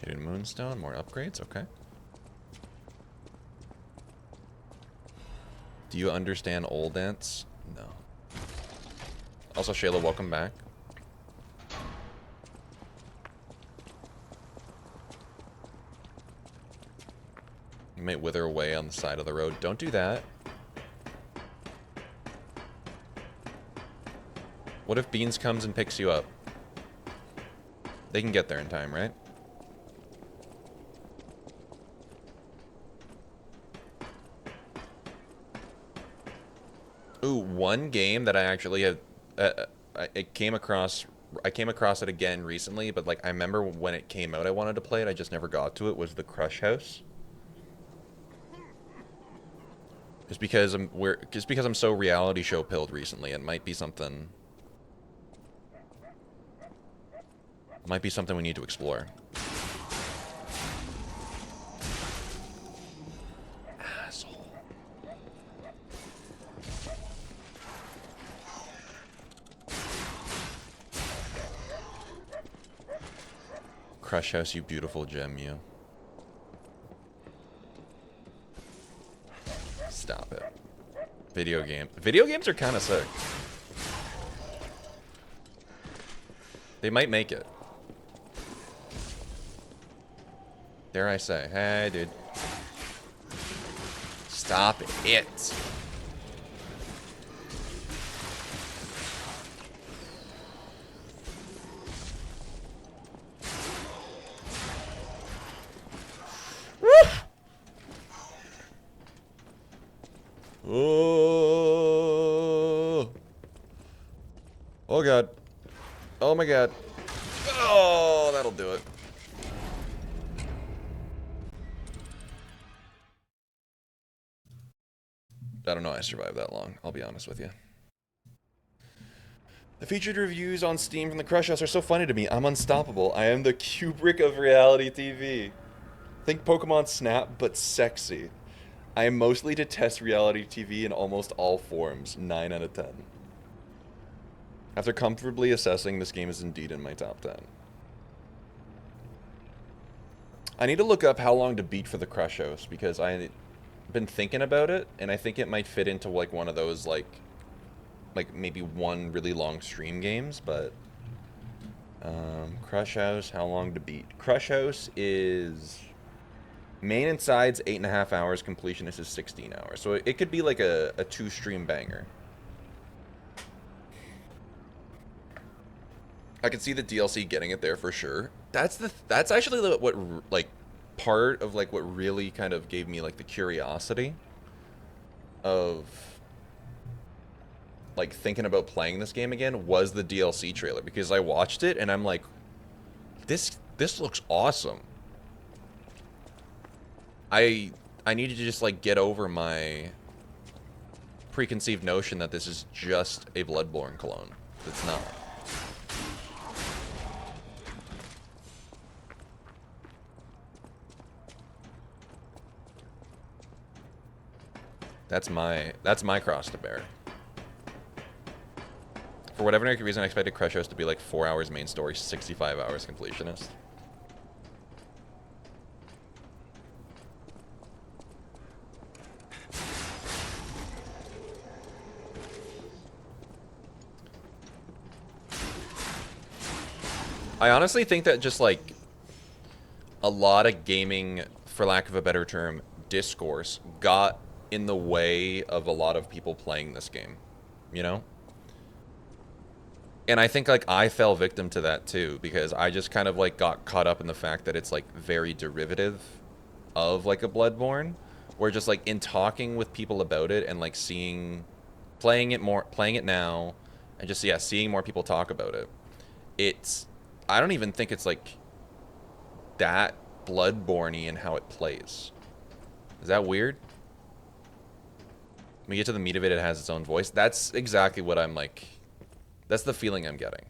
Hidden Moonstone, more upgrades, okay. Do you understand old dance? No. Also, Shayla, welcome back. You might wither away on the side of the road. Don't do that. What if Beans comes and picks you up? They can get there in time, right? Ooh, one game that I actually have, I came across it again recently, but like I remember when it came out, I wanted to play it. I just never got to it. Was the Crush House? Just because I'm so reality show pilled recently, it might be something. Might be something we need to explore. Asshole. Crush House, you beautiful gem, you. Stop it. Video games are kind of sick. They might make it. Dare I say, hey, dude. Stop it. Oh. Oh god. Oh my god. Oh, that'll do it. I don't know I survived that long, I'll be honest with you. The featured reviews on Steam from the Crush House are so funny to me. I'm unstoppable. I am the Kubrick of reality TV. Think Pokemon Snap, but sexy. I mostly detest reality TV in almost all forms. 9 out of 10. After comfortably assessing, this game is indeed in my top 10. I need to look up how long to beat for the Crush House, because I've been thinking about it, and I think it might fit into like one of those like maybe one really long stream games, but Crush House, how long to beat? Crush House is main and sides 8.5 hours, completionist is 16 hours, so it could be like a 2-stream banger. I can see the DLC getting it there for sure. That's actually what like part of like what really kind of gave me like the curiosity of like thinking about playing this game again was the DLC trailer, because I watched it and I'm like, this looks awesome. I need to just like get over my preconceived notion that this is just a Bloodborne clone. It's not. That's my cross to bear. For whatever reason, I expected Crush House to be like 4 hours main story, 65 hours completionist. I honestly think that just like a lot of gaming, for lack of a better term, discourse got in the way of a lot of people playing this game, you know? And I think like I fell victim to that too, because I just kind of like got caught up in the fact that it's like very derivative of like a Bloodborne, where just like in talking with people about it and like playing it now, and just seeing more people talk about it, I don't even think it's like that Bloodborne-y in how it plays. Is that weird? When we get to the meat of it, it has its own voice. That's exactly what I'm like. That's the feeling I'm getting.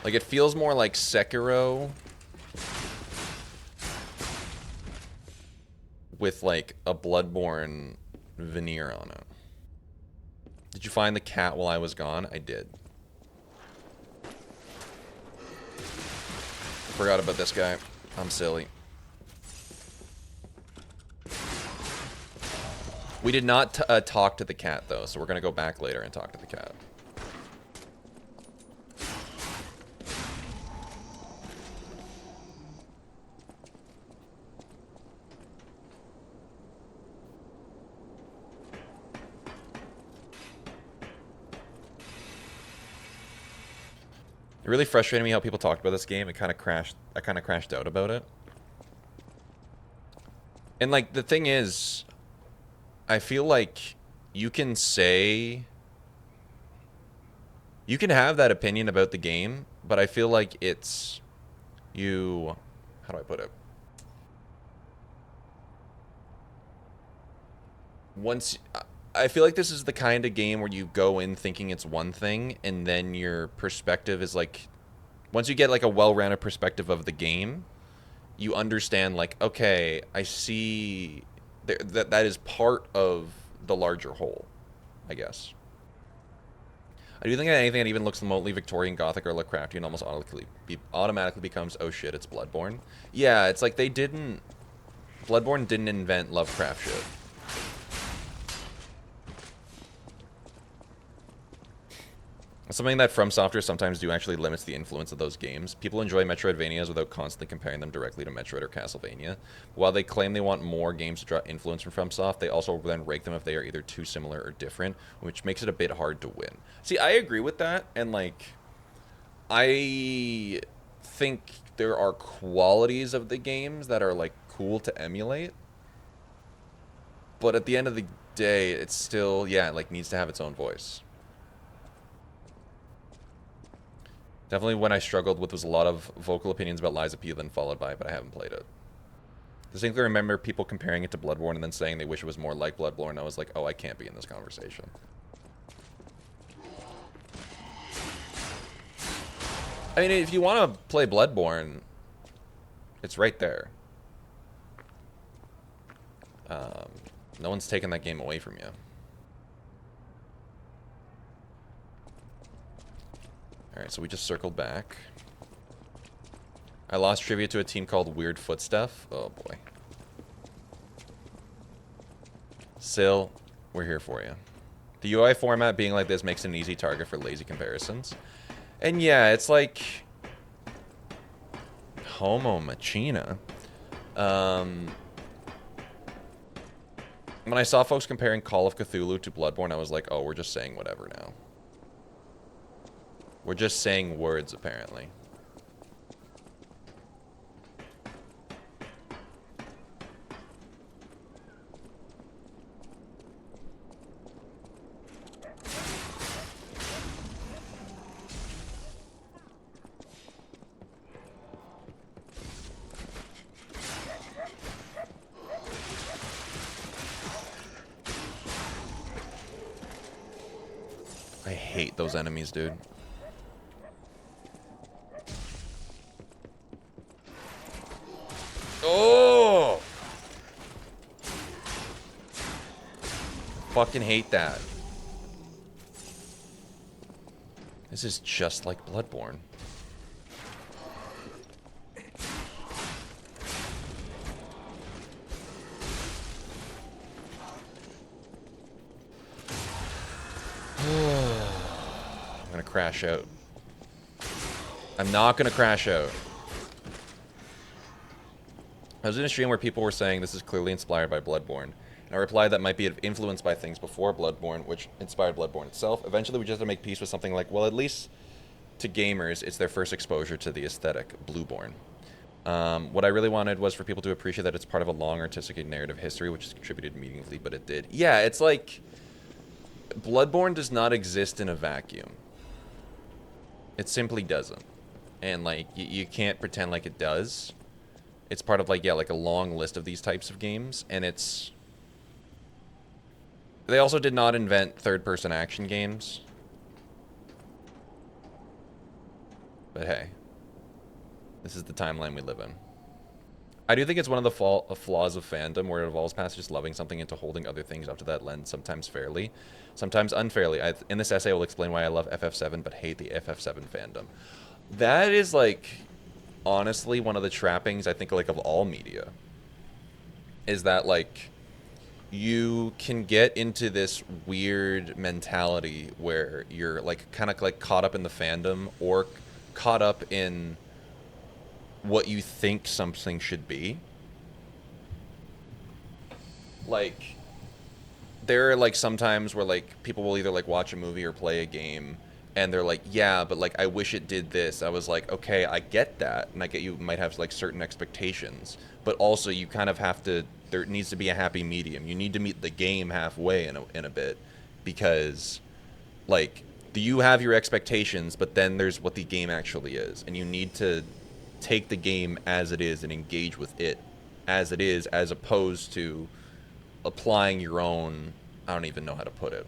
Like, it feels more like Sekiro with, like, a Bloodborne veneer on it. Did you find the cat while I was gone? I did. Forgot about this guy. I'm silly. We did not talk to the cat, though, so we're going to go back later and talk to the cat. It really frustrated me how people talked about this game. I kind of crashed out about it. And like the thing is, I feel like you can have that opinion about the game, but I feel like it's how do I put it? I feel like this is the kind of game where you go in thinking it's one thing, and then your perspective is like, once you get like a well-rounded perspective of the game, you understand like, okay, I see that is part of the larger whole, I guess. I do think that anything that even looks remotely Victorian, Gothic, or Lovecraftian almost automatically becomes, oh shit, it's Bloodborne. Yeah, it's like Bloodborne didn't invent Lovecraft shit. Something that From Software sometimes do actually limits the influence of those games. People enjoy Metroidvanias without constantly comparing them directly to Metroid or Castlevania. While they claim they want more games to draw influence from FromSoft, they also then rake them if they are either too similar or different, which makes it a bit hard to win. See, I agree with that, and like, I think there are qualities of the games that are like cool to emulate, but at the end of the day, it's still, yeah, it like needs to have its own voice. Definitely when I struggled with was a lot of vocal opinions about Lies of P, then followed by, but I haven't played it. Distinctly remember people comparing it to Bloodborne and then saying they wish it was more like Bloodborne. I was like, oh, I can't be in this conversation. I mean, if you want to play Bloodborne, it's right there. No one's taking that game away from you. Alright, so we just circled back. I lost trivia to a team called Weird Footstuff. Oh boy. Still, we're here for you. The UI format being like this makes it an easy target for lazy comparisons. And yeah, it's like Homo Machina. When I saw folks comparing Call of Cthulhu to Bloodborne, I was like, oh, we're just saying whatever now. We're just saying words, apparently. I hate those enemies, dude. Oh! Fucking hate that. This is just like Bloodborne. I'm gonna crash out. I'm not gonna crash out. I was in a stream where people were saying this is clearly inspired by Bloodborne. And I replied that might be influenced by things before Bloodborne, which inspired Bloodborne itself. Eventually, we just had to make peace with something like, well, at least to gamers, it's their first exposure to the aesthetic, Blueborne. What I really wanted was for people to appreciate that it's part of a long artistic narrative history, which has contributed meaningfully, but it did. Yeah, it's like Bloodborne does not exist in a vacuum. It simply doesn't. And like, you can't pretend like it does. It's part of like, yeah, like a long list of these types of games, and it's... They also did not invent third-person action games. But hey, this is the timeline we live in. I do think it's one of the flaws of fandom, where it evolves past just loving something into holding other things up to that lens, sometimes fairly, sometimes unfairly. In this essay, I will explain why I love FF7 but hate the FF7 fandom. That is like... honestly, one of the trappings, I think, like, of all media, is that, like, you can get into this weird mentality where you're like kind of like caught up in the fandom or caught up in what you think something should be. Like, there are like sometimes where like people will either like watch a movie or play a game and they're like, yeah, but like I wish it did this. I was like, okay, I get that, and I get you might have like certain expectations, but also you kind of have to, there needs to be a happy medium. You need to meet the game halfway in a bit, because like you have your expectations, but then there's what the game actually is, and you need to take the game as it is and engage with it as it is, as opposed to applying your own, I don't even know how to put it,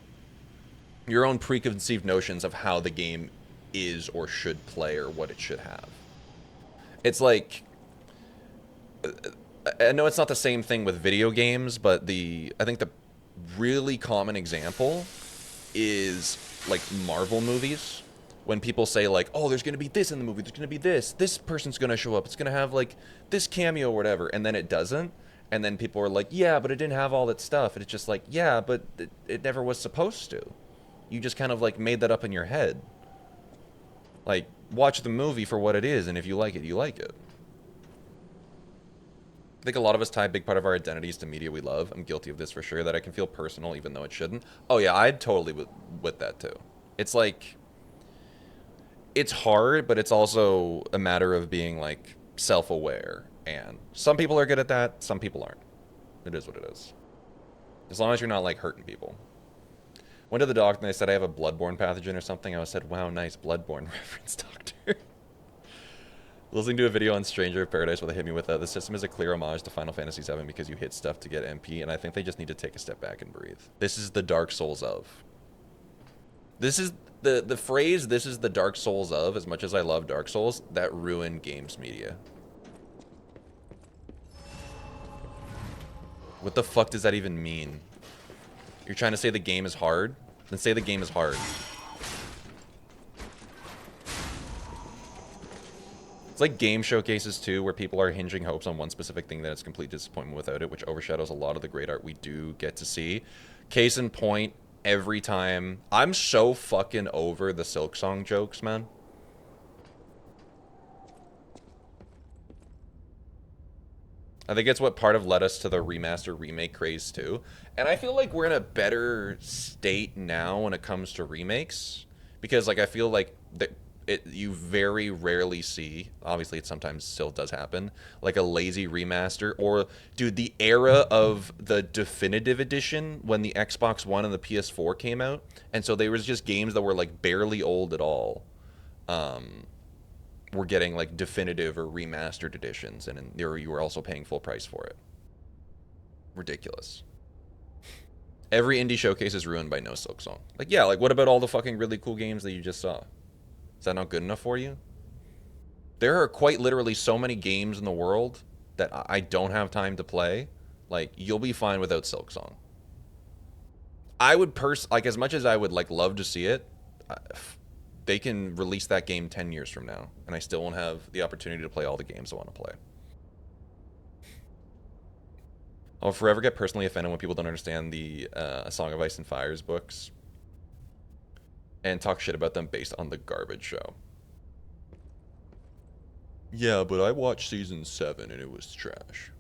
your own preconceived notions of how the game is or should play or what it should have. It's like, I know it's not the same thing with video games, but I think the really common example is like Marvel movies. When people say like, oh, there's going to be this in the movie, there's going to be this person's going to show up, it's going to have like this cameo or whatever, and then it doesn't. And then people are like, yeah, but it didn't have all that stuff. And it's just like, yeah, but it never was supposed to. You just kind of like made that up in your head. Like, watch the movie for what it is, and if you like it, you like it. I think a lot of us tie a big part of our identities to media we love. I'm guilty of this for sure, that I can feel personal even though it shouldn't. Oh yeah, I'd totally with that too. It's like, it's hard, but it's also a matter of being like self-aware. And some people are good at that, some people aren't. It is what it is. As long as you're not like hurting people. Went to the doctor and they said I have a bloodborne pathogen or something. I said, wow, nice bloodborne reference, doctor. Listening to a video on Stranger of Paradise where they hit me with the system is a clear homage to Final Fantasy VII because you hit stuff to get MP, and I think they just need to take a step back and breathe. This is the Dark Souls of. This is the phrase, this is the Dark Souls of, as much as I love Dark Souls, that ruined games media. What the fuck does that even mean? You're trying to say the game is hard? Then say the game is hard. It's like game showcases too, where people are hinging hopes on one specific thing that it's complete disappointment without it, which overshadows a lot of the great art we do get to see. Case in point, every time. I'm so fucking over the Silksong jokes, man. I think it's what part of led us to the remaster remake craze too. And I feel like we're in a better state now when it comes to remakes, because like I feel like you very rarely see, obviously it sometimes still does happen, like a lazy remaster, or dude, the era of the definitive edition when the Xbox One and the PS4 came out, and so there was just games that were like barely old at all. We're getting like definitive or remastered editions, and you were also paying full price for it. Ridiculous. Every indie showcase is ruined by no Silksong. Like, yeah, like what about all the fucking really cool games that you just saw? Is that not good enough for you? There are quite literally so many games in the world that I don't have time to play. Like, you'll be fine without Silksong. I would like, as much as I would like love to see it, they can release that game 10 years from now, and I still won't have the opportunity to play all the games I want to play. I'll forever get personally offended when people don't understand the A Song of Ice and Fire's books and talk shit about them based on the garbage show. Yeah, but I watched season 7 and it was trash.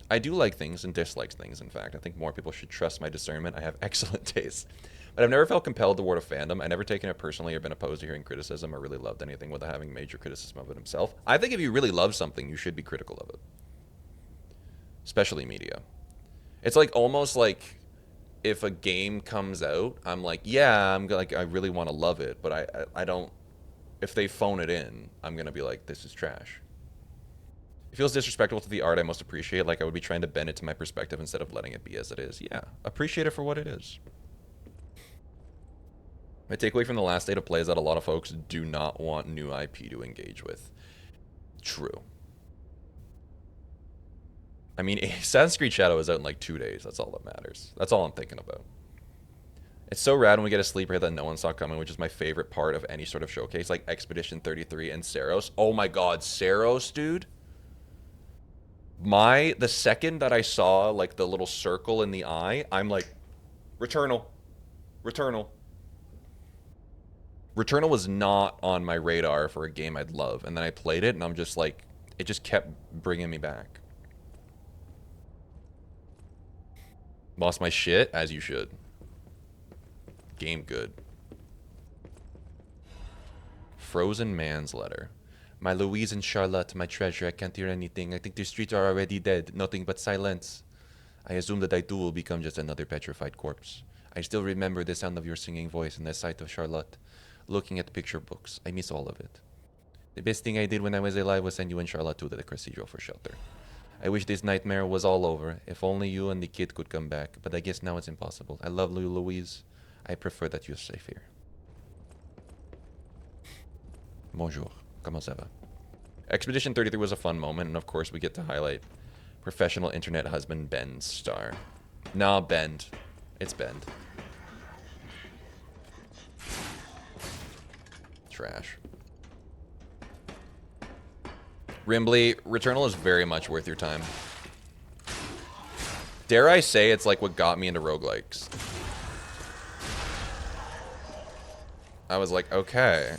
I do like things and dislike things, in fact. I think more people should trust my discernment. I have excellent taste. But I've never felt compelled toward a fandom. I've never taken it personally or been opposed to hearing criticism or really loved anything without having major criticism of it himself. I think if you really love something, you should be critical of it. Especially media. It's like almost like if a game comes out, I'm like, yeah, I really want to love it, but I don't, if they phone it in, I'm going to be like, this is trash. It feels disrespectful to the art I most appreciate, like I would be trying to bend it to my perspective instead of letting it be as it is. Yeah, appreciate it for what it is. My takeaway from the last state of play is that a lot of folks do not want new IP to engage with. True. I mean, Assassin's Creed Shadow is out in like 2 days. That's all that matters. That's all I'm thinking about. It's so rad when we get a sleeper hit that no one saw coming, which is my favorite part of any sort of showcase, like Expedition 33 and Seiros. Oh my god, Seiros, dude. The second that I saw like the little circle in the eye, I'm like, Returnal. Returnal. Returnal was not on my radar for a game I'd love, and then I played it and I'm just like, it just kept bringing me back. Lost my shit, as you should. Game good. Frozen Man's Letter. My Louise and Charlotte, my treasure, I can't hear anything. I think the streets are already dead, nothing but silence. I assume that I too will become just another petrified corpse. I still remember the sound of your singing voice and the sight of Charlotte, looking at picture books. I miss all of it. The best thing I did when I was alive was send you and Charlotte to the cathedral for shelter. I wish this nightmare was all over. If only you and the kid could come back, but I guess now it's impossible. I love you, Louise. I prefer that you're safe here. Bonjour. Comment ça va? Expedition 33 was a fun moment, and of course we get to highlight professional internet husband Ben's star. Nah, Bend. It's Bend. Trash. Rimbley, Returnal is very much worth your time. Dare I say it's like what got me into roguelikes. I was like, okay.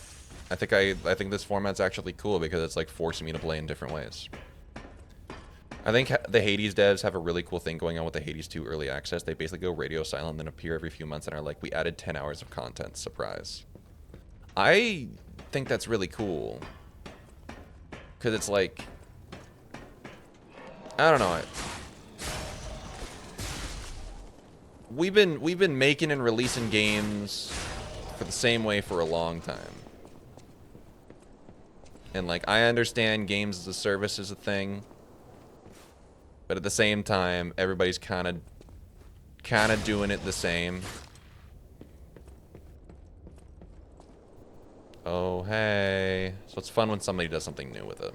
I think this format's actually cool because it's like forcing me to play in different ways. I think the Hades devs have a really cool thing going on with the Hades 2 early access. They basically go radio silent, then appear every few months and are like, we added 10 hours of content, surprise. I think that's really cool. Because it's like, I don't know. We've been making and releasing games for the same way for a long time. And like, I understand games as a service is a thing, but at the same time, everybody's kind of doing it the same. Oh, hey. So it's fun when somebody does something new with it.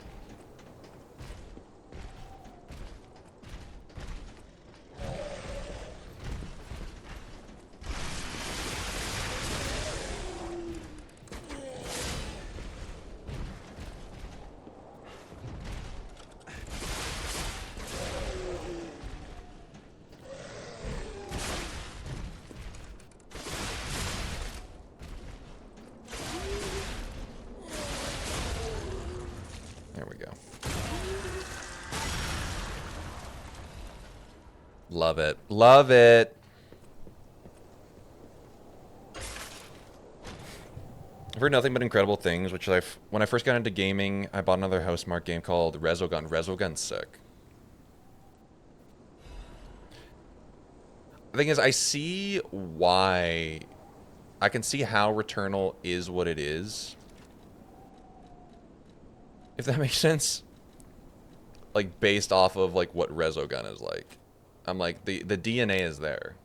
Love it. Love it. I've heard nothing but incredible things, which when I first got into gaming, I bought another Housemarque game called Resogun. Resogun's sick. The thing is, I see why... I can see how Returnal is what it is. If that makes sense. Like, based off of, like, what Resogun is like. I'm like, the DNA is there.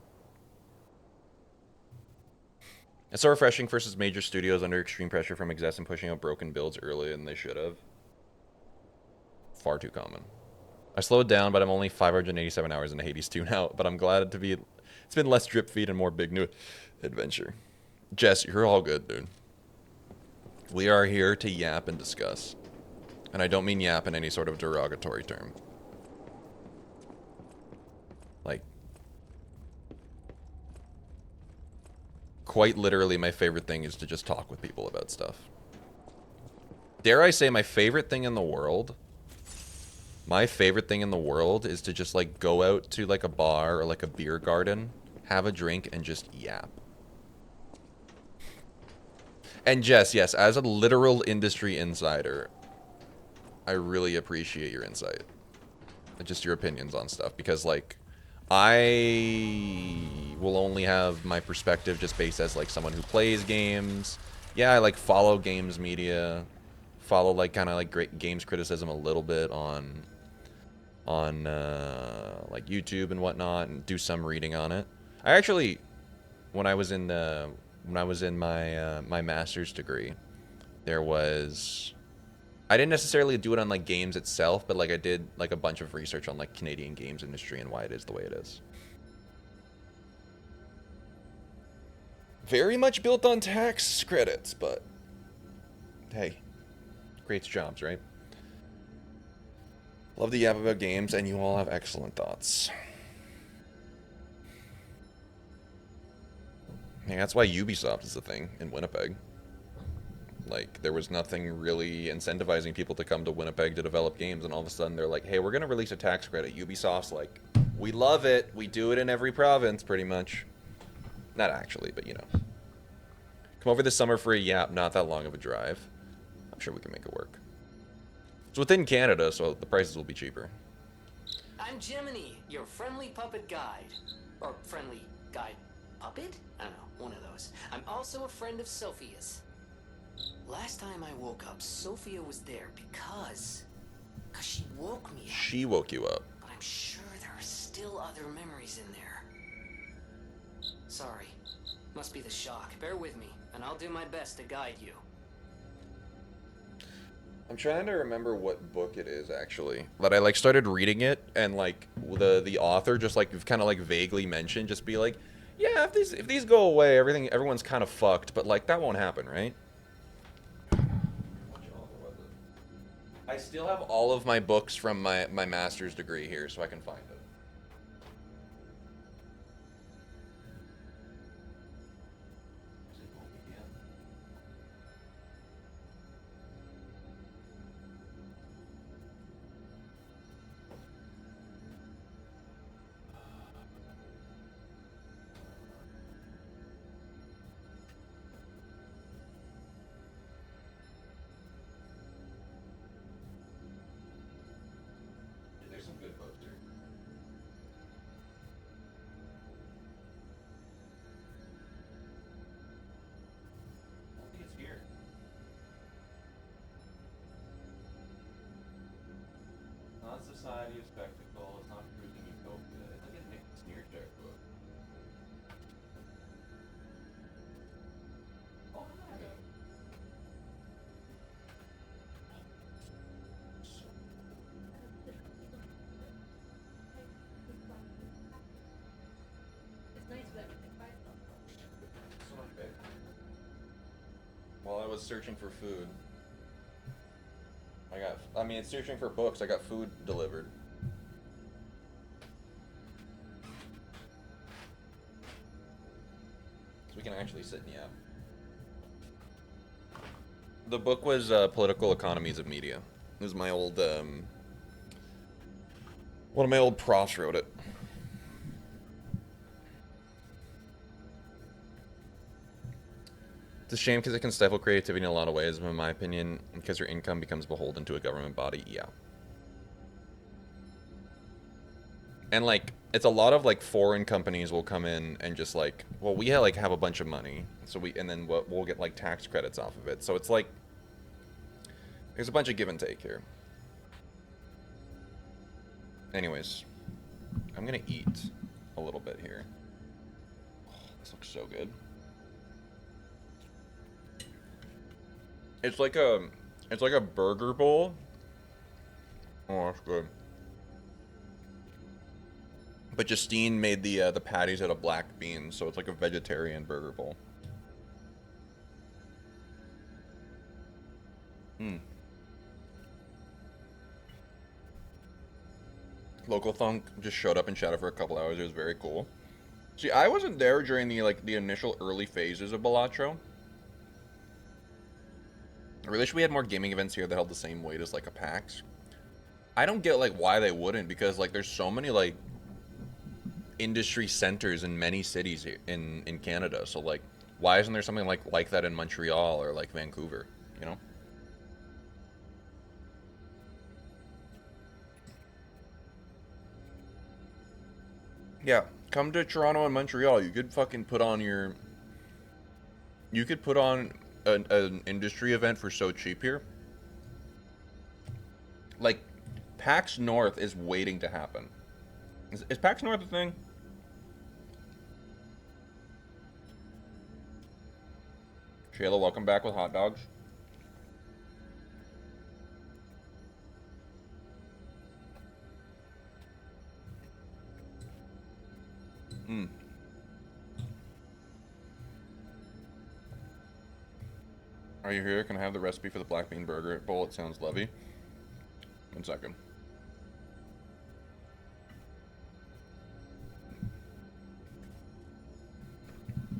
It's so refreshing versus major studios under extreme pressure from execs and pushing out broken builds earlier than they should have. Far too common. I slowed down, but I'm only 587 hours into Hades 2 now, but I'm glad to be... It's been less drip feed and more big new adventure. Jess, you're all good, dude. We are here to yap and discuss. And I don't mean yap in any sort of derogatory term. Like, quite literally, my favorite thing is to just talk with people about stuff. Dare I say my favorite thing in the world? My favorite thing in the world is to just, like, go out to, like, a bar or, like, a beer garden, have a drink, and just yap. And Jess, yes, as a literal industry insider, I really appreciate your insight. And just your opinions on stuff, because, like... I will only have my perspective just based as like someone who plays games. Yeah, I like follow games media, follow like kind of like great games criticism a little bit on like YouTube and whatnot, and do some reading on it. I actually, when I was in my my master's degree, I didn't necessarily do it on like games itself, but like I did like a bunch of research on like Canadian games industry and why it is the way it is. Very much built on tax credits, but hey, creates jobs, right? Love the yap about games, and you all have excellent thoughts. Yeah, that's why Ubisoft is the thing in Winnipeg. Like, there was nothing really incentivizing people to come to Winnipeg to develop games, and all of a sudden they're like, hey, we're going to release a tax credit. Ubisoft's like, we love it. We do it in every province, pretty much. Not actually, but you know. Come over this summer for a yap, not that long of a drive. I'm sure we can make it work. It's within Canada, so the prices will be cheaper. I'm Jiminy, your friendly puppet guide. Or friendly guide puppet? I don't know, one of those. I'm also a friend of Sophia's. Last time I woke up, Sophia was there because she woke me up. She woke you up. But I'm sure there are still other memories in there. Sorry. Must be the shock. Bear with me, and I'll do my best to guide you. I'm trying to remember what book it is, actually. But I, like, started reading it, and, like, the author just, like, kind of, like, vaguely mentioned, just be like, yeah, if these go away, everyone's kind of fucked, but, like, that won't happen, right? I still have all of my books from my master's degree here, so I can find it. There's some good books here. I think it's here. Not Society of Spectacle, it's not Cruising Utopia. It's like a Nick Sneercheck book. Oh, hi. So much better. While I was searching for food, it's searching for books, I got food delivered. So we can actually sit and yap. The book was Political Economies of Media. It was my old, one of my old profs wrote it. It's a shame because it can stifle creativity in a lot of ways, but in my opinion, because your income becomes beholden to a government body, yeah. And, like, it's a lot of, like, foreign companies will come in and just, like, well, we like have a bunch of money, so and then we'll get, like, tax credits off of it. So it's like, there's a bunch of give and take here. Anyways, I'm gonna eat a little bit here. Oh, this looks so good. It's like a burger bowl. Oh, that's good. But Justine made the patties out of black beans, so it's like a vegetarian burger bowl. Local Thunk just showed up and chatted for a couple hours. It was very cool. See, I wasn't there during the initial early phases of Balatro. I really wish we had more gaming events here that held the same weight as, like, a PAX. I don't get, like, why they wouldn't, because, like, there's so many, like, industry centers in many cities here in Canada. So, like, why isn't there something like that in Montreal or, like, Vancouver, you know? Yeah, come to Toronto and Montreal. You could fucking put on your... You could put on an industry event for so cheap here. Like, PAX North is waiting to happen. Is PAX North a thing? Shayla, welcome back with hot dogs. Are you here? Can I have the recipe for the black bean burger bowl? It sounds lovely. 1 second.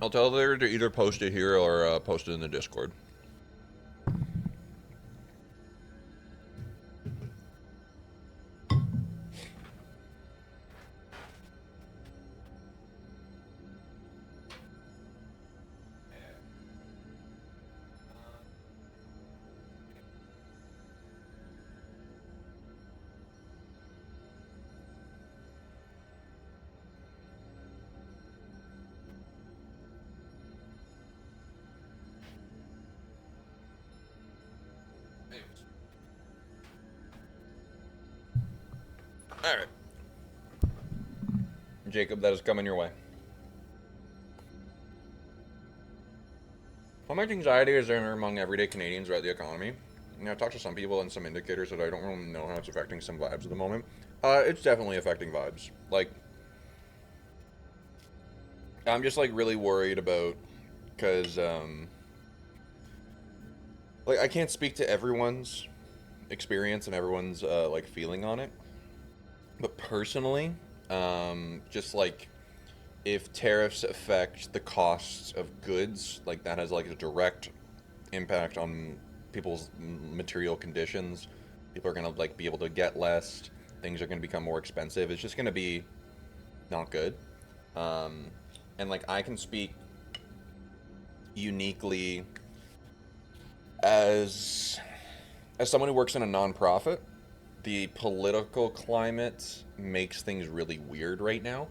I'll tell her to either post it here or post it in the Discord. All right. Jacob, that is coming your way. How much anxiety is there among everyday Canadians about the economy? You know, I've talked to some people and some indicators that I don't really know how it's affecting some vibes at the moment. It's definitely affecting vibes. Like, I'm just, like, really worried about, because, like, I can't speak to everyone's experience and everyone's, like, feeling on it. But personally, just, like, if tariffs affect the costs of goods, like, that has, like, a direct impact on people's material conditions. People are going to, like, be able to get less. Things are going to become more expensive. It's just going to be not good. And, like, I can speak uniquely as someone who works in a nonprofit. The political climate makes things really weird right now.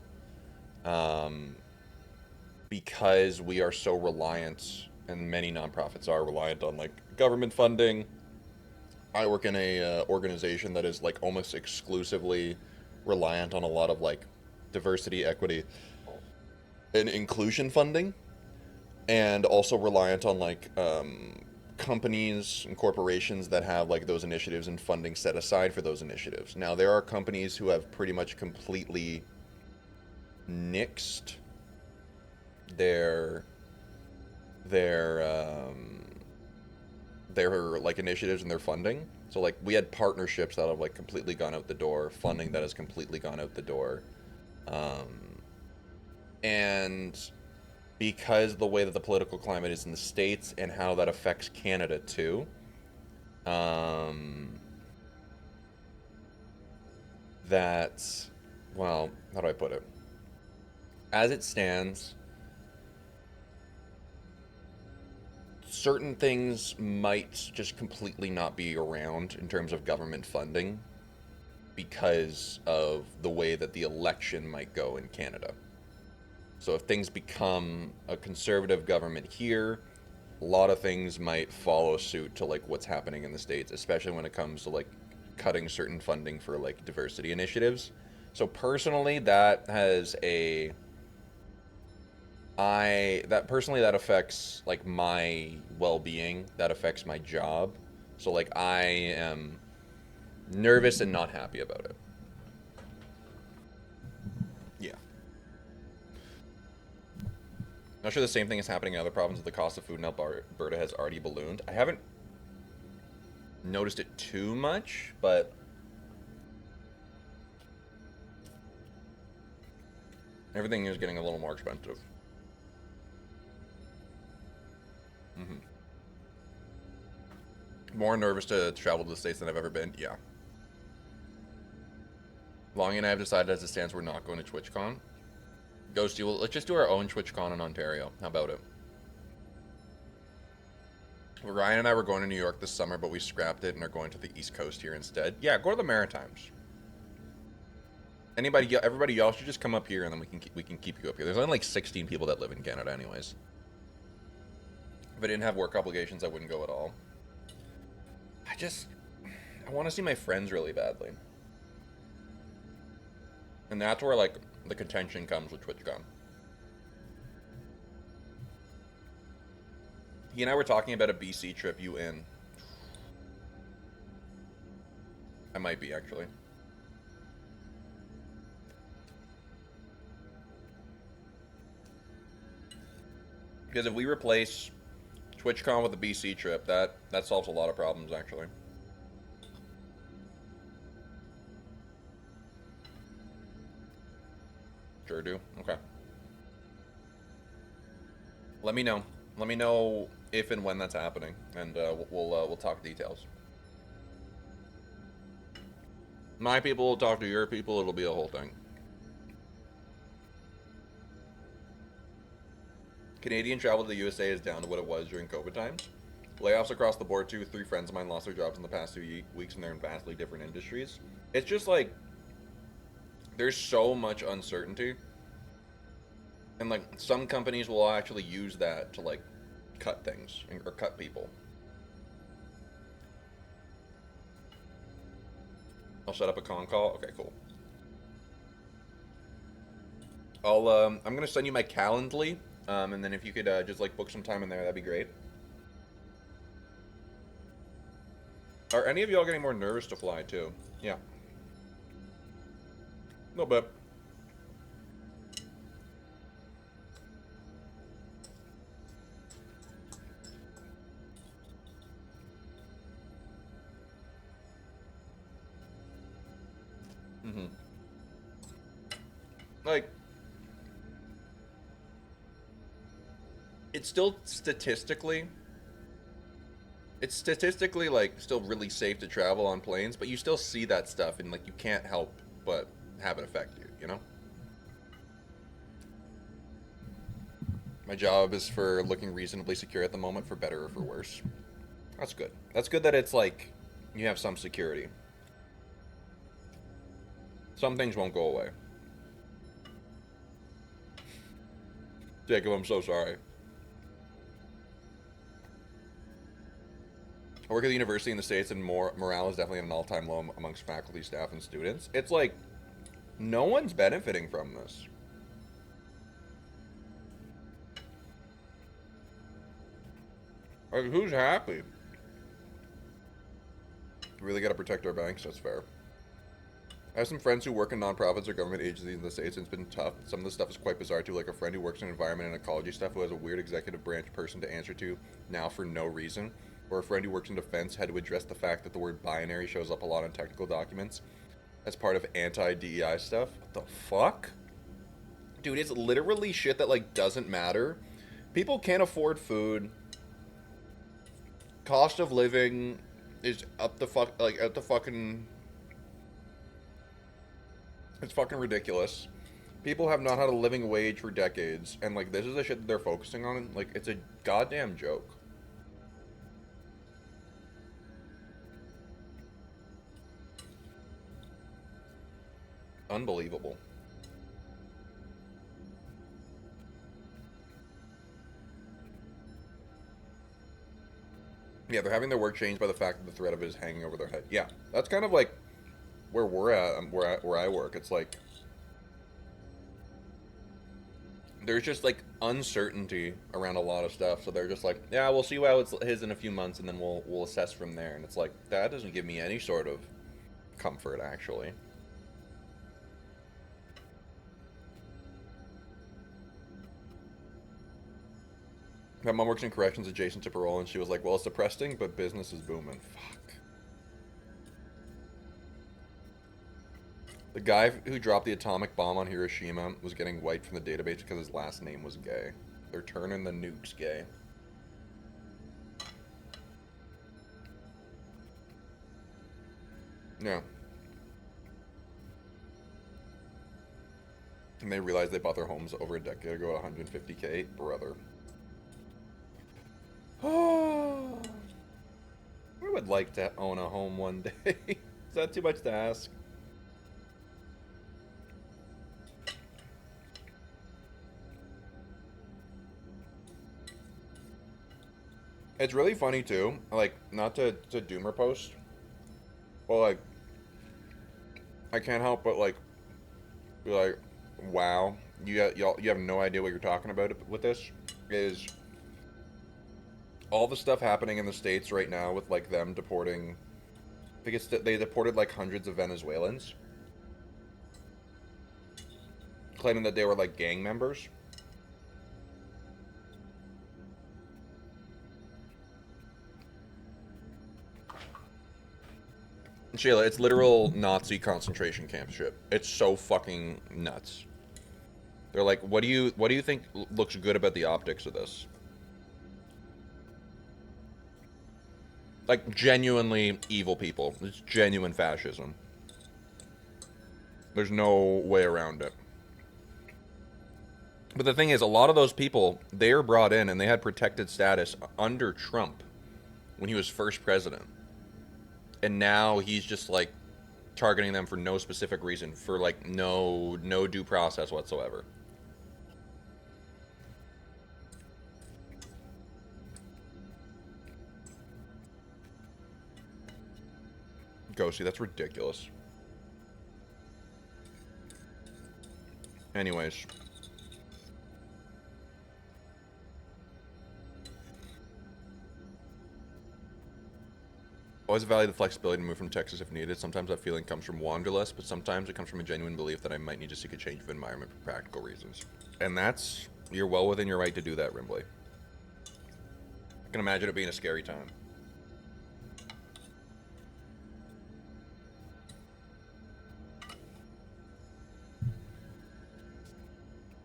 Because we are so reliant, and many nonprofits are reliant on, like, government funding. I work in a organization that is, like, almost exclusively reliant on a lot of, like, diversity, equity, and inclusion funding, and also reliant on, like, companies and corporations that have, like, those initiatives and funding set aside for those initiatives. Now, there are companies who have pretty much completely nixed their like initiatives and their funding. So, like, we had partnerships that have, like, completely gone out the door, funding that has completely gone out the door, and because the way that the political climate is in the States and how that affects Canada too, that, well, how do I put it? As it stands, certain things might just completely not be around in terms of government funding because of the way that the election might go in Canada. So if things become a conservative government here, a lot of things might follow suit to, like, what's happening in the States, especially when it comes to, like, cutting certain funding for, like, diversity initiatives. So personally, that has a... that affects, like, my well-being. That affects my job. So, like, I am nervous and not happy about it. Yeah. Not sure the same thing is happening in other provinces. The cost of food in Alberta has already ballooned. I haven't noticed it too much, but everything is getting a little more expensive. More nervous to travel to the States than I've ever been. Yeah. Longy and I have decided as it stands we're not going to TwitchCon. Ghosty, well, let's just do our own TwitchCon in Ontario. How about it? Ryan and I were going to New York this summer, but we scrapped it and are going to the East Coast here instead. Yeah, go to the Maritimes. Everybody, y'all should just come up here and then we can keep you up here. There's only like 16 people that live in Canada, anyways. If I didn't have work obligations, I wouldn't go at all. I want to see my friends really badly. And that's where, like, the contention comes with TwitchCon. He and I were talking about a BC trip. You in? I might be, actually. Because if we replace TwitchCon with a BC trip, that solves a lot of problems, actually. Sure do. Okay. Let me know. Let me know if and when that's happening, and we'll talk details. My people will talk to your people. It'll be a whole thing. Canadian travel to the USA is down to what it was during COVID times. Layoffs across the board too. 3 friends of mine lost their jobs in the past 2 weeks, and they're in vastly different industries. It's just like there's so much uncertainty, and like some companies will actually use that to like cut things or cut people. I'll set up a con call. Okay, cool. I'm gonna send you my Calendly, and then if you could just like book some time in there, that'd be great. Are any of y'all getting more nervous to fly too? Yeah. No, but like, it's still statistically like still really safe to travel on planes, but you still see that stuff and like you can't help but have it affect you, you know? My job is for looking reasonably secure at the moment, for better or for worse. That's good. That's good that it's like you have some security. Some things won't go away. Jacob, I'm so sorry. I work at the university in the States, and morale is definitely at an all-time low amongst faculty, staff, and students. It's like, no one's benefiting from this. Like, who's happy? We really gotta protect our banks, that's fair. I have some friends who work in nonprofits or government agencies in the States, and it's been tough. Some of the stuff is quite bizarre too, like a friend who works in environment and ecology stuff who has a weird executive branch person to answer to now for no reason. Or a friend who works in defense had to address the fact that the word binary shows up a lot on technical documents as part of anti-DEI stuff. What the fuck? Dude, it's literally shit that like doesn't matter. People can't afford food. Cost of living is up the fucking... It's fucking ridiculous. People have not had a living wage for decades, and like this is the shit that they're focusing on. Like, it's a goddamn joke. Unbelievable. Yeah, they're having their work changed by the fact that the threat of it is hanging over their head. Yeah, that's kind of like where we're at, where I work. It's like there's just like uncertainty around a lot of stuff, so they're just like, yeah, we'll see how it is in a few months, and then we'll assess from there. And it's like, that doesn't give me any sort of comfort, actually. My mom works in corrections adjacent to parole, and she was like, well, it's depressing, but business is booming. Fuck. The guy who dropped the atomic bomb on Hiroshima was getting wiped from the database because his last name was gay. They're turning the nukes gay. Yeah. And they realized they bought their homes over a decade ago at $150K. Brother. Oh, I would like to own a home one day. Is that too much to ask? It's really funny too, like, not to doomer post, but like, I can't help but like, be like, wow, you have no idea what you're talking about with this. Is all the stuff happening in the States right now with like them deporting, I think they deported like hundreds of Venezuelans, claiming that they were like gang members. Sheila, it's literal Nazi concentration camp shit. It's so fucking nuts. They're like, what do you think looks good about the optics of this? Like, genuinely evil people. It's genuine fascism. There's no way around it. But the thing is, a lot of those people, they are brought in and they had protected status under Trump when he was first president. And now he's just, like, targeting them for no specific reason, for, like, no due process whatsoever. Ghosty, that's ridiculous. Anyways. Always value the flexibility to move from Texas if needed. Sometimes that feeling comes from wanderlust, but sometimes it comes from a genuine belief that I might need to seek a change of environment for practical reasons. And that's, you're well within your right to do that, Rimbley. I can imagine it being a scary time.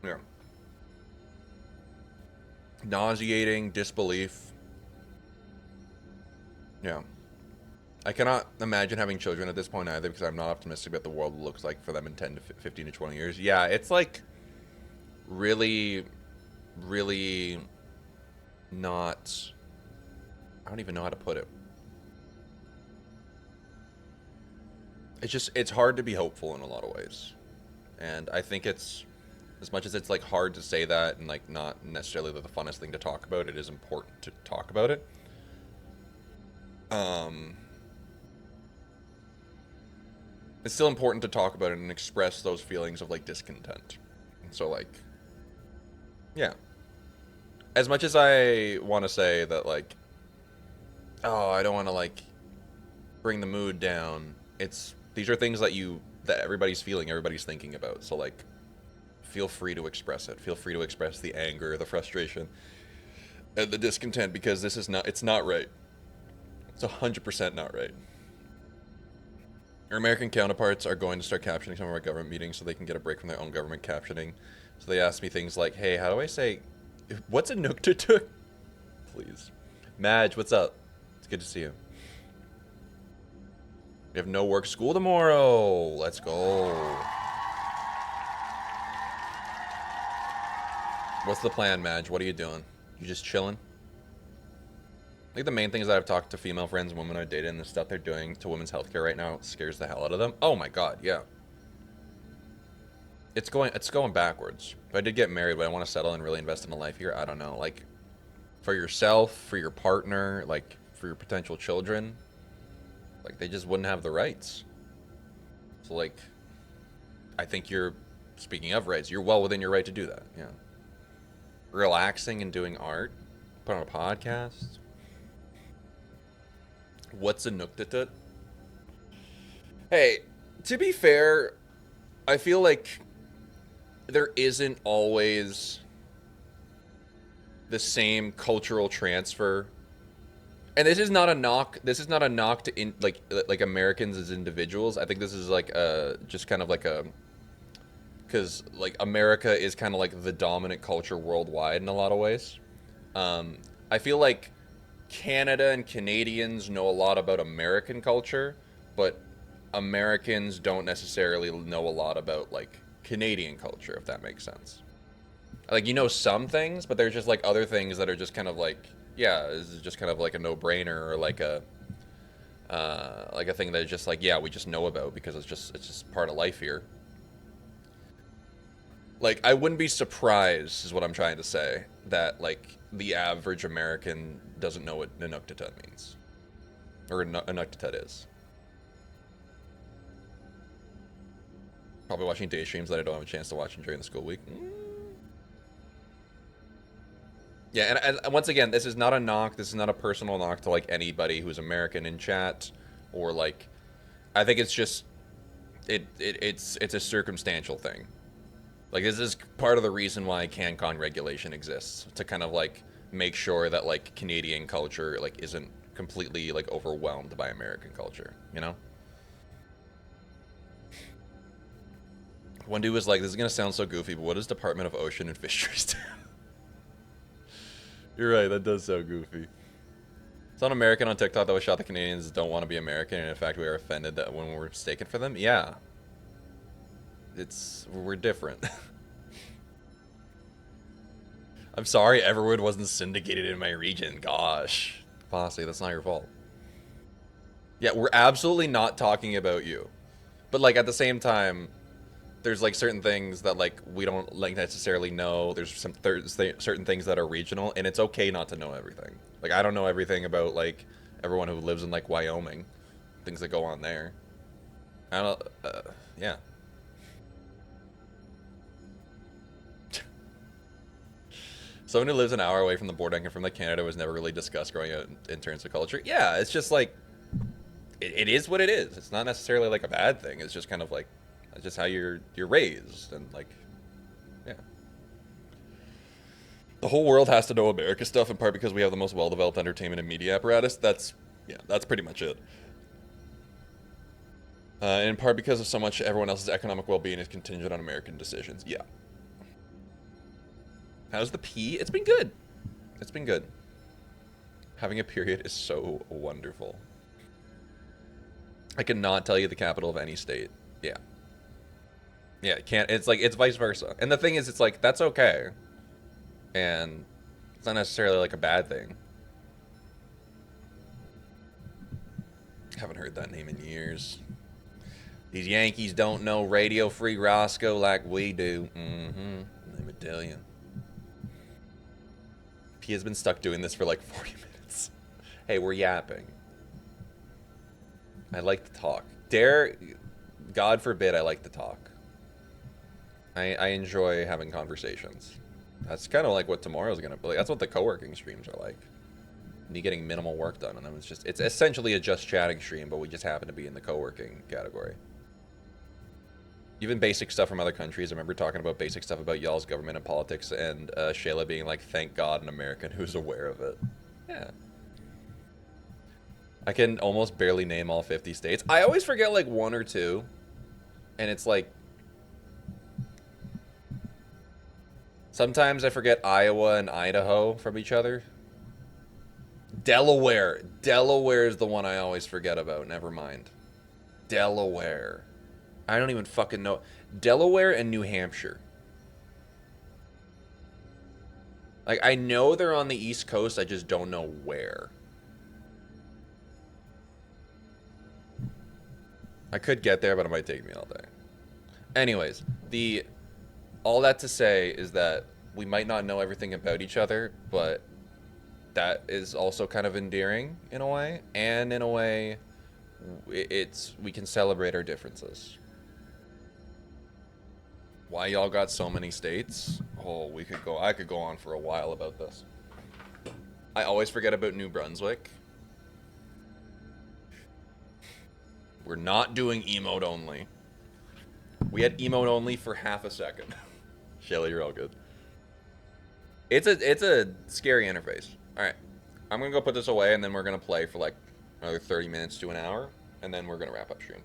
Yeah. Nauseating, disbelief. Yeah. I cannot imagine having children at this point either, because I'm not optimistic about the world looks like for them in 10 to 15 to 20 years. Yeah, it's like really, really not... I don't even know how to put it. It's just, it's hard to be hopeful in a lot of ways. And I think it's, as much as it's like hard to say that and like not necessarily the funnest thing to talk about, it is important to talk about it. It's still important to talk about it and express those feelings of like discontent. So like, yeah. As much as I want to say that like, oh, I don't want to like bring the mood down. These are things that everybody's feeling, everybody's thinking about. So like, feel free to express it. Feel free to express the anger, the frustration, and the discontent, because it's not right. It's 100% not right. Our American counterparts are going to start captioning some of our government meetings so they can get a break from their own government captioning. So they asked me things like, hey, how do I say, what's a Nuktatuk? Please. Madge, what's up? It's good to see you. We have no work school tomorrow. Let's go. What's the plan, Madge? What are you doing? You just chilling? I think the main thing is that I've talked to female friends and women I've dated, and the stuff they're doing to women's healthcare right now scares the hell out of them. Oh my god, yeah. It's going backwards. If I did get married, would I want to settle and really invest in a life here? I don't know. Like, for yourself, for your partner, like, for your potential children, like, they just wouldn't have the rights. So, like, I think speaking of rights, you're well within your right to do that, yeah. Relaxing and doing art, put on a podcast. What's a Nuktitut? Hey, to be fair, I feel like there isn't always the same cultural transfer. And this is not a knock. This is not a knock to like Americans as individuals. I think this is like just kind of like because like America is kind of like the dominant culture worldwide in a lot of ways. I feel like Canada and Canadians know a lot about American culture, but Americans don't necessarily know a lot about like Canadian culture, if that makes sense. Like, you know some things, but there's just like other things that are just kind of like, yeah, this is just kind of like a no-brainer, or like a thing that is just like, yeah, we just know about because it's just part of life here. Like, I wouldn't be surprised, is what I'm trying to say, that like the average American doesn't know what Inuktitut means, or Inuktitut is. Probably watching day streams that I don't have a chance to watch during the school week. Yeah, and once again, this is not a knock. This is not a personal knock to like anybody who's American in chat, or like, I think it's just it's a circumstantial thing. Like, this is part of the reason why CanCon regulation exists, to kind of like make sure that like Canadian culture like isn't completely like overwhelmed by American culture, you know? One dude was like, this is gonna sound so goofy, but what does Department of Ocean and Fisheries do? You're right, that does sound goofy. It's an American on TikTok that was shot the Canadians don't want to be American, and in fact, we are offended that when we're mistaken for them. Yeah. We're different. I'm sorry Everwood wasn't syndicated in my region. Gosh. Posse, that's not your fault. Yeah, we're absolutely not talking about you. But, like, at the same time, there's, like, certain things that, like, we don't, like, necessarily know. There's certain things that are regional, and it's okay not to know everything. Like, I don't know everything about, like, everyone who lives in, like, Wyoming. Things that go on there. I don't, yeah. Someone who lives an hour away from the border and from Canada was never really discussed growing up in terms of culture. Yeah, it's just like, it is what it is. It's not necessarily like a bad thing. It's just kind of like, it's just how you're raised, and like, yeah. The whole world has to know America stuff, in part because we have the most well-developed entertainment and media apparatus. That's pretty much it. In part because of so much everyone else's economic well-being is contingent on American decisions. Yeah. How's the pee? It's been good. It's been good. Having a period is so wonderful. I cannot tell you the capital of any state. Yeah. Yeah, it can't. It's like, it's vice versa. And the thing is, it's like, that's okay. And it's not necessarily like a bad thing. Haven't heard that name in years. These Yankees don't know Radio Free Roscoe like we do. Let me tell you. He has been stuck doing this for like 40 minutes. Hey, we're yapping. I like to talk. God forbid I like to talk. I enjoy having conversations. That's kind of like what tomorrow's gonna be like. That's what the co-working streams are like. Me getting minimal work done, and it's essentially a just chatting stream, but we just happen to be in the co-working category. Even basic stuff from other countries. I remember talking about basic stuff about y'all's government and politics, and Shayla being like, thank God an American who's aware of it. Yeah. I can almost barely name all 50 states. I always forget like one or two. And it's like, sometimes I forget Iowa and Idaho from each other. Delaware. Delaware is the one I always forget about. Never mind. Delaware. I don't even fucking know. Delaware and New Hampshire. Like, I know they're on the East Coast, I just don't know where. I could get there, but it might take me all day. Anyways, all that to say is that we might not know everything about each other, but that is also kind of endearing in a way. And in a way, we can celebrate our differences. Why y'all got so many states? Oh, I could go on for a while about this. I always forget about New Brunswick. We're not doing emote only. We had emote only for half a second. Shelly, you're all good. It's a scary interface. All right, I'm gonna go put this away, and then we're gonna play for like another 30 minutes to an hour, and then we're gonna wrap up stream.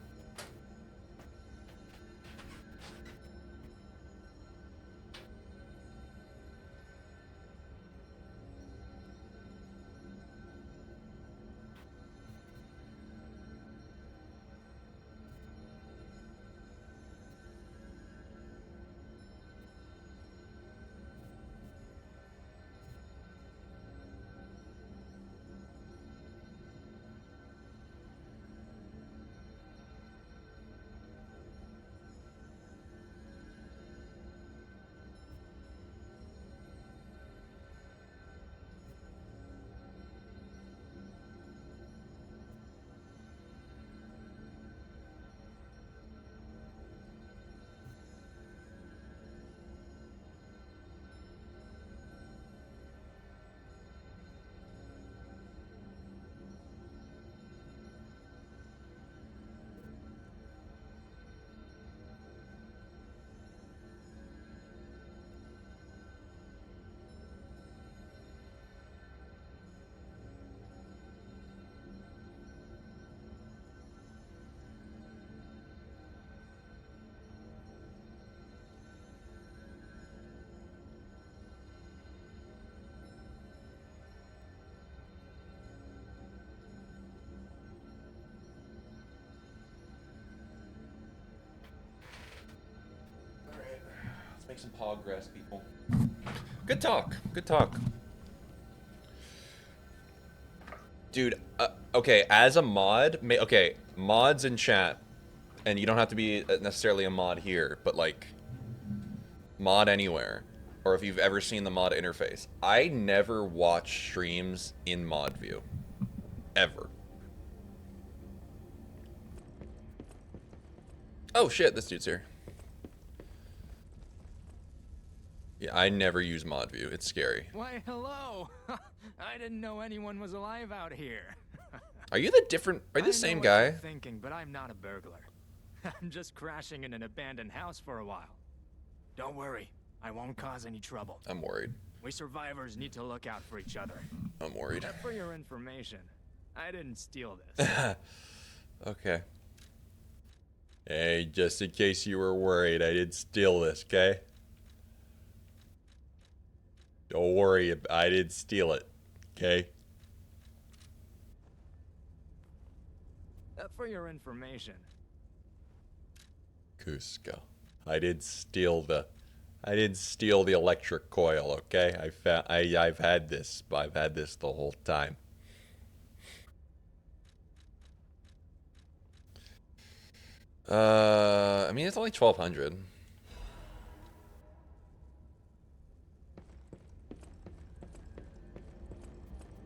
progress, people. Good talk. Good talk. Dude, okay, as a mod, okay, mods in chat, and you don't have to be necessarily a mod here, but like, mod anywhere, or if you've ever seen the mod interface. I never watch streams in mod view. Ever. Oh shit, this dude's here. Yeah, I never use mod view. It's scary. Why, hello! I didn't know anyone was alive out here. Are you the different... Are you the same guy? I'm thinking, but I'm not a burglar. I'm just crashing in an abandoned house for a while. Don't worry, I won't cause any trouble. I'm worried. We survivors need to look out for each other. I'm worried. For your information, I didn't steal this. Okay. Hey, just in case you were worried, I didn't steal this, okay? Don't worry, I didn't steal it, okay? For your information. Cusco. I didn't steal the electric coil, okay? I've had this the whole time. I mean, it's only 1,200.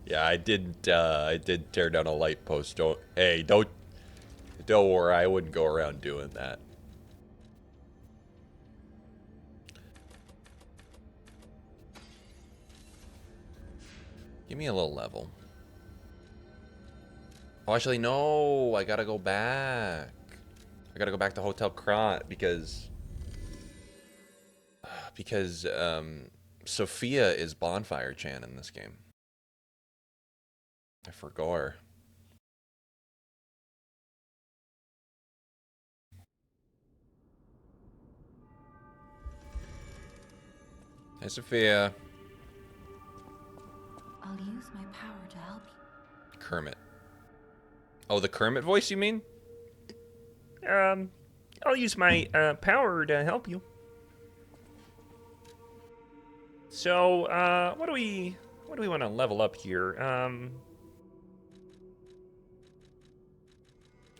Yeah, I did tear down a light post. Don't worry, I wouldn't go around doing that. Give me a little level. Oh, actually, no, I gotta go back. I gotta go back to Hotel Krat because Sophia is Bonfire Chan in this game. I forgot. Hey, Sophia. I'll use my power to help you. Kermit. Oh, the Kermit voice, you mean? I'll use my power to help you. So, what do we want to level up here?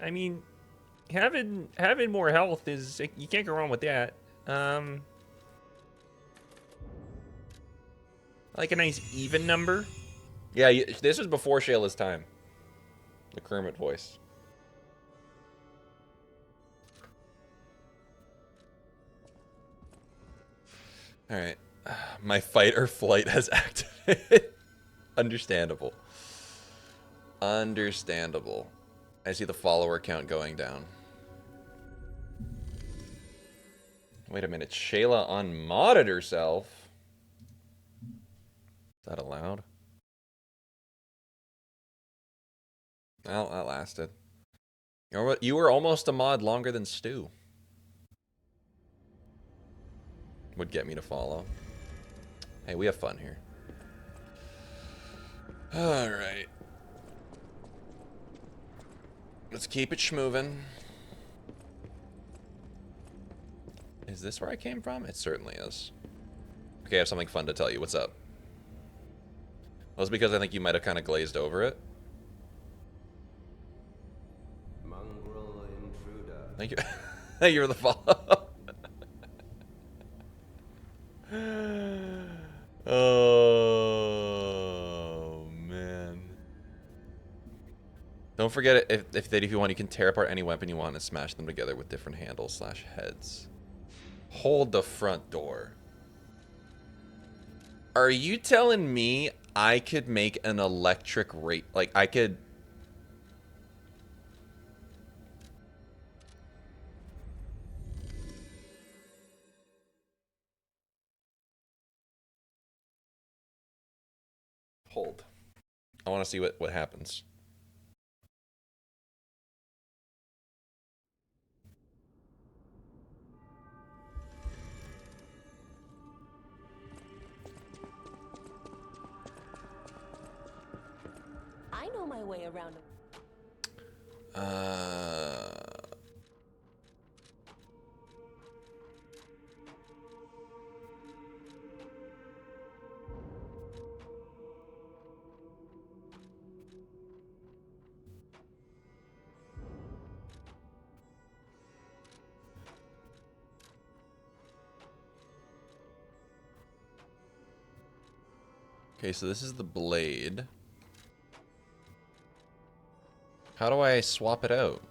I mean, having more health is, you can't go wrong with that. Like a nice even number. Yeah, this was before Shayla's time. The Kermit voice. All right, my fight or flight has activated. Understandable. Understandable. I see the follower count going down. Wait a minute, Shayla unmodded herself. Is that allowed? Well, that lasted. You were almost a mod longer than Stu. Would get me to follow. Hey, we have fun here. Alright. Let's keep it schmovin'. Is this where I came from? It certainly is. Okay, I have something fun to tell you. What's up? Well, it's because I think you might have kind of glazed over it. Mongrel intruder. Thank you. Thank you for the follow. Oh man! Don't forget if you want, you can tear apart any weapon you want and smash them together with different handles / heads. Hold the front door. Are you telling me I could make an electric rate? Like I could. Hold. I want to see what happens. I know my way around. Okay, so this is the blade. How do I swap it out?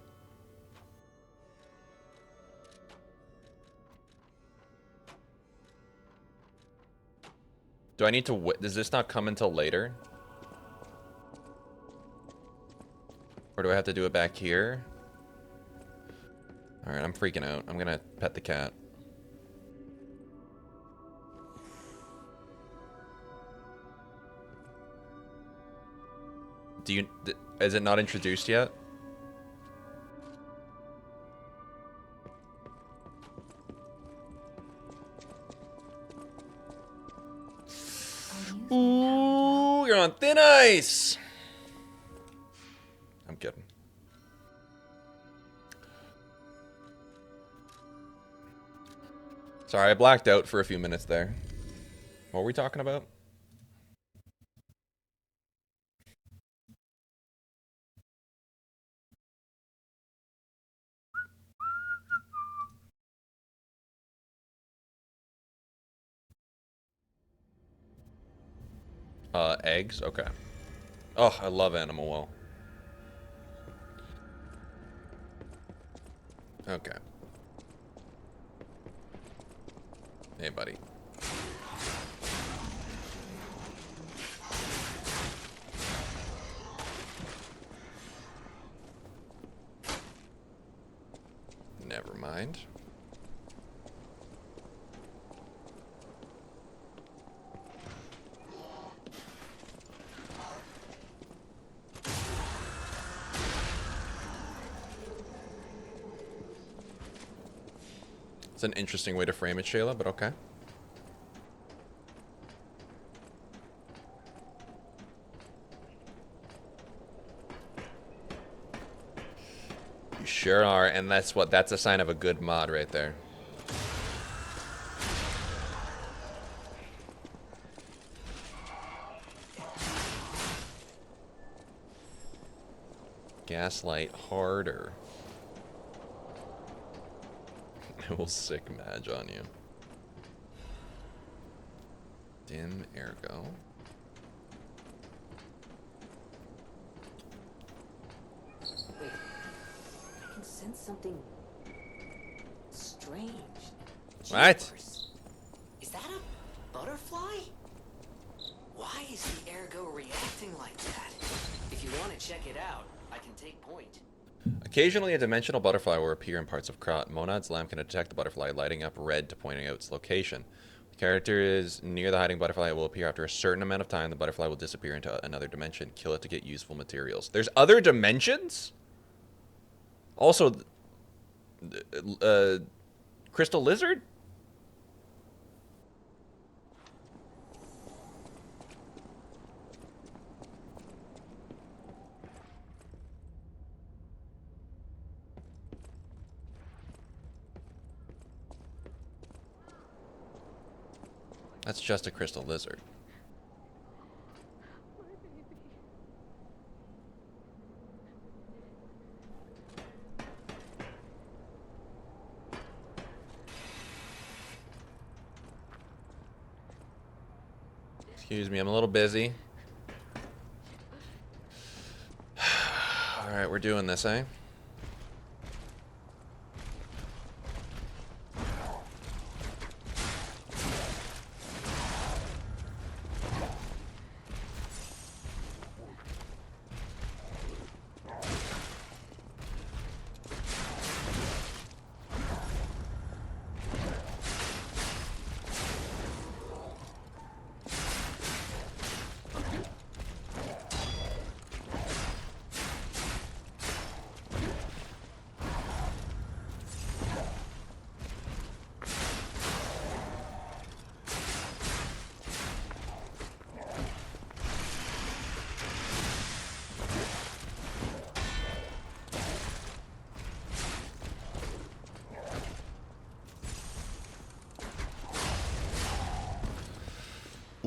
Do I need to does this not come until later? Or do I have to do it back here? Alright, I'm freaking out. I'm gonna pet the cat. Is it not introduced yet? Ooh, you're on thin ice! I'm kidding. Sorry, I blacked out for a few minutes there. What were we talking about? Eggs? Okay. Oh, I love Animal Well. Okay. Hey, buddy. Never mind. It's an interesting way to frame it, Shayla, but okay. You sure are, and that's a sign of a good mod right there. Gaslight harder. I will sick Madge on you. Dim ergo. Wait, I can sense something strange. What? Jeepers. Is that a butterfly? Why is the ergo reacting like that? If you want to check it out, I can take point. Occasionally, a dimensional butterfly will appear in parts of Krat. Monad's lamp can detect the butterfly, lighting up red to pointing out its location. The character is near the hiding butterfly. It will appear after a certain amount of time. The butterfly will disappear into another dimension. Kill it to get useful materials. There's other dimensions? Also, Crystal Lizard? That's just a crystal lizard. Excuse me, I'm a little busy. Alright, we're doing this, eh?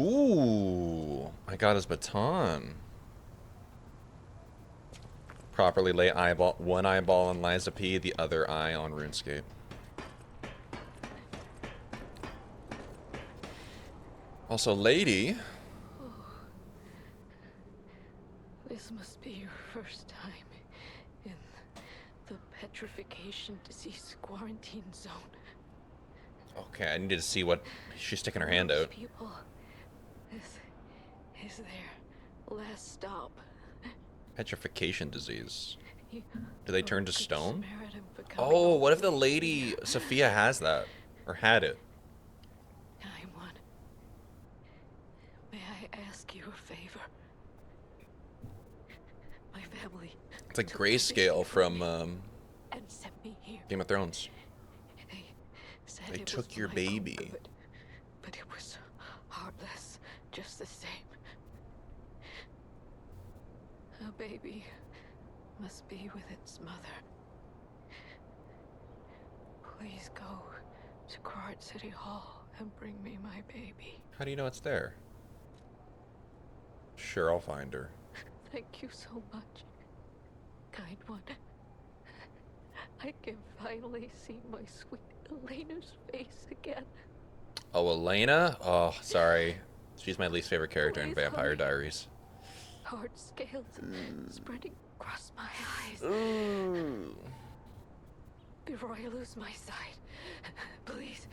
Ooh, I got his baton. Properly lay one eyeball on Liza P, the other eye on RuneScape. Also, lady, This must be your first time in the petrification disease quarantine zone. Okay, I needed to see what she's sticking her hand out. People, this is their last stop. Petrification disease. You Do they turn to could stone? smear it and become Oh, what if the lady Sophia has that? Or had it? I'm one. May I ask you a favor? My family. It's like Grayscale from and sent me here. Game of Thrones. They said They it took was your for my own baby. good, but it was heartless, just the same. A baby must be with its mother. Please go to Krat City Hall and bring me my baby. How do you know it's there? Sure, I'll find her. Thank you so much, kind one. I can finally see my sweet Elena's face again. Oh, Elena? Oh, sorry. She's my least favorite character in Please, Vampire honey. Diaries. Hard scales spreading across my eyes. Ooh. Before I lose my sight, please.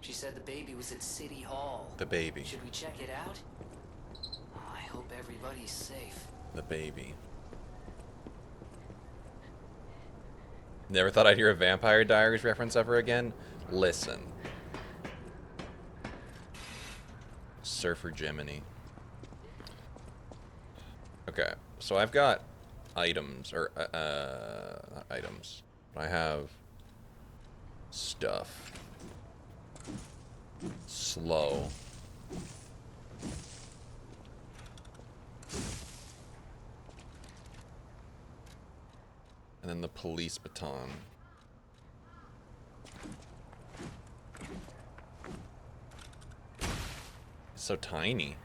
She said the baby was at City Hall. The baby. Should we check it out? Oh, I hope everybody's safe. The baby. Never thought I'd hear a Vampire Diaries reference ever again? Listen. Surfer Jiminy. Okay, so I've got items, or, not items. I have stuff. Slow. And then the police baton. It's so tiny.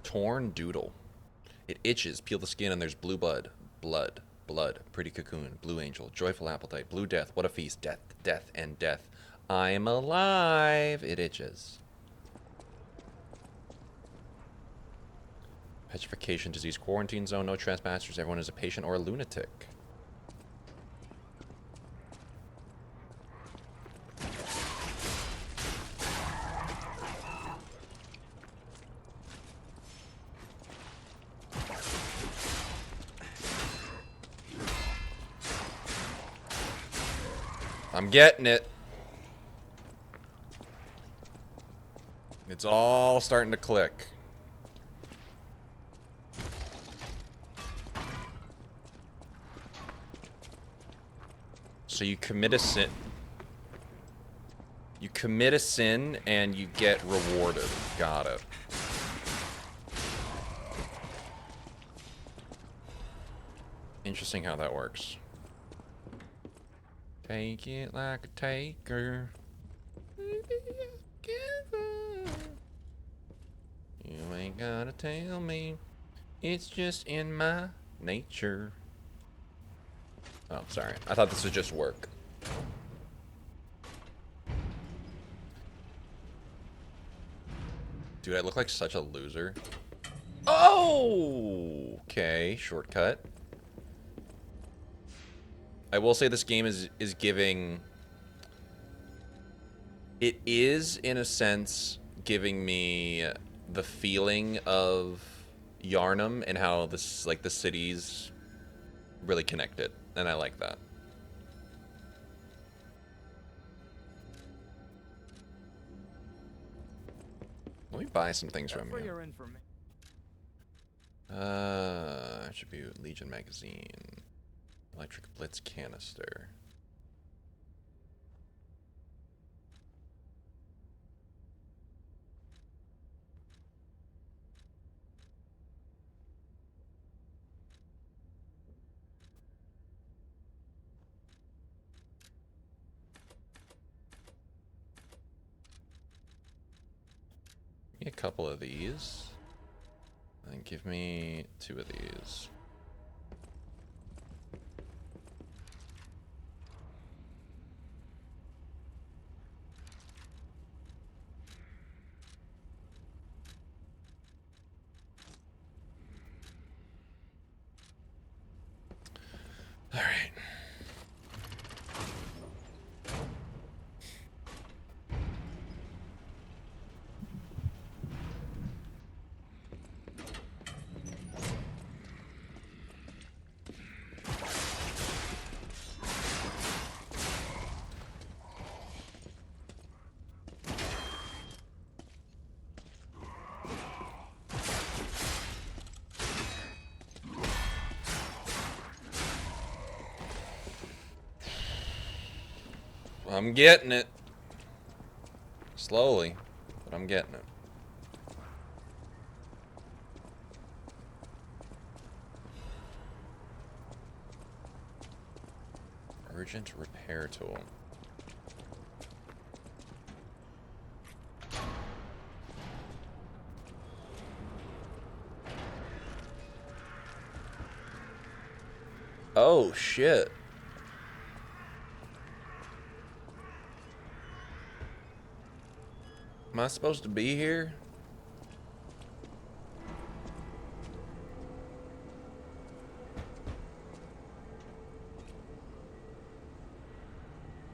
Torn doodle. It itches. Peel the skin and there's blue blood. Blood. Blood. Pretty cocoon. Blue angel. Joyful appetite. Blue death. What a feast. Death. Death and death. I'm alive. It itches. Petrification disease. Quarantine zone. No trespassers. Everyone is a patient or a lunatic. I'm getting it. It's all starting to click. So you commit a sin. You commit a sin and you get rewarded. Got it. Interesting how that works. Take it like a taker. You ain't gotta tell me. It's just in my nature. Oh, sorry. I thought this would just work. Dude, I look like such a loser. Oh! Okay, shortcut. I will say this game is giving... It is, in a sense, giving me the feeling of Yharnam and how this, like, the cities really connected, and I like that. Let me buy some things from For you. your information. Attribute, Legion magazine, electric blitz canister. Give me a couple of these. And give me 2 of these. I'm getting it. Slowly, but I'm getting it. Urgent repair tool. Oh, shit. Am I supposed to be here?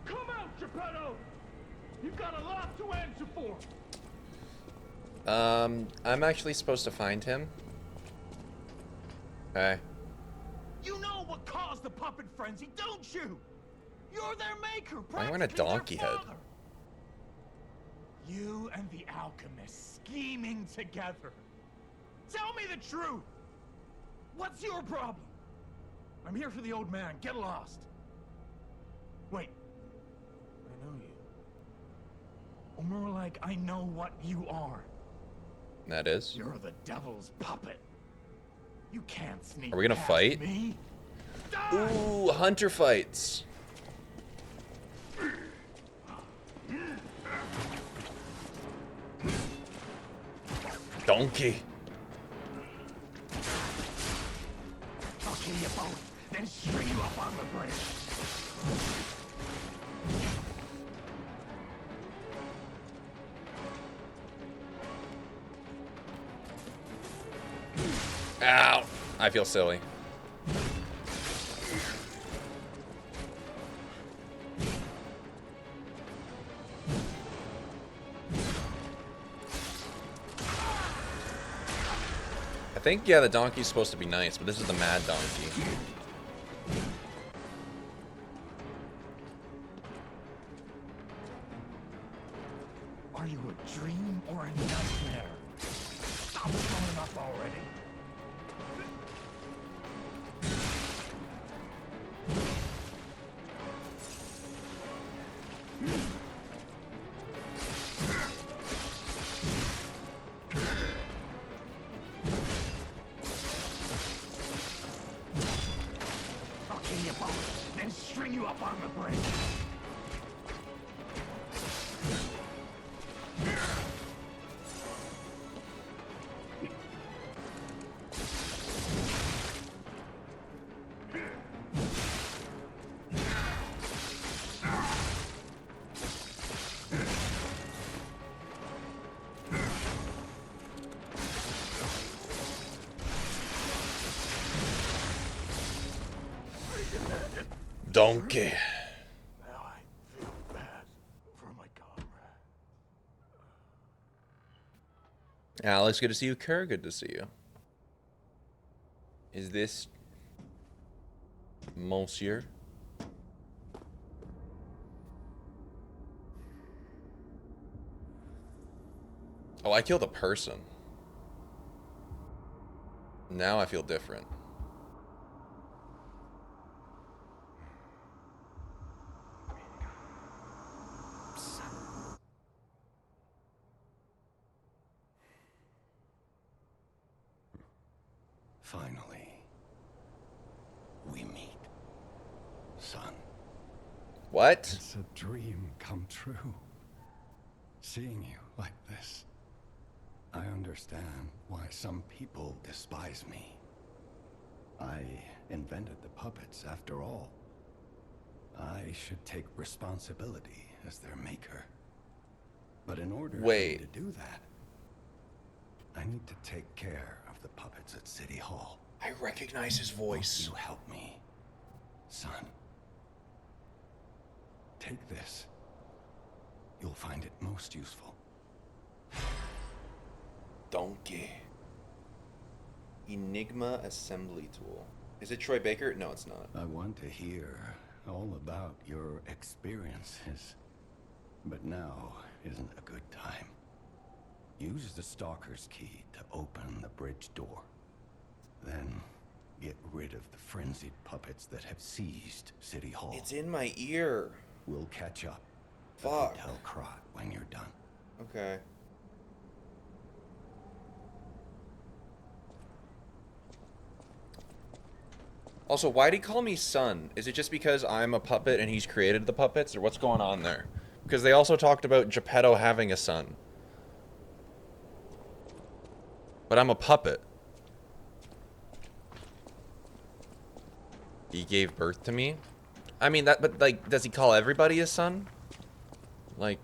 Come out, Geppetto! You've got a lot to answer for! I'm actually supposed to find him. Okay. You know what caused the puppet frenzy, don't you? You're their maker, I'm wearing a donkey head. You and the alchemist scheming together. Tell me the truth! What's your problem? I'm here for the old man. Get lost. Wait. I know you. Or more like, I know what you are. That is. You're the devil's puppet. You can't sneak Are we gonna past fight? me. Ooh, hunter fights. Donkey. I'll kill you both, then string you up on the bridge. Ow. I feel silly. I think, yeah, the donkey's supposed to be nice, but this is the mad donkey. Are you a dream or a nightmare? Stop showing up already. I'll kill you both, then string you up on the bridge. Donkey. Now I feel bad for my comrade. Alex, good to see you. Kerr, good to see you. Is this Monsieur? Oh, I killed a person. Now I feel different. Finally, we meet, son. What? It's a dream come true. Seeing you like this. I understand why some people despise me. I invented the puppets after all. I should take responsibility as their maker. But in order for me to do that, I need to take care of the puppets at City Hall. I recognize his voice. Won't you help me, son? Take this. You'll find it most useful. Donkey. Enigma assembly tool. Is it Troy Baker? No, it's not. I want to hear all about your experiences. But now isn't a good time. Use the Stalker's key to open the bridge door. Then get rid of the frenzied puppets that have seized City Hall. It's in my ear. We'll catch up. Fuck. Tell Krat when you're done. Okay. Also, why'd he call me son? Is it just because I'm a puppet and he's created the puppets, or what's going on there? Because they also talked about Geppetto having a son. But I'm a puppet. He gave birth to me? I mean, but like, does he call everybody his son? Like,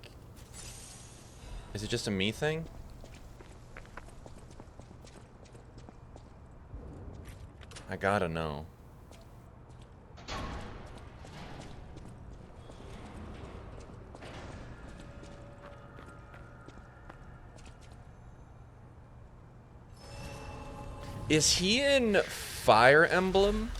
is it just a me thing? I gotta know. Is he in Fire Emblem?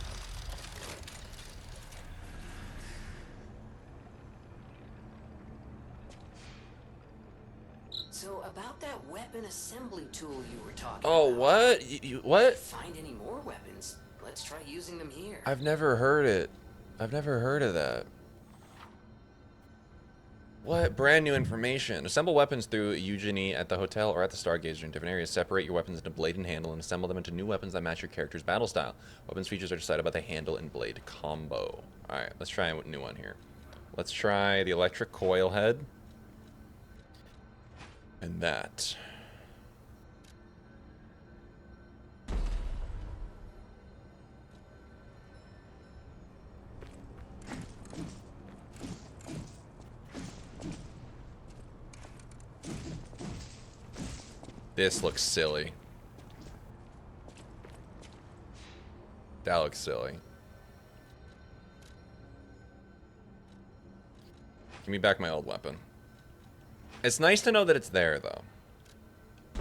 So about that weapon assembly tool you were talking Oh, about. what? What? Find any more weapons? Let's try using them here. I've never heard it. I've never heard of that. What? Brand new information. Assemble weapons through Eugenie at the hotel or at the Stargazer in different areas. Separate your weapons into blade and handle and assemble them into new weapons that match your character's battle style. Weapons features are decided by the handle and blade combo. Alright, let's try a new one here. Let's try the electric coil head. And that. This looks silly. That looks silly. Give me back my old weapon. It's nice to know that it's there, though. I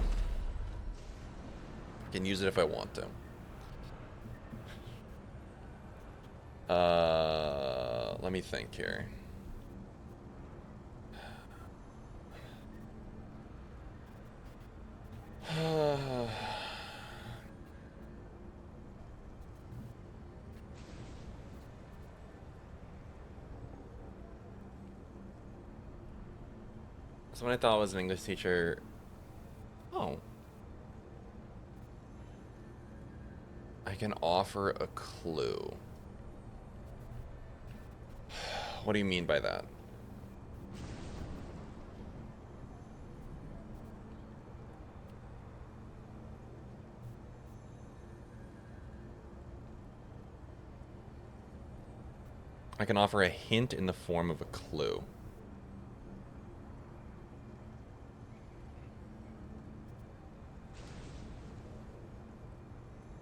can use it if I want to. Let me think here. Someone I thought was an English teacher. Oh. I can offer a clue. What do you mean by that? I can offer a hint in the form of a clue.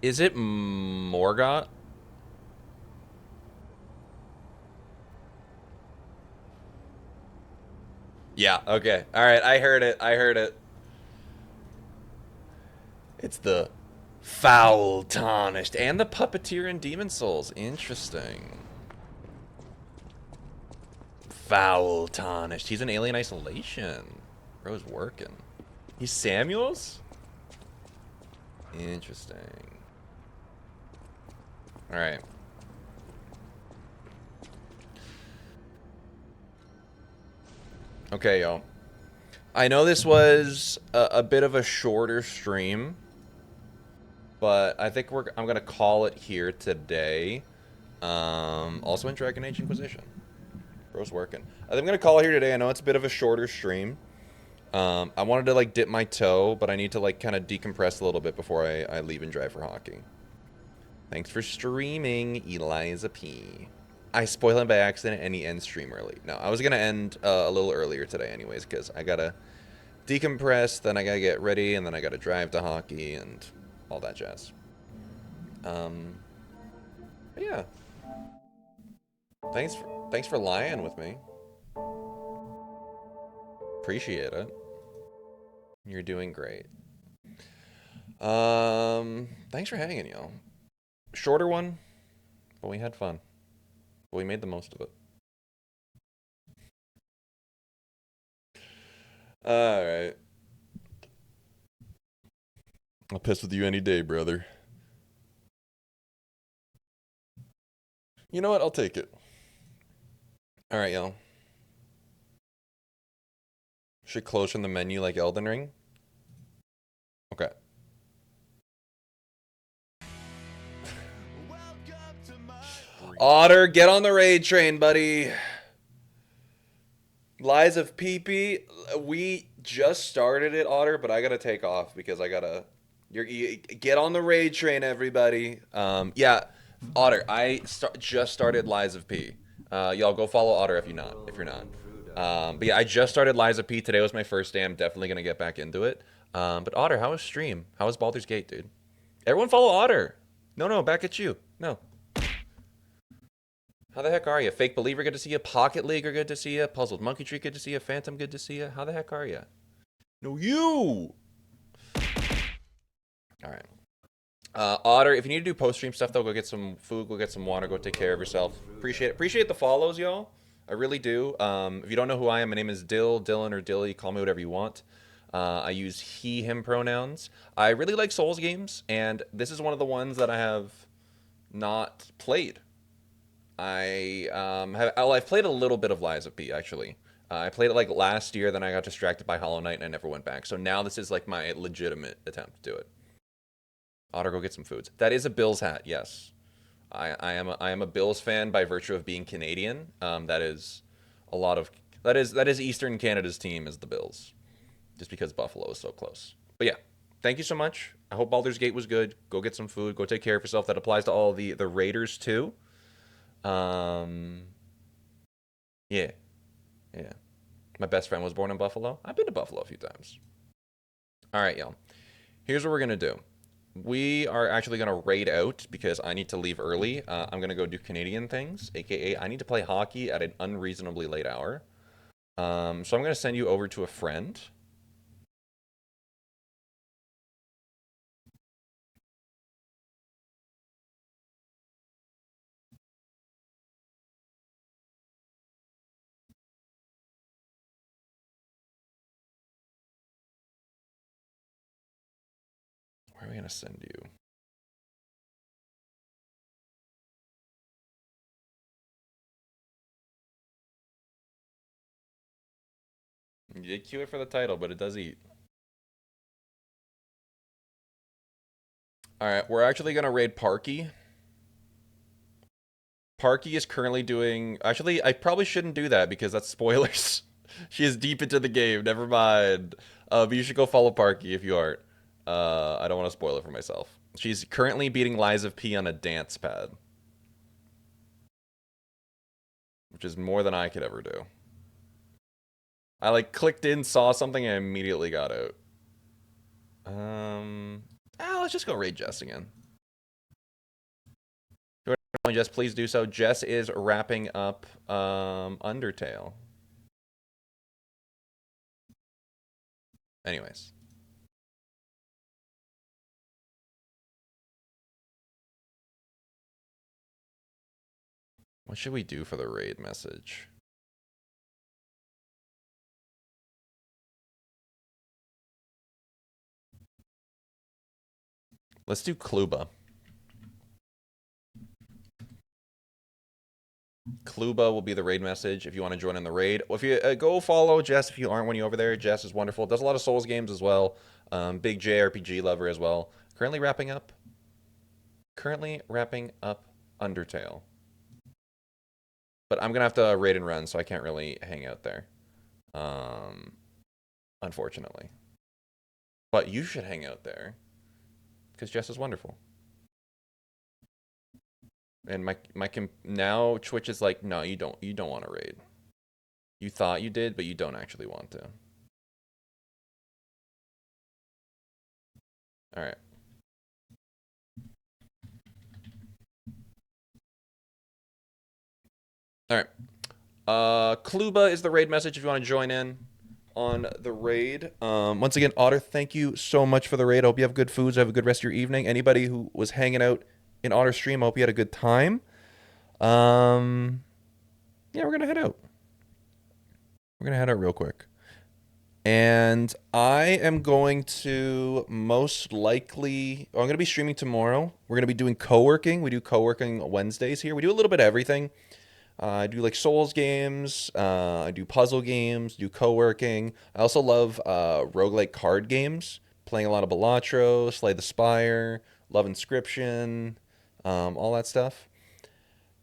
Is it Morgott? Yeah, okay. Alright, I heard it. I heard it. It's the Foul Tarnished and the Puppeteer in Demon Souls. Interesting. Foul Tarnished. He's in Alien Isolation. Bro's working. He's Samuels? Interesting. Alright. Okay, y'all. I know this was a bit of a shorter stream, but I think I'm gonna call it here today. Also in Dragon Age Inquisition. Bro's working. I think I'm gonna call it here today. I know it's a bit of a shorter stream. I wanted to like dip my toe, but I need to like kind of decompress a little bit before I leave and drive for hockey. Thanks for streaming, Eliza P. I spoiled him by accident and he ends stream early. No, I was gonna end a little earlier today anyways, because I gotta decompress, then I gotta get ready, and then I gotta drive to hockey and all that jazz. But yeah. Thanks for lying with me. Appreciate it. You're doing great. Thanks for hanging, y'all. Shorter one, but we had fun. But we made the most of it. Alright. I'll piss with you any day, brother. You know what? I'll take it. Alright, y'all. Should close from the menu like Elden Ring? Okay. Otter, get on the raid train, buddy. Lies of PP. We just started it, Otter, but I gotta take off because I gotta. Get on the raid train, everybody. Yeah, Otter. Just started Lies of P. Y'all go follow Otter if you're not. But yeah, I just started Lies of P. Today was my first day. I'm definitely gonna get back into it. But Otter, how was stream? How was Baldur's Gate, dude? Everyone follow Otter. No, back at you. No. How the heck are you? Fake Believer, good to see you. Pocket Leaguer, good to see you. Puzzled Monkey Tree, good to see you. Phantom, good to see you. How the heck are you? No, you! Alright. Otter, if you need to do post-stream stuff, though, go get some food, go get some water, go take care of yourself. Appreciate the follows, y'all. I really do. If you don't know who I am, my name is Dill, Dylan, or Dilly. Call me whatever you want. I use he, him pronouns. I really like Souls games, and this is one of the ones that I have not played. I've played a little bit of Lies of P, actually. I played it like last year, then I got distracted by Hollow Knight, and I never went back. So now this is like my legitimate attempt to do it. Otter, go get some foods. That is a Bills hat, yes. I am a Bills fan by virtue of being Canadian. That is Eastern Canada's team is the Bills, just because Buffalo is so close. But yeah, thank you so much. I hope Baldur's Gate was good. Go get some food. Go take care of yourself. That applies to all the Raiders too. Yeah. My best friend was born in Buffalo. I've been to Buffalo a few times. All right, y'all. Here's what we're gonna do. We are actually going to raid out because I need to leave early. I'm going to go do Canadian things, aka I need to play hockey at an unreasonably late hour. So I'm going to send you over to a friend. Where are we going to send you? You did cue it for the title, but it does eat. Alright, we're actually going to raid Parky. Parky is currently doing... Actually, I probably shouldn't do that because that's spoilers. She is deep into the game. Never mind. But you should go follow Parky if you aren't. I don't want to spoil it for myself. She's currently beating Lies of P on a dance pad. Which is more than I could ever do. I like clicked in, saw something, and immediately got out. Let's just go raid Jess again. If you Jess, please do so. Jess is wrapping up Undertale. Anyways. What should we do for the raid message? Let's do Kluba. Kluba will be the raid message if you want to join in the raid. Well, if you go follow Jess if you aren't when you're over there. Jess is wonderful. Does a lot of Souls games as well. Big JRPG lover as well. Currently wrapping up Undertale. But I'm going to have to raid and run, so I can't really hang out there. Unfortunately. But you should hang out there. Because Jess is wonderful. And now Twitch is like, no, you don't want to raid. You thought you did, but you don't actually want to. Alright. Alright. Kluba is the raid message if you want to join in on the raid. Once again, Otter, thank you so much for the raid. I hope you have good foods. Have a good rest of your evening. Anybody who was hanging out in Otter stream, I hope you had a good time. Yeah, we're going to head out. We're going to head out real quick. And I am going to most likely... I'm going to be streaming tomorrow. We're going to be doing co-working. We do co-working Wednesdays here. We do a little bit of everything. I do like Souls games. I do puzzle games. Do co-working. I also love roguelike card games. Playing a lot of Balatro, Slay the Spire, Love Inscription, all that stuff.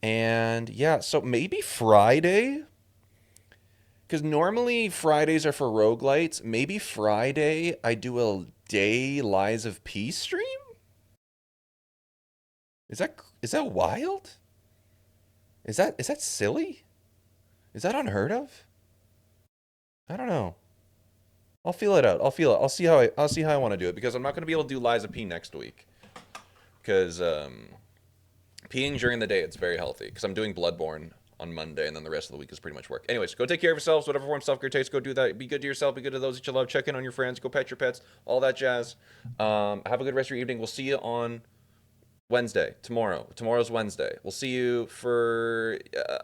And yeah, so maybe Friday, because normally Fridays are for roguelites. Maybe Friday I do a day Lies of P stream? Is that wild? Is that silly? Is that unheard of? I don't know. I'll feel it out. I'll feel it. I'll see how I want to do it, because I'm not going to be able to do Lies of P next week. Because peeing during the day, it's very healthy, because I'm doing Bloodborne on Monday, and then the rest of the week is pretty much work. Anyways, go take care of yourselves, whatever form self-care takes, go do that. Be good to yourself, be good to those that you love, check in on your friends, go pet your pets, all that jazz. Have a good rest of your evening. We'll see you on Wednesday, tomorrow. Tomorrow's Wednesday. We'll see you for, yeah.